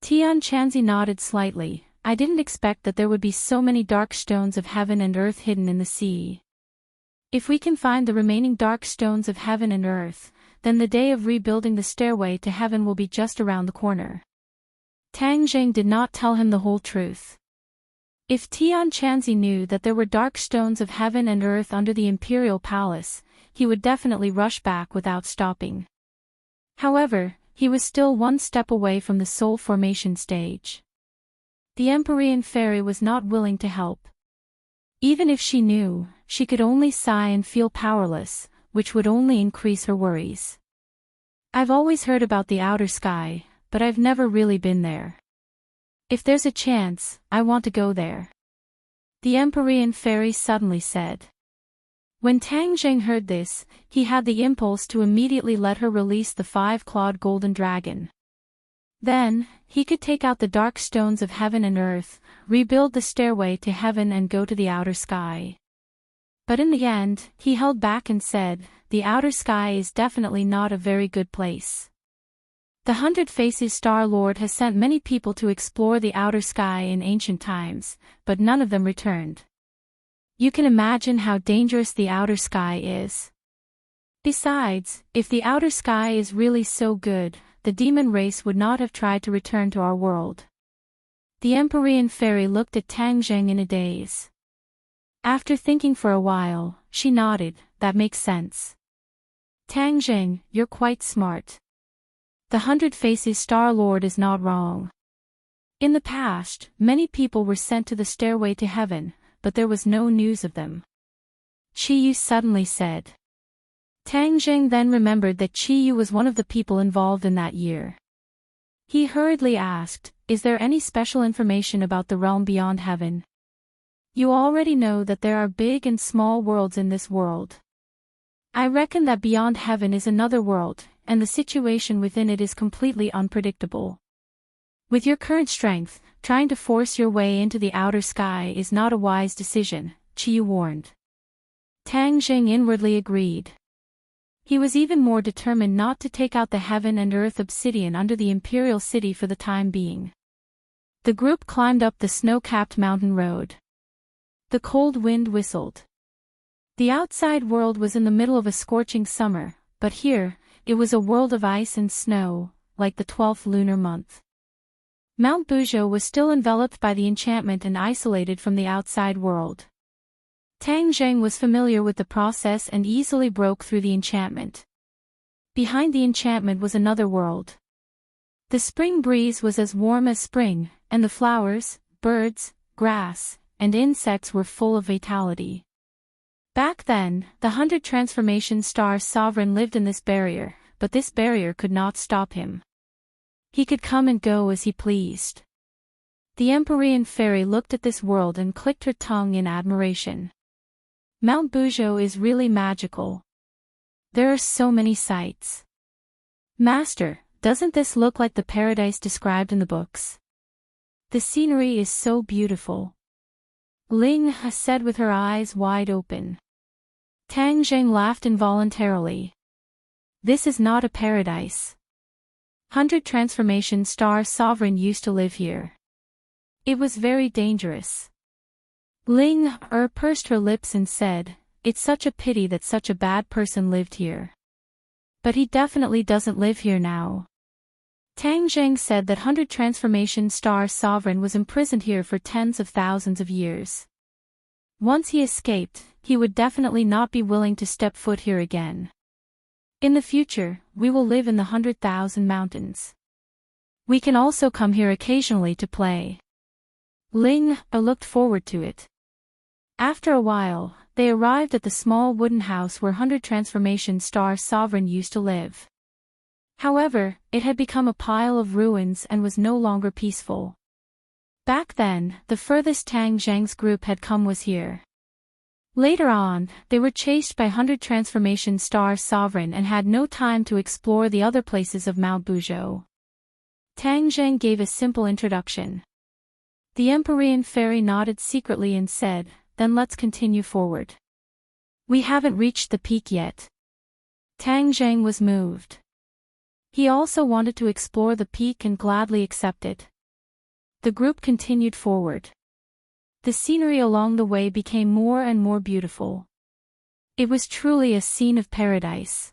Tian Chanzi nodded slightly. I didn't expect that there would be so many dark stones of heaven and earth hidden in the sea. If we can find the remaining dark stones of heaven and earth, then the day of rebuilding the stairway to heaven will be just around the corner. Tang Zheng did not tell him the whole truth. If Tian Chanzi knew that there were dark stones of heaven and earth under the imperial palace, he would definitely rush back without stopping. However, he was still one step away from the soul formation stage. The Empyrean fairy was not willing to help. Even if she knew, she could only sigh and feel powerless, which would only increase her worries. I've always heard about the outer sky, but I've never really been there. If there's a chance, I want to go there. The Empyrean fairy suddenly said. When Tang Zheng heard this, he had the impulse to immediately let her release the 5-clawed golden dragon. Then, he could take out the dark stones of heaven and earth, rebuild the stairway to heaven and go to the outer sky. But in the end, he held back and said, the outer sky is definitely not a very good place. The 100 Faces Star Lord has sent many people to explore the outer sky in ancient times, but none of them returned. You can imagine how dangerous the outer sky is. Besides, if the outer sky is really so good, the demon race would not have tried to return to our world. The Empyrean fairy looked at Tang Zheng in a daze. After thinking for a while, she nodded, that makes sense. Tang Zheng, you're quite smart. The 100 Faces Star Lord is not wrong. In the past, many people were sent to the stairway to heaven, but there was no news of them. Chi Yu suddenly said. Tang Zheng then remembered that Chi Yu was one of the people involved in that year. He hurriedly asked, is there any special information about the realm beyond heaven? You already know that there are big and small worlds in this world. I reckon that beyond heaven is another world, and the situation within it is completely unpredictable. With your current strength, trying to force your way into the outer sky is not a wise decision, Chi Yu warned. Tang Zheng inwardly agreed. He was even more determined not to take out the heaven and earth obsidian under the imperial city for the time being. The group climbed up the snow-capped mountain road. The cold wind whistled. The outside world was in the middle of a scorching summer, but here, it was a world of ice and snow, like the 12th lunar month. Mount Buzhou was still enveloped by the enchantment and isolated from the outside world. Tang Zheng was familiar with the process and easily broke through the enchantment. Behind the enchantment was another world. The spring breeze was as warm as spring, and the flowers, birds, grass, and insects were full of vitality. Back then, the 100 Transformation Star Sovereign lived in this barrier, but this barrier could not stop him. He could come and go as he pleased. The Empyrean fairy looked at this world and clicked her tongue in admiration. Mount Buzhou is really magical. There are so many sights. Master, doesn't this look like the paradise described in the books? The scenery is so beautiful. Ling Ha said with her eyes wide open. Tang Zheng laughed involuntarily. This is not a paradise. 100 Transformation Star Sovereign used to live here. It was very dangerous. Ling pursed her lips and said, it's such a pity that such a bad person lived here. But he definitely doesn't live here now. Tang Zheng said that 100 Transformation Star Sovereign was imprisoned here for tens of thousands of years. Once he escaped, he would definitely not be willing to step foot here again. In the future, we will live in the 100,000 mountains. We can also come here occasionally to play. Ling looked forward to it. After a while, they arrived at the small wooden house where 100 Transformation Star Sovereign used to live. However, it had become a pile of ruins and was no longer peaceful. Back then, the furthest Tang Zheng's group had come was here. Later on, they were chased by 100 Transformation Star Sovereign and had no time to explore the other places of Mount Buzhou. Tang Zheng gave a simple introduction. The Empyrean fairy nodded secretly and said, then let's continue forward. We haven't reached the peak yet. Tang Zheng was moved. He also wanted to explore the peak and gladly accepted. The group continued forward. The scenery along the way became more and more beautiful. It was truly a scene of paradise.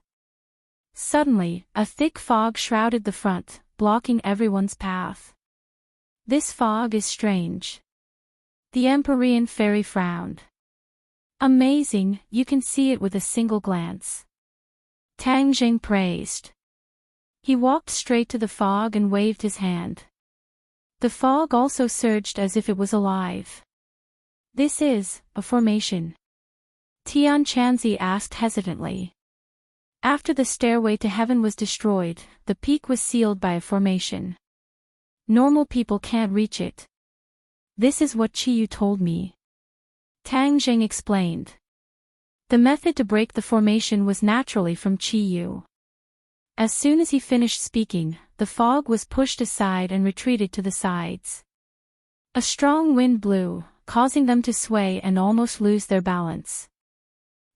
Suddenly, a thick fog shrouded the front, blocking everyone's path. This fog is strange. The Empyrean fairy frowned. Amazing, you can see it with a single glance. Tang Zheng praised. He walked straight to the fog and waved his hand. The fog also surged as if it was alive. "This is a formation?" Tian Chanzi asked hesitantly. After the stairway to heaven was destroyed, the peak was sealed by a formation. Normal people can't reach it. This is what Qiyu told me. Tang Jing explained. The method to break the formation was naturally from Qiyu. As soon as he finished speaking, the fog was pushed aside and retreated to the sides. A strong wind blew, causing them to sway and almost lose their balance.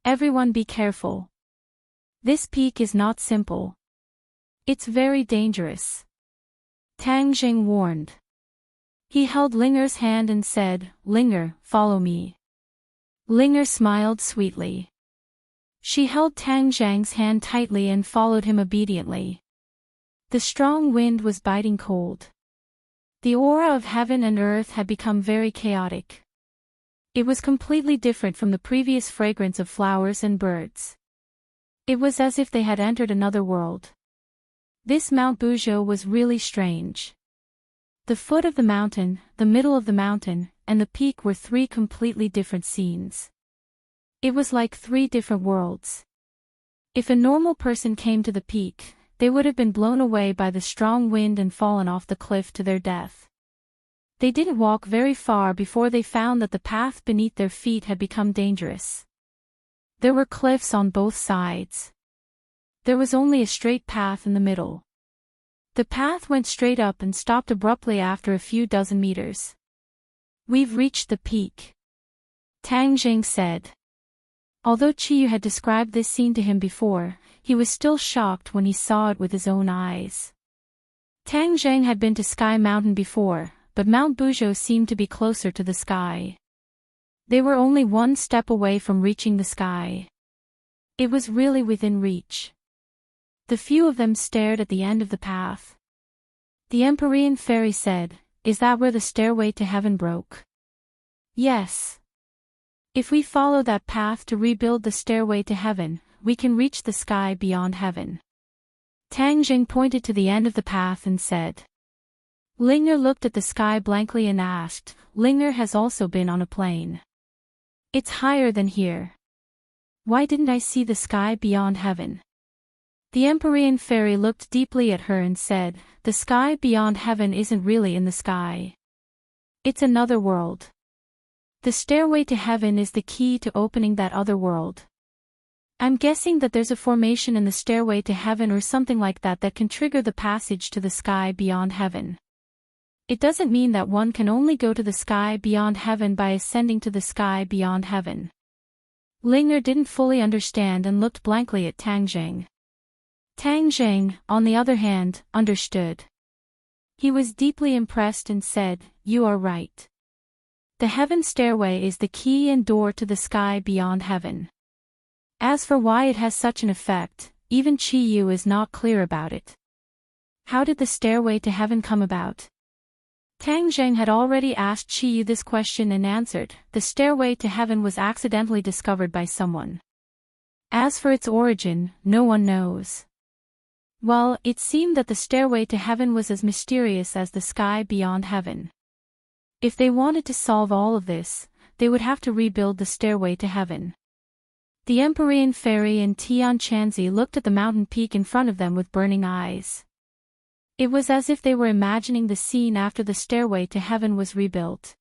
"Everyone be careful. This peak is not simple. It's very dangerous," Tang Jing warned. He held Linger's hand and said, "Linger, follow me." Linger smiled sweetly. She held Tang Zhang's hand tightly and followed him obediently. The strong wind was biting cold. The aura of heaven and earth had become very chaotic. It was completely different from the previous fragrance of flowers and birds. It was as if they had entered another world. This Mount Buzhou was really strange. The foot of the mountain, the middle of the mountain, and the peak were three completely different scenes. It was like three different worlds. If a normal person came to the peak, they would have been blown away by the strong wind and fallen off the cliff to their death. They didn't walk very far before they found that the path beneath their feet had become dangerous. There were cliffs on both sides. There was only a straight path in the middle. The path went straight up and stopped abruptly after a few dozen meters. "We've reached the peak," Tang Jing said. Although Qiyu had described this scene to him before, he was still shocked when he saw it with his own eyes. Tang Zheng had been to Sky Mountain before, but Mount Buzhou seemed to be closer to the sky. They were only one step away from reaching the sky. It was really within reach. The few of them stared at the end of the path. The Empyrean fairy said, "Is that where the stairway to heaven broke?" "Yes. If we follow that path to rebuild the stairway to heaven, we can reach the sky beyond heaven." Tang Jing pointed to the end of the path and said. Linger looked at the sky blankly and asked, "Linger has also been on a plane. It's higher than here. Why didn't I see the sky beyond heaven?" The Empyrean fairy looked deeply at her and said, "The sky beyond heaven isn't really in the sky. It's another world. The stairway to heaven is the key to opening that other world. I'm guessing that there's a formation in the stairway to heaven or something like that that can trigger the passage to the sky beyond heaven. It doesn't mean that one can only go to the sky beyond heaven by ascending to the sky beyond heaven." Linger didn't fully understand and looked blankly at Tang Zheng. Tang Zheng, on the other hand, understood. He was deeply impressed and said, "You are right. The heaven stairway is the key and door to the sky beyond heaven. As for why it has such an effect, even Qiyu is not clear about it. How did the stairway to heaven come about?" Tang Zheng had already asked Qiyu this question and answered, "The stairway to heaven was accidentally discovered by someone. As for its origin, no one knows." Well, it seemed that the stairway to heaven was as mysterious as the sky beyond heaven. If they wanted to solve all of this, they would have to rebuild the stairway to heaven. The Empyrean fairy and Tian Chanzi looked at the mountain peak in front of them with burning eyes. It was as if they were imagining the scene after the stairway to heaven was rebuilt.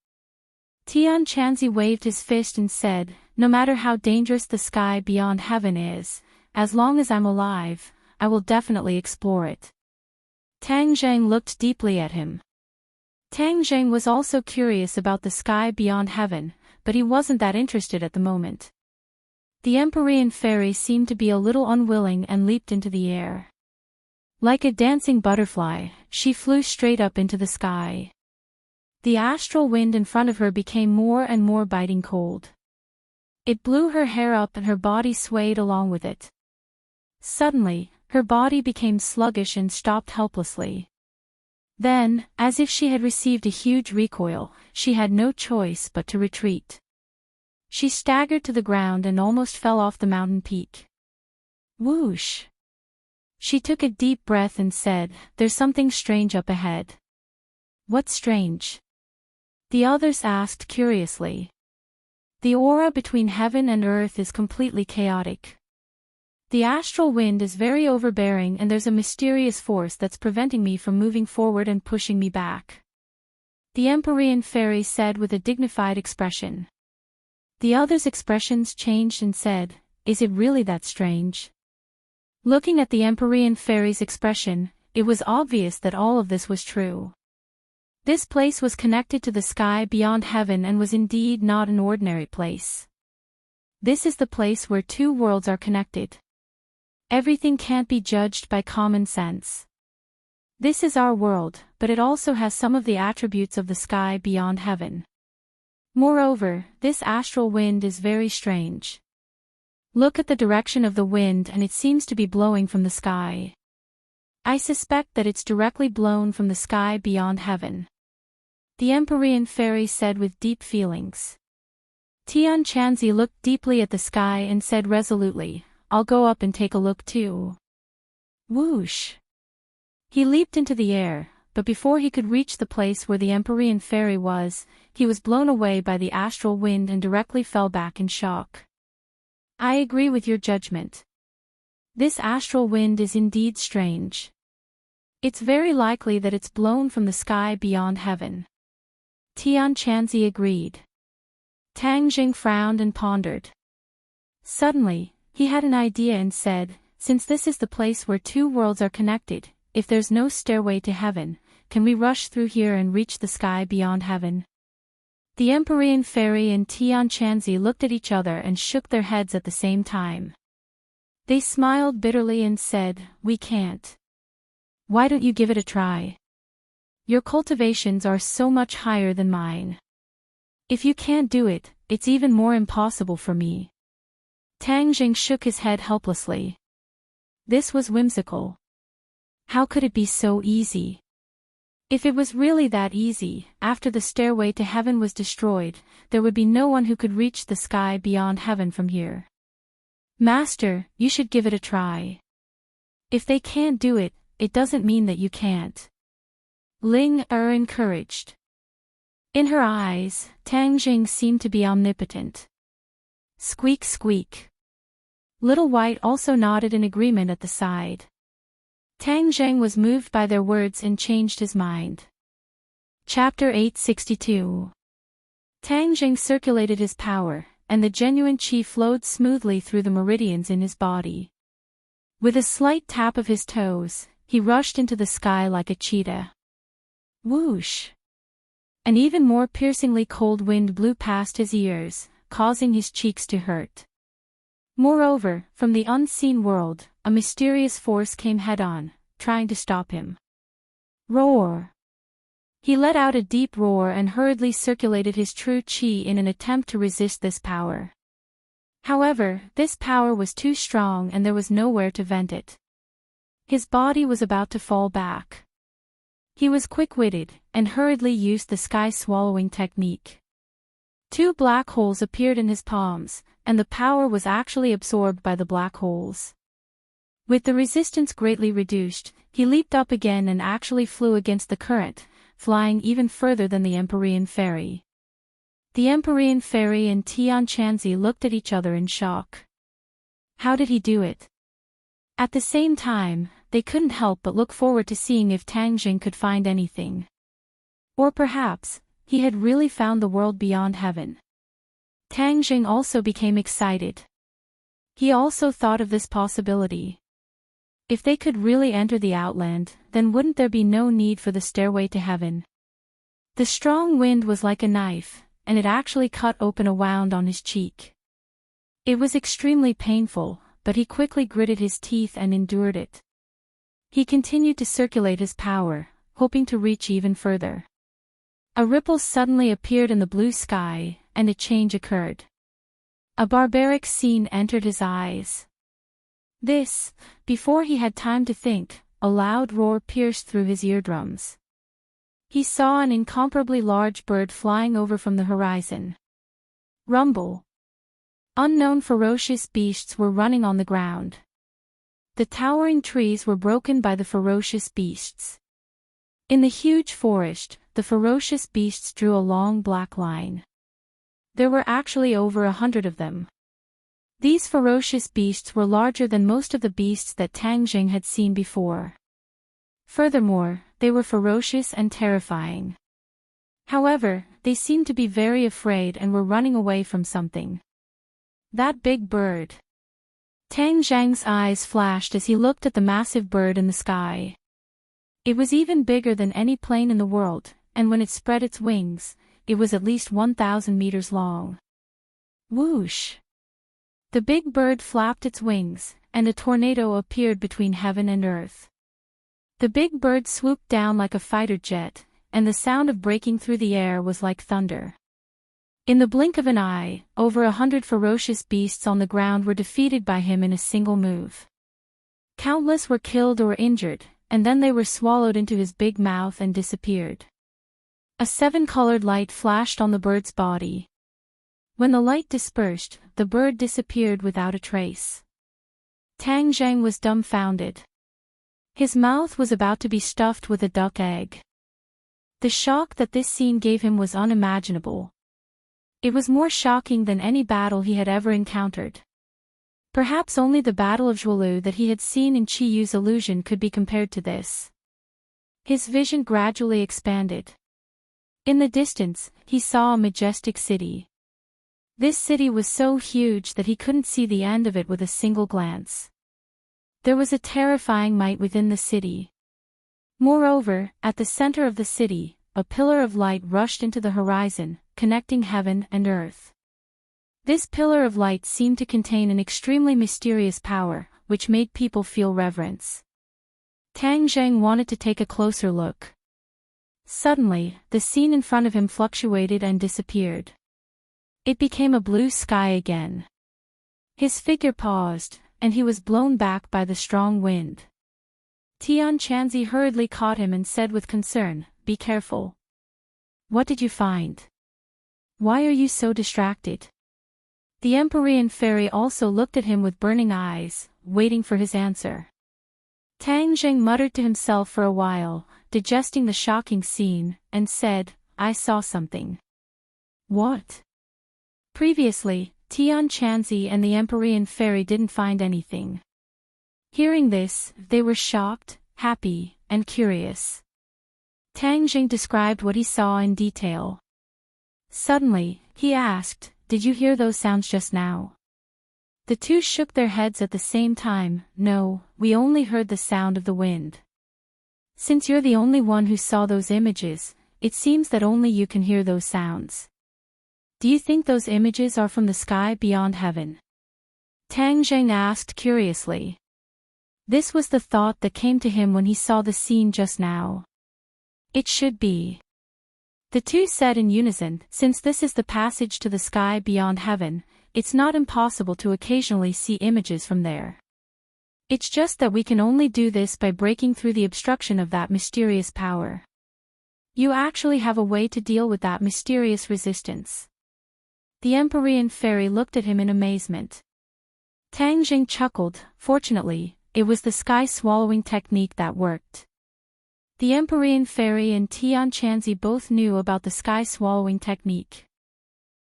Tian Chanzi waved his fist and said, "No matter how dangerous the sky beyond heaven is, as long as I'm alive, I will definitely explore it." Tang Zheng looked deeply at him. Tang Zheng was also curious about the sky beyond heaven, but he wasn't that interested at the moment. The Empyrean fairy seemed to be a little unwilling and leaped into the air. Like a dancing butterfly, she flew straight up into the sky. The astral wind in front of her became more and more biting cold. It blew her hair up and her body swayed along with it. Suddenly, her body became sluggish and stopped helplessly. Then, as if she had received a huge recoil, she had no choice but to retreat. She staggered to the ground and almost fell off the mountain peak. Whoosh! She took a deep breath and said, "There's something strange up ahead." "What's strange?" the others asked curiously. "The aura between heaven and earth is completely chaotic. The astral wind is very overbearing and there's a mysterious force that's preventing me from moving forward and pushing me back," the Empyrean fairy said with a dignified expression. The others' expressions changed and said, "Is it really that strange?" Looking at the Empyrean fairy's expression, it was obvious that all of this was true. This place was connected to the sky beyond heaven and was indeed not an ordinary place. This is the place where two worlds are connected. Everything can't be judged by common sense. This is our world, but it also has some of the attributes of the sky beyond heaven. Moreover, this astral wind is very strange. Look at the direction of the wind and it seems to be blowing from the sky. I suspect that it's directly blown from the sky beyond heaven," the Empyrean fairy said with deep feelings. Tian Chanzi looked deeply at the sky and said resolutely, "I'll go up and take a look too." Whoosh! He leaped into the air, but before he could reach the place where the Empyrean fairy was, he was blown away by the astral wind and directly fell back in shock. "I agree with your judgment. This astral wind is indeed strange. It's very likely that it's blown from the sky beyond heaven," Tian Chanzi agreed. Tang Jing frowned and pondered. Suddenly, he had an idea and said, "Since this is the place where two worlds are connected, if there's no stairway to heaven, can we rush through here and reach the sky beyond heaven?" The Empyrean fairy and Tian Chanzi looked at each other and shook their heads at the same time. They smiled bitterly and said, "We can't. Why don't you give it a try? Your cultivations are so much higher than mine. If you can't do it, it's even more impossible for me." Tang Jing shook his head helplessly. This was whimsical. How could it be so easy? If it was really that easy, after the stairway to heaven was destroyed, there would be no one who could reach the sky beyond heaven from here. "Master, you should give it a try. If they can't do it, it doesn't mean that you can't." Ling Er encouraged. In her eyes, Tang Jing seemed to be omnipotent. Squeak squeak. Little White also nodded in agreement at the side. Tang Jing was moved by their words and changed his mind. Chapter 862. Tang Jing circulated his power, and the genuine qi flowed smoothly through the meridians in his body. With a slight tap of his toes, he rushed into the sky like a cheetah. Whoosh! An even more piercingly cold wind blew past his ears, causing his cheeks to hurt. Moreover, from the unseen world, a mysterious force came head-on, trying to stop him. Roar! He let out a deep roar and hurriedly circulated his true qi in an attempt to resist this power. However, this power was too strong and there was nowhere to vent it. His body was about to fall back. He was quick-witted, and hurriedly used the sky-swallowing technique. Two black holes appeared in his palms, and the power was actually absorbed by the black holes. With the resistance greatly reduced, he leaped up again and actually flew against the current, flying even further than the Empyrean fairy. The Empyrean fairy and Tian Chanzi looked at each other in shock. How did he do it? At the same time, they couldn't help but look forward to seeing if Tang Jing could find anything. Or perhaps, he had really found the world beyond heaven. Tang Jing also became excited. He also thought of this possibility. If they could really enter the outland, then wouldn't there be no need for the stairway to heaven? The strong wind was like a knife, and it actually cut open a wound on his cheek. It was extremely painful, but he quickly gritted his teeth and endured it. He continued to circulate his power, hoping to reach even further. A ripple suddenly appeared in the blue sky, and a change occurred. A barbaric scene entered his eyes. This, before he had time to think, a loud roar pierced through his eardrums. He saw an incomparably large bird flying over from the horizon. Rumble! Unknown ferocious beasts were running on the ground. The towering trees were broken by the ferocious beasts. In the huge forest, the ferocious beasts drew a long black line. There were actually over 100 of them. These ferocious beasts were larger than most of the beasts that Tang Jing had seen before. Furthermore, they were ferocious and terrifying. However, they seemed to be very afraid and were running away from something. That big bird. Tang Zhang's eyes flashed as he looked at the massive bird in the sky. It was even bigger than any plane in the world, and when it spread its wings, it was at least 1,000 meters long. Whoosh! The big bird flapped its wings, and a tornado appeared between heaven and earth. The big bird swooped down like a fighter jet, and the sound of breaking through the air was like thunder. In the blink of an eye, over 100 ferocious beasts on the ground were defeated by him in a single move. Countless were killed or injured, and then they were swallowed into his big mouth and disappeared. A 7-colored light flashed on the bird's body. When the light dispersed, the bird disappeared without a trace. Tang Zhang was dumbfounded. His mouth was about to be stuffed with a duck egg. The shock that this scene gave him was unimaginable. It was more shocking than any battle he had ever encountered. Perhaps only the Battle of Zhuolu that he had seen in Qi Yu's illusion could be compared to this. His vision gradually expanded. In the distance, he saw a majestic city. This city was so huge that he couldn't see the end of it with a single glance. There was a terrifying might within the city. Moreover, at the center of the city, a pillar of light rushed into the horizon, connecting heaven and earth. This pillar of light seemed to contain an extremely mysterious power, which made people feel reverence. Tang Zhang wanted to take a closer look. Suddenly, the scene in front of him fluctuated and disappeared. It became a blue sky again. His figure paused, and he was blown back by the strong wind. Tian Chanzi hurriedly caught him and said with concern, "Be careful. What did you find? Why are you so distracted?" The Empyrean fairy also looked at him with burning eyes, waiting for his answer. Tang Zheng muttered to himself for a while, digesting the shocking scene, and said, "I saw something." "What?" Previously, Tian Chanzi and the Empyrean fairy didn't find anything. Hearing this, they were shocked, happy, and curious. Tang Jing described what he saw in detail. Suddenly, he asked, "Did you hear those sounds just now?" The two shook their heads at the same time. "No, we only heard the sound of the wind." "Since you're the only one who saw those images, it seems that only you can hear those sounds. Do you think those images are from the sky beyond heaven?" Tang Zheng asked curiously. This was the thought that came to him when he saw the scene just now. It should be. The two said in unison, "Since this is the passage to the sky beyond heaven, it's not impossible to occasionally see images from there. It's just that we can only do this by breaking through the obstruction of that mysterious power. You actually have a way to deal with that mysterious resistance." The Empyrean fairy looked at him in amazement. Tang Jing chuckled. Fortunately, it was the sky-swallowing technique that worked. The Empyrean fairy and Tian Chanzi both knew about the sky-swallowing technique.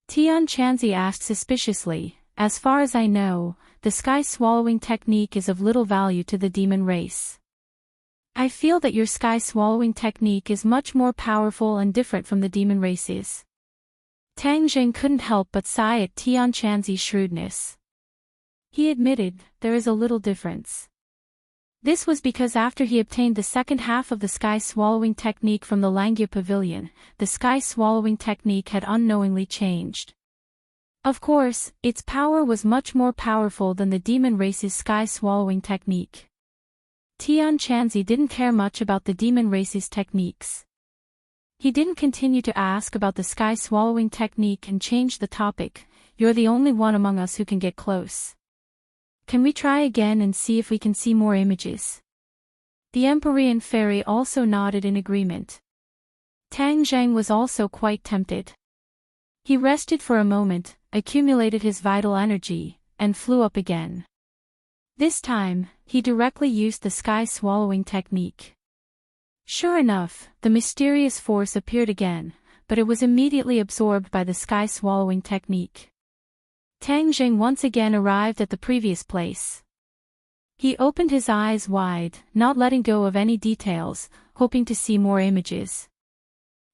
Tian Chanzi asked suspiciously, "As far as I know, the sky-swallowing technique is of little value to the demon race. I feel that your sky-swallowing technique is much more powerful and different from the demon races." Tang Jing couldn't help but sigh at Tian Chanzi's shrewdness. He admitted, "There is a little difference." This was because after he obtained the second half of the sky-swallowing technique from the Langya Pavilion, the sky-swallowing technique had unknowingly changed. Of course, its power was much more powerful than the demon race's sky-swallowing technique. Tian Chanzi didn't care much about the demon race's techniques. He didn't continue to ask about the sky-swallowing technique and changed the topic. "You're the only one among us who can get close. Can we try again and see if we can see more images?" The Empyrean fairy also nodded in agreement. Tang Zheng was also quite tempted. He rested for a moment, accumulated his vital energy, and flew up again. This time, he directly used the sky swallowing technique. Sure enough, the mysterious force appeared again, but it was immediately absorbed by the sky swallowing technique. Tang Jing once again arrived at the previous place. He opened his eyes wide, not letting go of any details, hoping to see more images.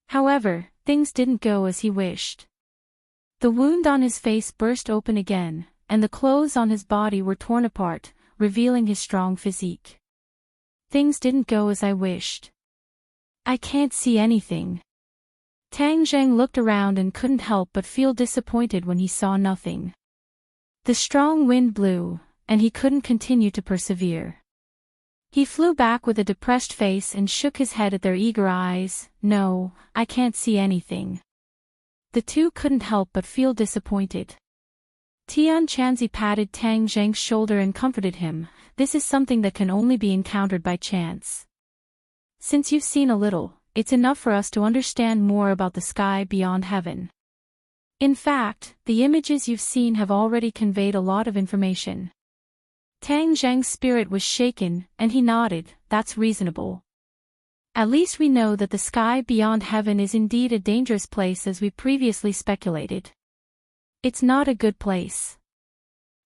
However, things didn't go as he wished. The wound on his face burst open again, and the clothes on his body were torn apart, revealing his strong physique. Things didn't go as I wished. I can't see anything. Tang Zheng looked around and couldn't help but feel disappointed when he saw nothing. The strong wind blew, and he couldn't continue to persevere. He flew back with a depressed face and shook his head at their eager eyes. No, I can't see anything. The two couldn't help but feel disappointed. Tian Chanzi patted Tang Zheng's shoulder and comforted him. This is something that can only be encountered by chance. Since you've seen a little, it's enough for us to understand more about the sky beyond heaven. In fact, the images you've seen have already conveyed a lot of information. Tang Zheng's spirit was shaken, and he nodded. That's reasonable. At least we know that the sky beyond heaven is indeed a dangerous place as we previously speculated. It's not a good place.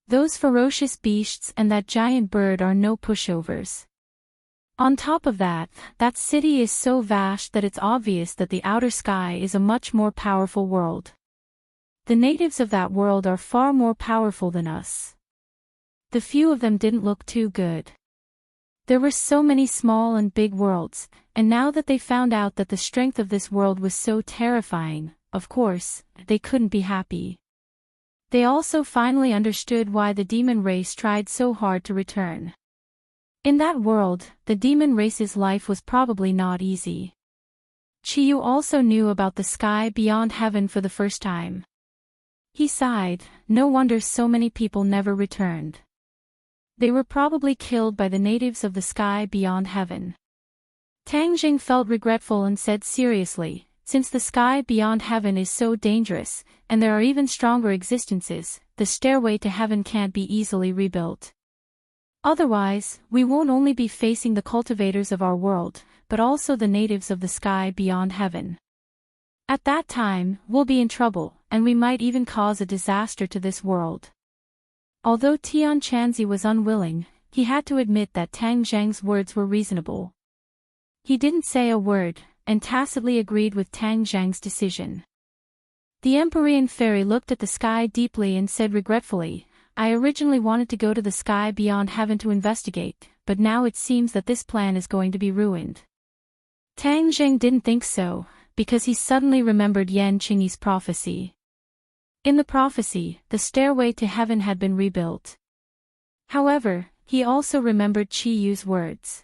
Those ferocious beasts and that giant bird are no pushovers. On top of that, that city is so vast that it's obvious that the outer sky is a much more powerful world. The natives of that world are far more powerful than us. The few of them didn't look too good. There were so many small and big worlds, and now that they found out that the strength of this world was so terrifying, of course, they couldn't be happy. They also finally understood why the demon race tried so hard to return. In that world, the demon race's life was probably not easy. Chiyu also knew about the sky beyond heaven for the first time. He sighed. No wonder so many people never returned. They were probably killed by the natives of the sky beyond heaven. Tang Jing felt regretful and said seriously, since the sky beyond heaven is so dangerous, and there are even stronger existences, the stairway to heaven can't be easily rebuilt. Otherwise, we won't only be facing the cultivators of our world, but also the natives of the sky beyond heaven. At that time, we'll be in trouble, and we might even cause a disaster to this world. Although Tian Chanzi was unwilling, he had to admit that Tang Zheng's words were reasonable. He didn't say a word, and tacitly agreed with Tang Zheng's decision. The Empyrean fairy looked at the sky deeply and said regretfully, I originally wanted to go to the sky beyond heaven to investigate, but now it seems that this plan is going to be ruined. Tang Zheng didn't think so, because he suddenly remembered Yan Qingyi's prophecy. In the prophecy, the stairway to heaven had been rebuilt. However, he also remembered Qiyu's words.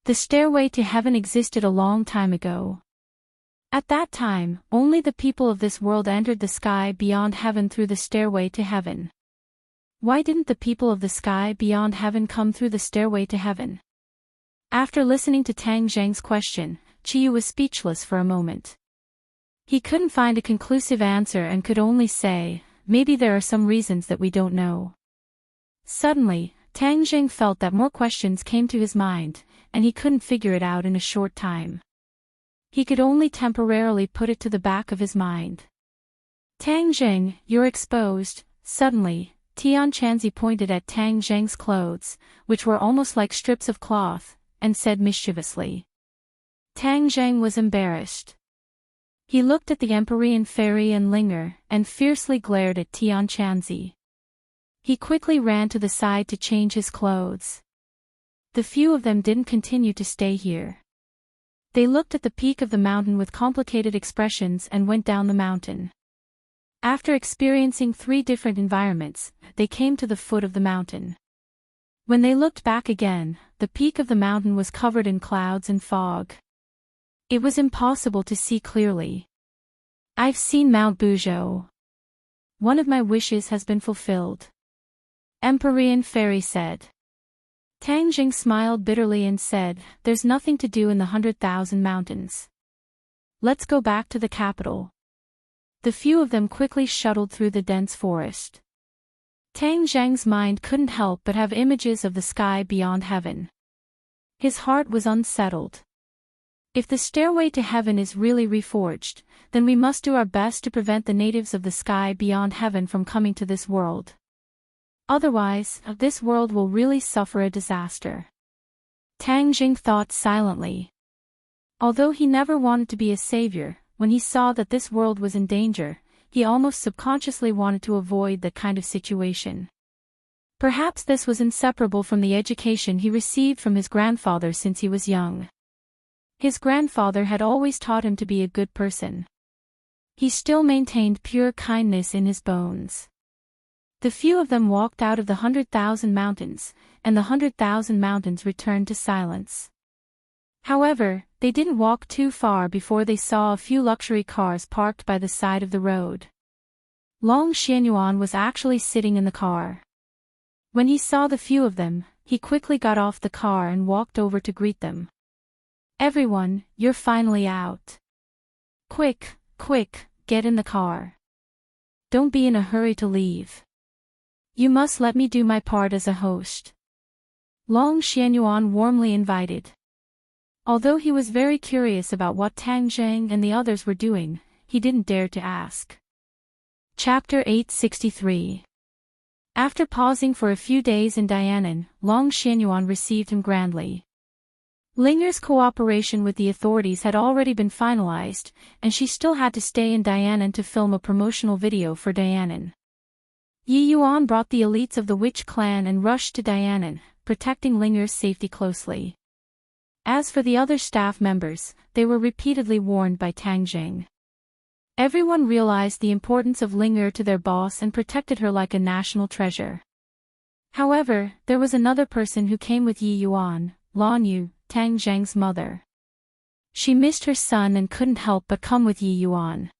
The stairway to heaven existed a long time ago. At that time, only the people of this world entered the sky beyond heaven through the stairway to heaven. Why didn't the people of the sky beyond heaven come through the stairway to heaven? After listening to Tang Zheng's question, Qiyu was speechless for a moment. He couldn't find a conclusive answer and could only say, maybe there are some reasons that we don't know. Suddenly, Tang Zheng felt that more questions came to his mind, and he couldn't figure it out in a short time. He could only temporarily put it to the back of his mind. Tang Zheng, you're exposed. Suddenly, Tian Chanzi pointed at Tang Zheng's clothes, which were almost like strips of cloth, and said mischievously. Tang Zheng was embarrassed. He looked at the Empyrean fairy and Linger, and fiercely glared at Tian Chanzi. He quickly ran to the side to change his clothes. The few of them didn't continue to stay here. They looked at the peak of the mountain with complicated expressions and went down the mountain. After experiencing 3 different environments, they came to the foot of the mountain. When they looked back again, the peak of the mountain was covered in clouds and fog. It was impossible to see clearly. I've seen Mount Buzhou. One of my wishes has been fulfilled. Empyrean fairy said. Tang Jing smiled bitterly and said, there's nothing to do in the 100,000 mountains. Let's go back to the capital. The few of them quickly shuttled through the dense forest. Tang Zheng's mind couldn't help but have images of the sky beyond heaven. His heart was unsettled. If the stairway to heaven is really reforged, then we must do our best to prevent the natives of the sky beyond heaven from coming to this world. Otherwise, this world will really suffer a disaster. Tang Jing thought silently. Although he never wanted to be a savior, when he saw that this world was in danger, he almost subconsciously wanted to avoid that kind of situation. Perhaps this was inseparable from the education he received from his grandfather since he was young. His grandfather had always taught him to be a good person. He still maintained pure kindness in his bones. The few of them walked out of the 100,000 mountains, and the 100,000 mountains returned to silence. However, they didn't walk too far before they saw a few luxury cars parked by the side of the road. Long Xianyuan was actually sitting in the car. When he saw the few of them, he quickly got off the car and walked over to greet them. "Everyone, you're finally out. Quick, quick, get in the car. Don't be in a hurry to leave. You must let me do my part as a host." Long Xianyuan warmly invited. Although he was very curious about what Tang Zheng and the others were doing, he didn't dare to ask. Chapter 863. After pausing for a few days in Dianan, Long Xianyuan received him grandly. Linger's cooperation with the authorities had already been finalized, and she still had to stay in Dianan to film a promotional video for Dianan. Yi Yuan brought the elites of the witch clan and rushed to Dianan, protecting Linger's safety closely. As for the other staff members, they were repeatedly warned by Tang Jing. Everyone realized the importance of Linger to their boss and protected her like a national treasure. However, there was another person who came with Yi Yuan, Lan Yu, Tang Zheng's mother. She missed her son and couldn't help but come with Yi Yuan.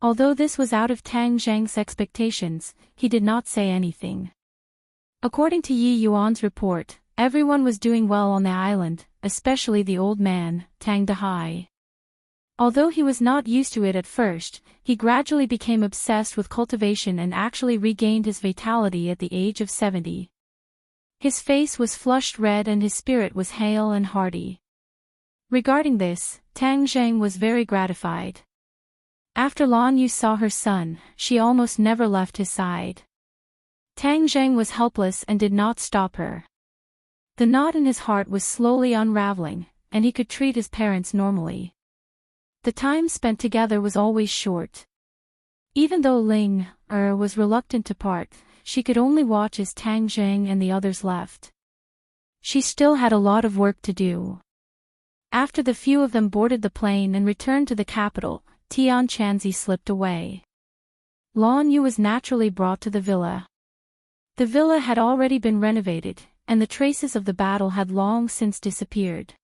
Although this was out of Tang Zheng's expectations, he did not say anything. According to Yi Yuan's report, everyone was doing well on the island, especially the old man, Tang Dahai. Although he was not used to it at first, he gradually became obsessed with cultivation and actually regained his vitality at the age of 70. His face was flushed red and his spirit was hale and hearty. Regarding this, Tang Zheng was very gratified. After Lan Yu saw her son, she almost never left his side. Tang Zheng was helpless and did not stop her. The knot in his heart was slowly unraveling, and he could treat his parents normally. The time spent together was always short. Even though Ling was reluctant to part, she could only watch as Tang Zheng and the others left. She still had a lot of work to do. After the few of them boarded the plane and returned to the capital, Tian Chanzi slipped away. Lan Yu was naturally brought to the villa. The villa had already been renovated, and the traces of the battle had long since disappeared.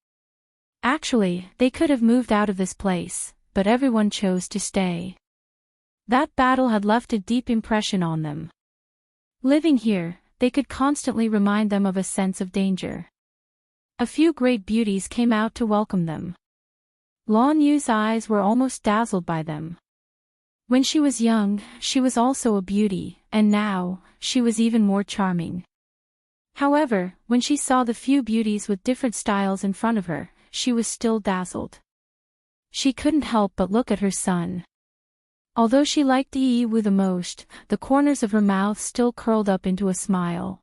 Actually, they could have moved out of this place, but everyone chose to stay. That battle had left a deep impression on them. Living here, they could constantly remind them of a sense of danger. A few great beauties came out to welcome them. Lan Yu's eyes were almost dazzled by them. When she was young, she was also a beauty, and now, she was even more charming. However, when she saw the few beauties with different styles in front of her, she was still dazzled. She couldn't help but look at her son. Although she liked Yi Wu the most, the corners of her mouth still curled up into a smile.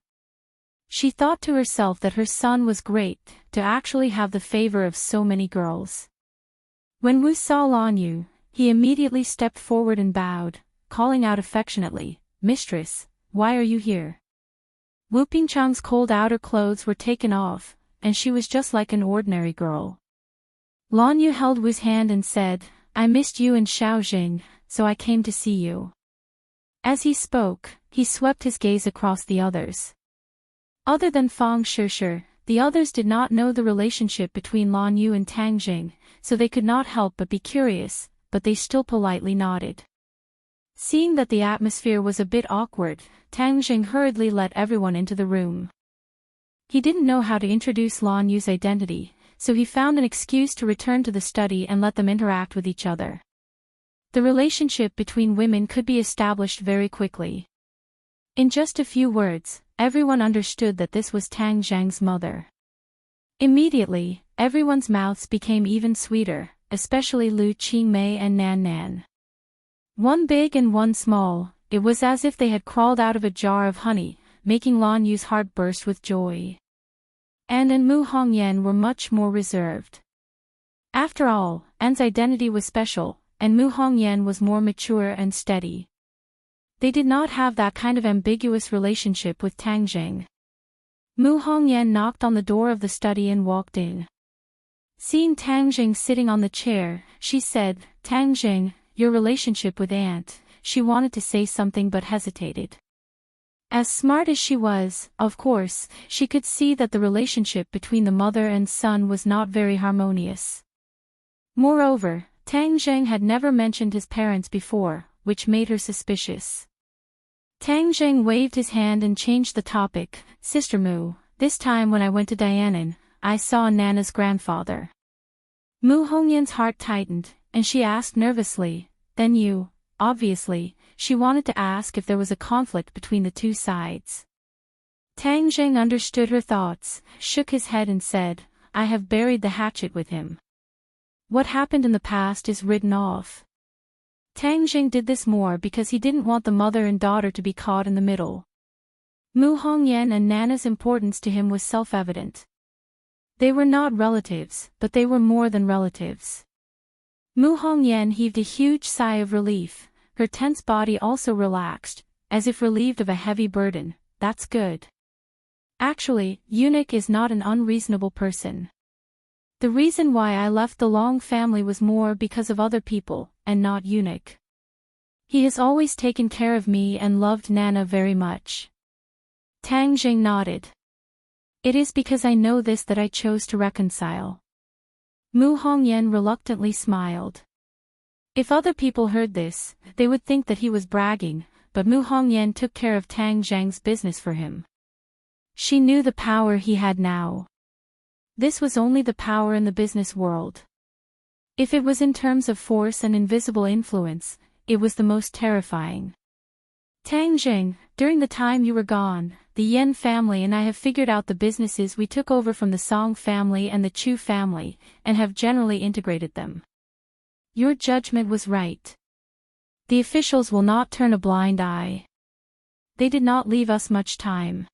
She thought to herself that her son was great, to actually have the favor of so many girls. When Wu saw Lan Yu, he immediately stepped forward and bowed, calling out affectionately, "Mistress, why are you here?" Wu Pingchang's cold outer clothes were taken off, and she was just like an ordinary girl. Lan Yu held Wu's hand and said, "I missed you and Xiaojing, so I came to see you." As he spoke, he swept his gaze across the others. Other than Fang Shishir, the others did not know the relationship between Lan Yu and Tang Jing, so they could not help but be curious, but they still politely nodded. Seeing that the atmosphere was a bit awkward, Tang Jing hurriedly let everyone into the room. He didn't know how to introduce Lan Yu's identity, so he found an excuse to return to the study and let them interact with each other. The relationship between women could be established very quickly. In just a few words, everyone understood that this was Tang Zhang's mother. Immediately, everyone's mouths became even sweeter, especially Lu Qingmei and Nan Nan. One big and one small, it was as if they had crawled out of a jar of honey, making Lan Yu's heart burst with joy. An and Mu Hongyan were much more reserved. After all, An's identity was special, and Mu Hongyan was more mature and steady. They did not have that kind of ambiguous relationship with Tang Zhang. Mu Hongyan knocked on the door of the study and walked in. Seeing Tang Zhang sitting on the chair, she said, "Tang Zhang, your relationship with Aunt." She wanted to say something but hesitated. As smart as she was, of course, she could see that the relationship between the mother and son was not very harmonious. Moreover, Tang Zhang had never mentioned his parents before, which made her suspicious. Tang Zhang waved his hand and changed the topic. "Sister Mu, this time when I went to Dianan, I saw Nana's grandfather." Mu Hongyan's heart tightened, and she asked nervously, "Then you..." Obviously, she wanted to ask if there was a conflict between the two sides. Tang Zhang understood her thoughts, shook his head and said, "I have buried the hatchet with him. What happened in the past is written off." Tang Zhang did this more because he didn't want the mother and daughter to be caught in the middle. Mu Hongyan and Nana's importance to him was self-evident. They were not relatives, but they were more than relatives. Mu Hongyan heaved a huge sigh of relief, her tense body also relaxed, as if relieved of a heavy burden. "That's good. Actually, Eunuch is not an unreasonable person. The reason why I left the Long family was more because of other people, and not Eunuch. He has always taken care of me and loved Nana very much." Tang Zhang nodded. "It is because I know this that I chose to reconcile." Mu Hongyan reluctantly smiled. If other people heard this, they would think that he was bragging, but Mu Hongyan took care of Tang Zhang's business for him. She knew the power he had now. This was only the power in the business world. If it was in terms of force and invisible influence, it was the most terrifying. "Tang Zhang, during the time you were gone, the Yen family and I have figured out the businesses we took over from the Song family and the Chu family, and have generally integrated them. Your judgment was right. The officials will not turn a blind eye. They did not leave us much time.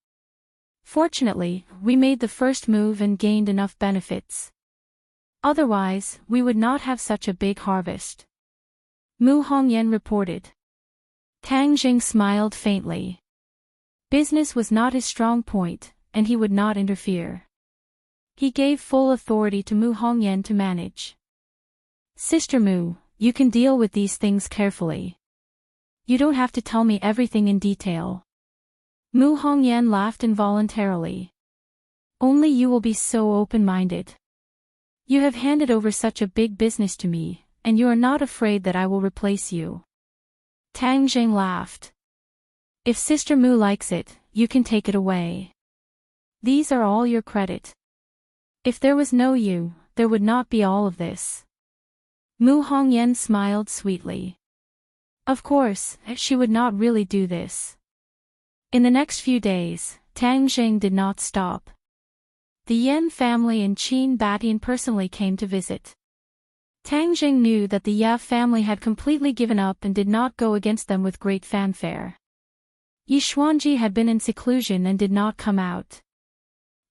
Fortunately, we made the first move and gained enough benefits. Otherwise, we would not have such a big harvest." Mu Hongyan reported. Tang Zhang smiled faintly. Business was not his strong point, and he would not interfere. He gave full authority to Mu Hongyan to manage. "Sister Mu, you can deal with these things carefully. You don't have to tell me everything in detail." Mu Hongyan laughed involuntarily. "Only you will be so open-minded. You have handed over such a big business to me, and you are not afraid that I will replace you." Tang Zhang laughed. "If Sister Mu likes it, you can take it away. These are all your credit. If there was no you, there would not be all of this." Mu Hongyan smiled sweetly. Of course, she would not really do this. In the next few days, Tang Zhang did not stop. The Yen family and Qin Batian personally came to visit. Tang Zhang knew that the Ya family had completely given up and did not go against them with great fanfare. Yi Xuanji had been in seclusion and did not come out.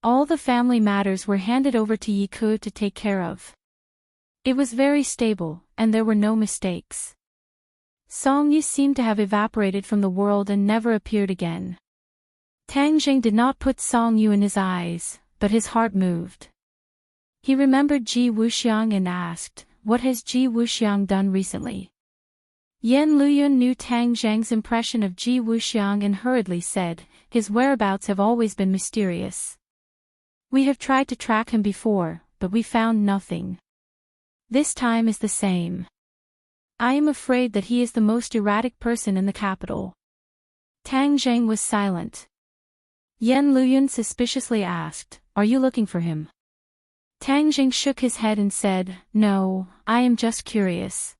All the family matters were handed over to Yi Ke to take care of. It was very stable, and there were no mistakes. Song Yi seemed to have evaporated from the world and never appeared again. Tang Zhang did not put Song Yu in his eyes, but his heart moved. He remembered Ji Wuxiang and asked, "What has Ji Wuxiang done recently?" Yan Luyun knew Tang Zhang's impression of Ji Wuxiang and hurriedly said, "His whereabouts have always been mysterious. We have tried to track him before, but we found nothing. This time is the same. I am afraid that he is the most erratic person in the capital." Tang Zhang was silent. Yan Luyun suspiciously asked, "Are you looking for him?" Tang Zhang shook his head and said, "No, I am just curious."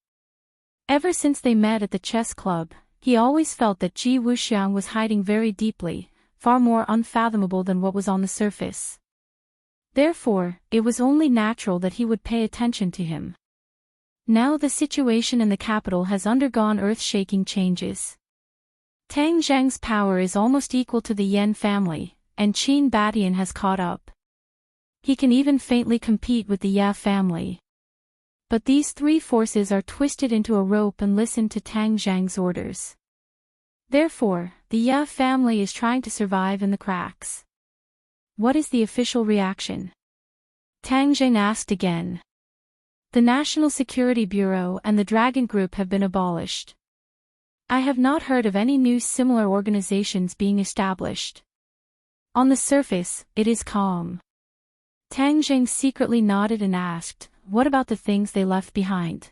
Ever since they met at the chess club, he always felt that Ji Wuxiang was hiding very deeply, far more unfathomable than what was on the surface. Therefore, it was only natural that he would pay attention to him. Now the situation in the capital has undergone earth-shaking changes. Tang Zheng's power is almost equal to the Yan family, and Qin Batian has caught up. He can even faintly compete with the Ya family. But these three forces are twisted into a rope and listen to Tang Zheng's orders. Therefore, the Ya family is trying to survive in the cracks. What is the official reaction? Tang Zheng asked again. The National Security Bureau and the Dragon Group have been abolished. I have not heard of any new similar organizations being established. On the surface, it is calm. Tang Zheng secretly nodded and asked, what about the things they left behind?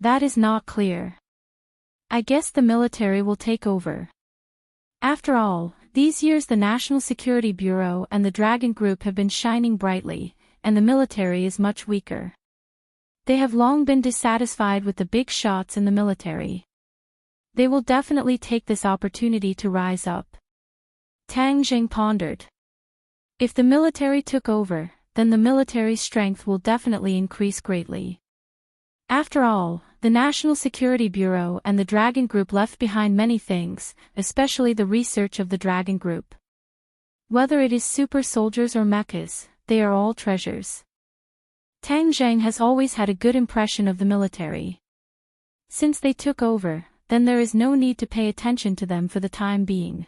That is not clear. I guess the military will take over. After all, these years the National Security Bureau and the Dragon Group have been shining brightly, and the military is much weaker. They have long been dissatisfied with the big shots in the military. They will definitely take this opportunity to rise up. Tang Zheng pondered. If the military took over, then the military's strength will definitely increase greatly. After all, the National Security Bureau and the Dragon Group left behind many things, especially the research of the Dragon Group. Whether it is super soldiers or mechas, they are all treasures. Tang Zheng has always had a good impression of the military. Since they took over, then there is no need to pay attention to them for the time being.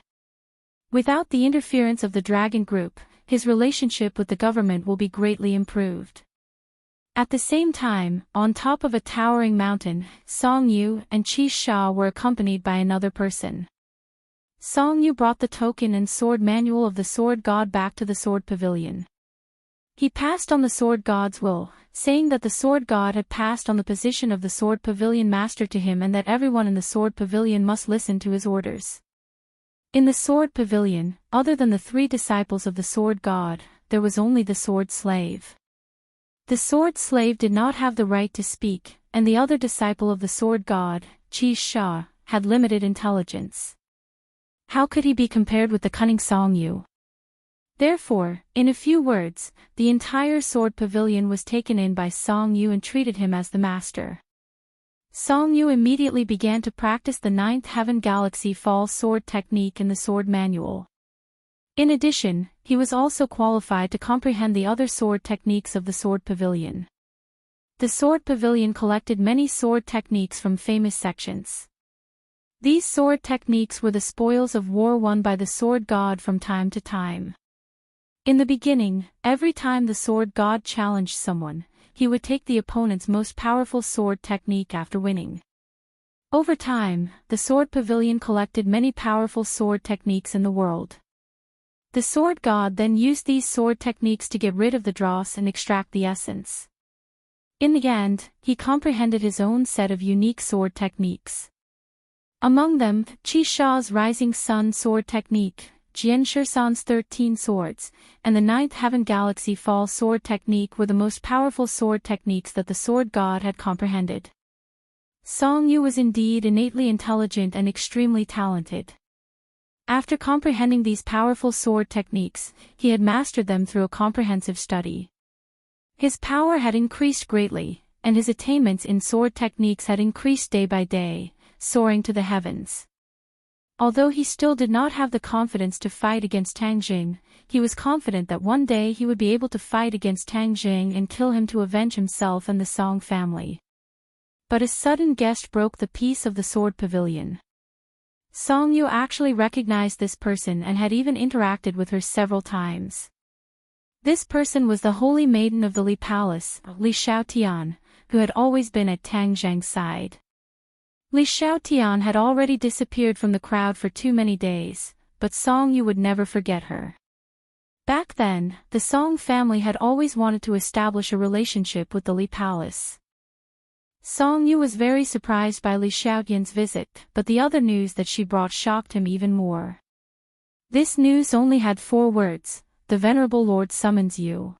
Without the interference of the Dragon Group, his relationship with the government will be greatly improved. At the same time, on top of a towering mountain, Song Yu and Qi Sha were accompanied by another person. Song Yu brought the token and sword manual of the sword god back to the sword pavilion. He passed on the sword god's will, saying that the sword god had passed on the position of the sword pavilion master to him and that everyone in the sword pavilion must listen to his orders. In the sword pavilion, other than the three disciples of the sword god, there was only the sword slave. The sword slave did not have the right to speak, and the other disciple of the sword god, Qi Sha, had limited intelligence. How could he be compared with the cunning Song Yu? Therefore, in a few words, the entire sword pavilion was taken in by Song Yu and treated him as the master. Song Yu immediately began to practice the ninth heaven galaxy fall sword technique in the sword manual. In addition, he was also qualified to comprehend the other sword techniques of the sword pavilion. The sword pavilion collected many sword techniques from famous sections. These sword techniques were the spoils of war won by the sword god from time to time. In the beginning, every time the sword god challenged someone, he would take the opponent's most powerful sword technique after winning. Over time, the sword pavilion collected many powerful sword techniques in the world. The sword god then used these sword techniques to get rid of the dross and extract the essence. In the end, he comprehended his own set of unique sword techniques. Among them, Qi Sha's Rising Sun sword technique, Jian Shirsan's 13 swords, and the Ninth Heaven Galaxy Fall sword technique were the most powerful sword techniques that the sword god had comprehended. Song Yu was indeed innately intelligent and extremely talented. After comprehending these powerful sword techniques, he had mastered them through a comprehensive study. His power had increased greatly, and his attainments in sword techniques had increased day by day, soaring to the heavens. Although he still did not have the confidence to fight against Tang Jing, he was confident that one day he would be able to fight against Tang Jing and kill him to avenge himself and the Song family. But a sudden guest broke the peace of the sword pavilion. Song Yu actually recognized this person and had even interacted with her several times. This person was the holy maiden of the Li Palace, Li Xiaotian, who had always been at Tang Zheng's side. Li Xiaotian had already disappeared from the crowd for too many days, but Song Yu would never forget her. Back then, the Song family had always wanted to establish a relationship with the Li Palace. Song Yu was very surprised by Li Xiaotian's visit, but the other news that she brought shocked him even more. This news only had 4 words: "The Venerable Lord summons you."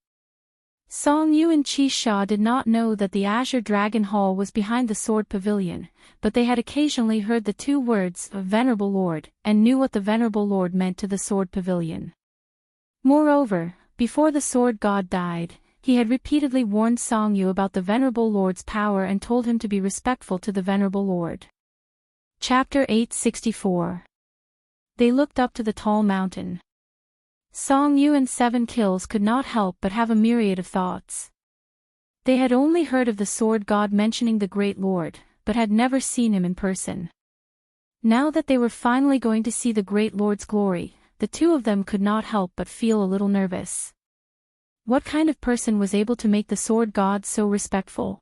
Song Yu and Chi Sha did not know that the Azure Dragon Hall was behind the Sword Pavilion, but they had occasionally heard the two words, Venerable Lord, and knew what the Venerable Lord meant to the Sword Pavilion. Moreover, before the Sword God died, he had repeatedly warned Song Yu about the Venerable Lord's power and told him to be respectful to the Venerable Lord. Chapter 864. They looked up to the tall mountain. Song Yu and Seven Kills could not help but have a myriad of thoughts. They had only heard of the Sword God mentioning the Great Lord, but had never seen him in person. Now that they were finally going to see the Great Lord's glory, the two of them could not help but feel a little nervous. What kind of person was able to make the Sword God so respectful?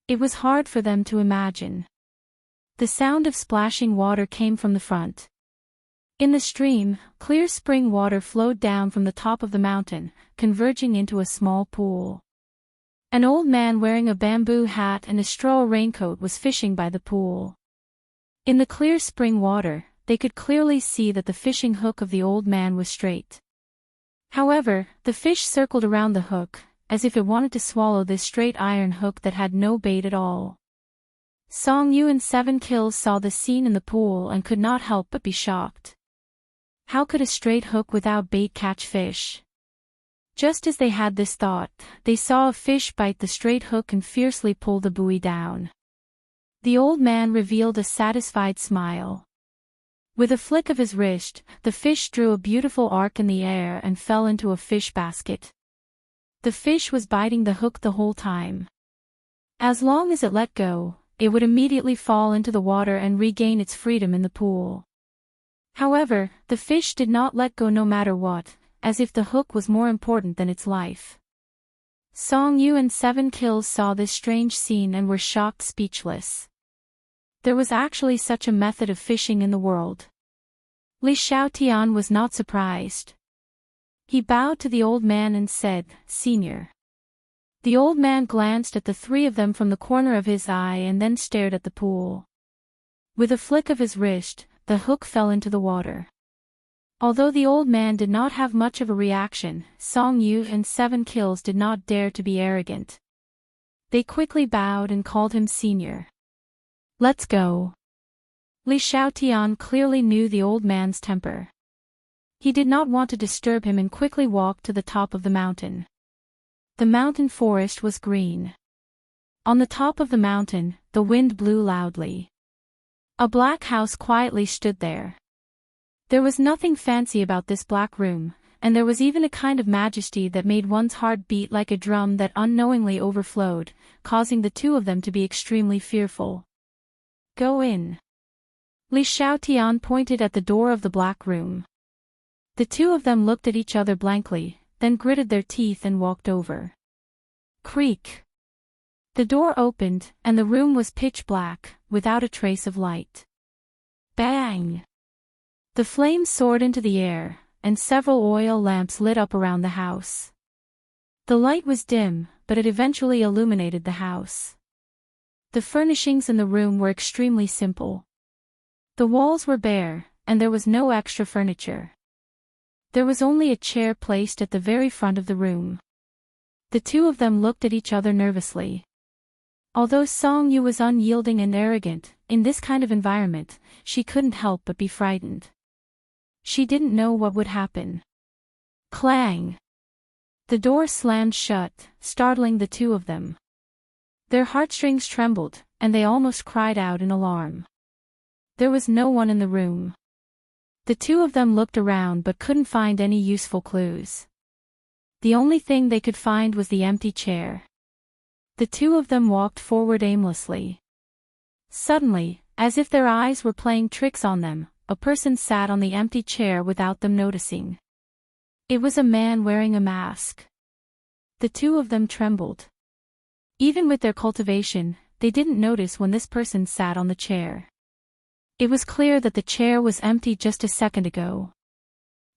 It was hard for them to imagine. The sound of splashing water came from the front. In the stream, clear spring water flowed down from the top of the mountain, converging into a small pool. An old man wearing a bamboo hat and a straw raincoat was fishing by the pool. In the clear spring water, they could clearly see that the fishing hook of the old man was straight. However, the fish circled around the hook, as if it wanted to swallow this straight iron hook that had no bait at all. Song Yu and Seven Kills saw the scene in the pool and could not help but be shocked. How could a straight hook without bait catch fish? Just as they had this thought, they saw a fish bite the straight hook and fiercely pull the buoy down. The old man revealed a satisfied smile. With a flick of his wrist, the fish drew a beautiful arc in the air and fell into a fish basket. The fish was biting the hook the whole time. As long as it let go, it would immediately fall into the water and regain its freedom in the pool. However, the fish did not let go no matter what, as if the hook was more important than its life. Song Yu and Seven Kills saw this strange scene and were shocked speechless. There was actually such a method of fishing in the world. Li Xiaotian was not surprised. He bowed to the old man and said, "Senior." The old man glanced at the three of them from the corner of his eye and then stared at the pool. With a flick of his wrist, the hook fell into the water. Although the old man did not have much of a reaction, Song Yu and Seven Kills did not dare to be arrogant. They quickly bowed and called him senior. "Let's go." Li Xiaotian clearly knew the old man's temper. He did not want to disturb him and quickly walked to the top of the mountain. The mountain forest was green. On the top of the mountain, the wind blew loudly. A black house quietly stood there. There was nothing fancy about this black room, and there was even a kind of majesty that made one's heart beat like a drum that unknowingly overflowed, causing the two of them to be extremely fearful. "Go in." Li Xiaotian pointed at the door of the black room. The two of them looked at each other blankly, then gritted their teeth and walked over. Creak. The door opened, and the room was pitch black, without a trace of light. Bang! The flames soared into the air, and several oil lamps lit up around the house. The light was dim, but it eventually illuminated the house. The furnishings in the room were extremely simple. The walls were bare, and there was no extra furniture. There was only a chair placed at the very front of the room. The two of them looked at each other nervously. Although Song Yu was unyielding and arrogant, in this kind of environment, she couldn't help but be frightened. She didn't know what would happen. Clang! The door slammed shut, startling the two of them. Their heartstrings trembled, and they almost cried out in alarm. There was no one in the room. The two of them looked around but couldn't find any useful clues. The only thing they could find was the empty chair. The two of them walked forward aimlessly. Suddenly, as if their eyes were playing tricks on them, a person sat on the empty chair without them noticing. It was a man wearing a mask. The two of them trembled. Even with their cultivation, they didn't notice when this person sat on the chair. It was clear that the chair was empty just a second ago.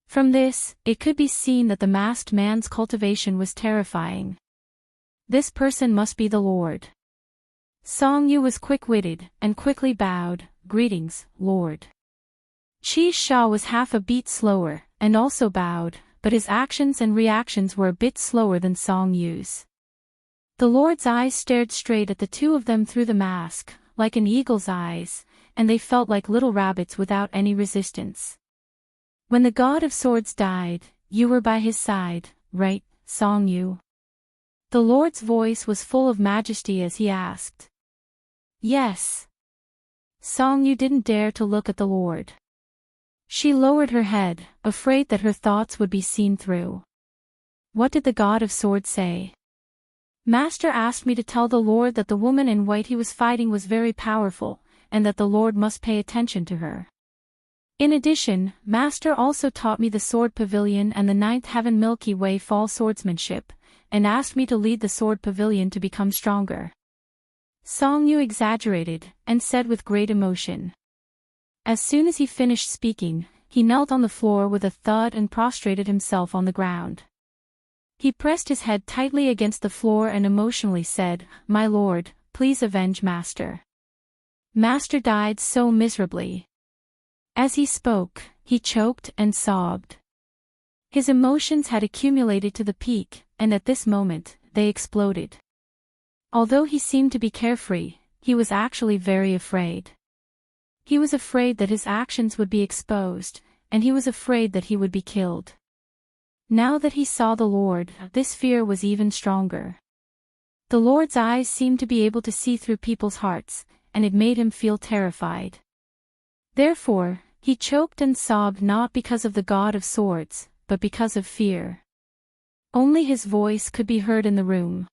From this, it could be seen that the masked man's cultivation was terrifying. This person must be the Lord. Song Yu was quick-witted, and quickly bowed, "Greetings, Lord." Chi Sha was half a beat slower, and also bowed, but his actions and reactions were a bit slower than Song Yu's. The Lord's eyes stared straight at the two of them through the mask, like an eagle's eyes, and they felt like little rabbits without any resistance. When the God of Swords died, you were by his side, right, Song Yu? The Lord's voice was full of majesty as he asked. Yes. Song Yu didn't dare to look at the Lord. She lowered her head, afraid that her thoughts would be seen through. What did the God of Swords say? Master asked me to tell the Lord that the woman in white he was fighting was very powerful, and that the Lord must pay attention to her. In addition, Master also taught me the Sword Pavilion and the Ninth Heaven Milky Way Fall swordsmanship, and asked me to lead the Sword Pavilion to become stronger. Song Yu exaggerated, and said with great emotion. As soon as he finished speaking, he knelt on the floor with a thud and prostrated himself on the ground. He pressed his head tightly against the floor and emotionally said, "My lord, please avenge Master. Master died so miserably." As he spoke, he choked and sobbed. His emotions had accumulated to the peak, and at this moment, they exploded. Although he seemed to be carefree, he was actually very afraid. He was afraid that his actions would be exposed, and he was afraid that he would be killed. Now that he saw the Lord, this fear was even stronger. The Lord's eyes seemed to be able to see through people's hearts, and it made him feel terrified. Therefore, he choked and sobbed not because of the God of Swords, but because of fear. Only his voice could be heard in the room.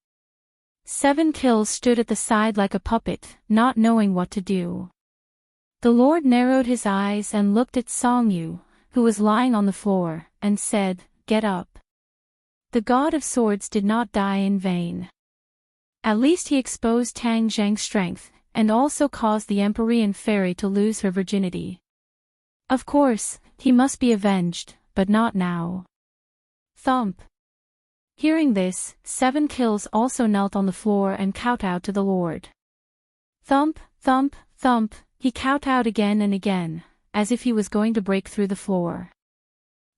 7 Kills stood at the side like a puppet, not knowing what to do. The Lord narrowed his eyes and looked at Song Yu, who was lying on the floor, and said, "Get up." The God of Swords did not die in vain. At least he exposed Tang Zhang's strength, and also caused the Empyrean fairy to lose her virginity. Of course, he must be avenged, but not now. Thump. Hearing this, 7 Kills also knelt on the floor and kowtowed to the Lord. Thump, thump, thump, he kowtowed again and again, as if he was going to break through the floor.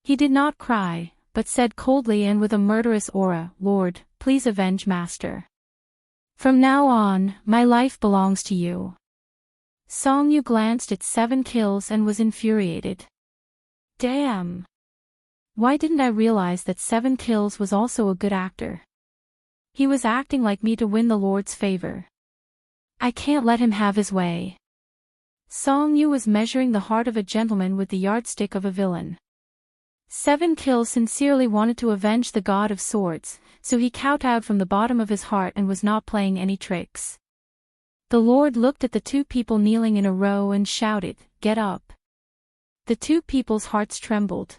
He did not cry, but said coldly and with a murderous aura, "Lord, please avenge Master. From now on, my life belongs to you." Song Yu glanced at 7 Kills and was infuriated. Damn! Why didn't I realize that 7 Kills was also a good actor? He was acting like me to win the Lord's favor. I can't let him have his way. Song Yu was measuring the heart of a gentleman with the yardstick of a villain. 7 Kills sincerely wanted to avenge the God of Swords, so he kowtowed from the bottom of his heart and was not playing any tricks. The Lord looked at the two people kneeling in a row and shouted, "Get up." The two people's hearts trembled.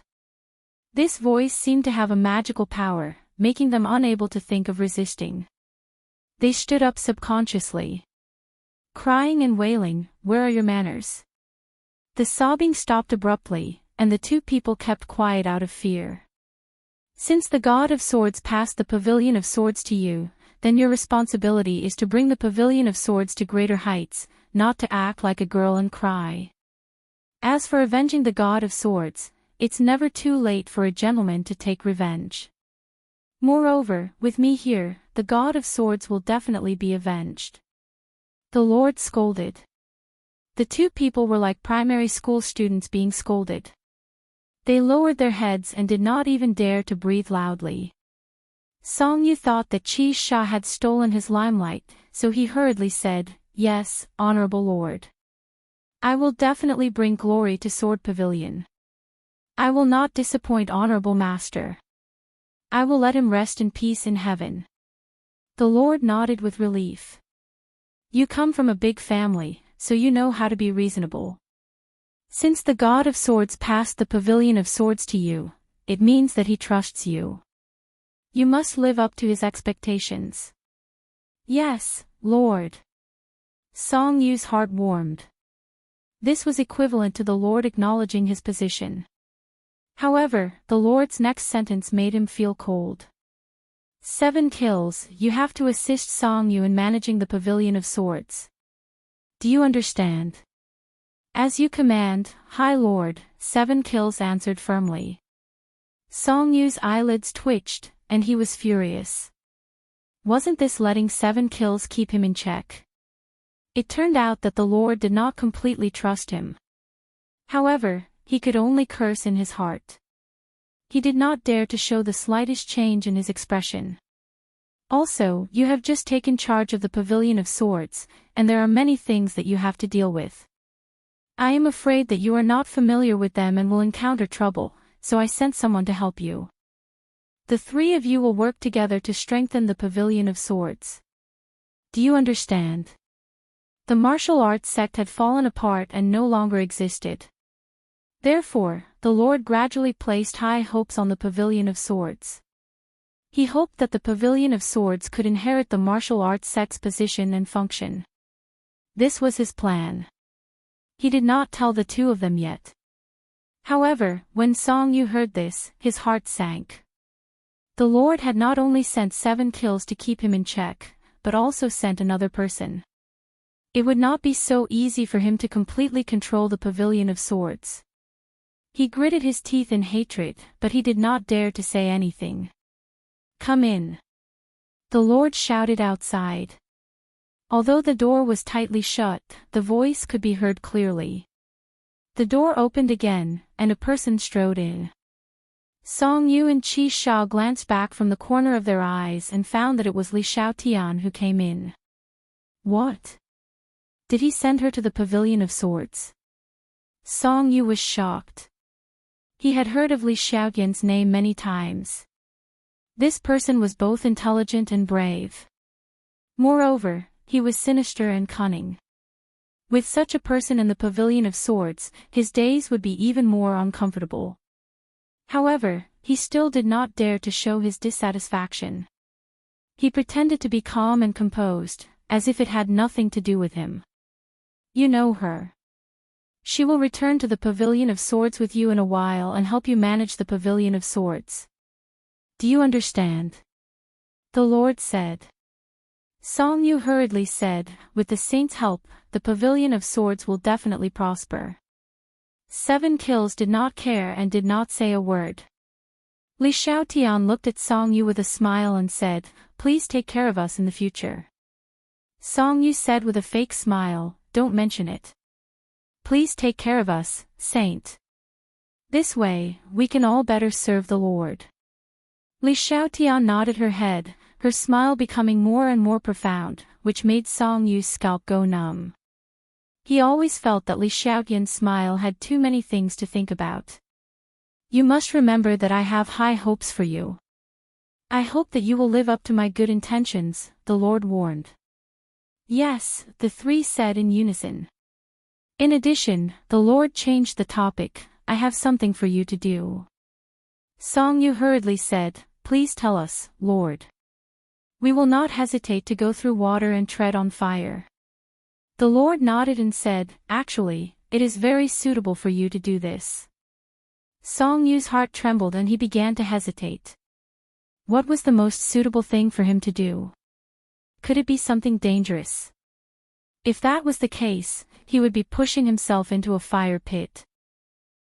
This voice seemed to have a magical power, making them unable to think of resisting. They stood up subconsciously. Crying and wailing, "Where are your manners?" The sobbing stopped abruptly, and the two people kept quiet out of fear. Since the God of Swords passed the Pavilion of Swords to you, then your responsibility is to bring the Pavilion of Swords to greater heights, not to act like a girl and cry. As for avenging the God of Swords, it's never too late for a gentleman to take revenge. Moreover, with me here, the God of Swords will definitely be avenged. The Lord scolded. The two people were like primary school students being scolded. They lowered their heads and did not even dare to breathe loudly. Song Yu thought that Qi Sha had stolen his limelight, so he hurriedly said, "Yes, Honorable Lord. I will definitely bring glory to Sword Pavilion. I will not disappoint Honorable Master. I will let him rest in peace in heaven." The Lord nodded with relief. You come from a big family, so you know how to be reasonable. Since the God of Swords passed the Pavilion of Swords to you, it means that he trusts you. You must live up to his expectations. Yes, Lord. Song Yu's heart warmed. This was equivalent to the Lord acknowledging his position. However, the Lord's next sentence made him feel cold. 7 Kills, you have to assist Song Yu in managing the Pavilion of Swords. Do you understand? As you command, High Lord, 7 Kills answered firmly. Song Yu's eyelids twitched, and he was furious. Wasn't this letting 7 kills keep him in check? It turned out that the Lord did not completely trust him. However, he could only curse in his heart. He did not dare to show the slightest change in his expression. Also, you have just taken charge of the Pavilion of Swords, and there are many things that you have to deal with. I am afraid that you are not familiar with them and will encounter trouble, so I sent someone to help you. The 3 of you will work together to strengthen the Pavilion of Swords. Do you understand? The martial arts sect had fallen apart and no longer existed. Therefore, the Lord gradually placed high hopes on the Pavilion of Swords. He hoped that the Pavilion of Swords could inherit the martial arts sect's position and function. This was his plan. He did not tell the 2 of them yet. However, when Song Yu heard this, his heart sank. The Lord had not only sent 7 kills to keep him in check, but also sent another person. It would not be so easy for him to completely control the Pavilion of Swords. He gritted his teeth in hatred, but he did not dare to say anything. Come in. The Lord shouted outside. Although the door was tightly shut, the voice could be heard clearly. The door opened again, and a person strode in. Song Yu and Qi Sha glanced back from the corner of their eyes and found that it was Li Xiaotian who came in. What? Did he send her to the Pavilion of Swords? Song Yu was shocked. He had heard of Li Xiaotian's name many times. This person was both intelligent and brave. Moreover, he was sinister and cunning. With such a person in the Pavilion of Swords, his days would be even more uncomfortable. However, he still did not dare to show his dissatisfaction. He pretended to be calm and composed, as if it had nothing to do with him. You know her. She will return to the Pavilion of Swords with you in a while and help you manage the Pavilion of Swords. Do you understand? The Lord said. Song Yu hurriedly said, with the saint's help, the Pavilion of Swords will definitely prosper. 7 kills did not care and did not say a word. Li Xiaotian looked at Song Yu with a smile and said, please take care of us in the future. Song Yu said with a fake smile, don't mention it. Please take care of us, saint. This way, we can all better serve the Lord. Li Xiaotian nodded her head, her smile becoming more and more profound, which made Song Yu's scalp go numb. He always felt that Li Xiaotian's smile had too many things to think about. You must remember that I have high hopes for you. I hope that you will live up to my good intentions, the Lord warned. Yes, the 3 said in unison. In addition, the Lord changed the topic, I have something for you to do. Song Yu hurriedly said, please tell us, Lord. We will not hesitate to go through water and tread on fire. The Lord nodded and said, actually, it is very suitable for you to do this. Song Yu's heart trembled and he began to hesitate. What was the most suitable thing for him to do? Could it be something dangerous? If that was the case, he would be pushing himself into a fire pit.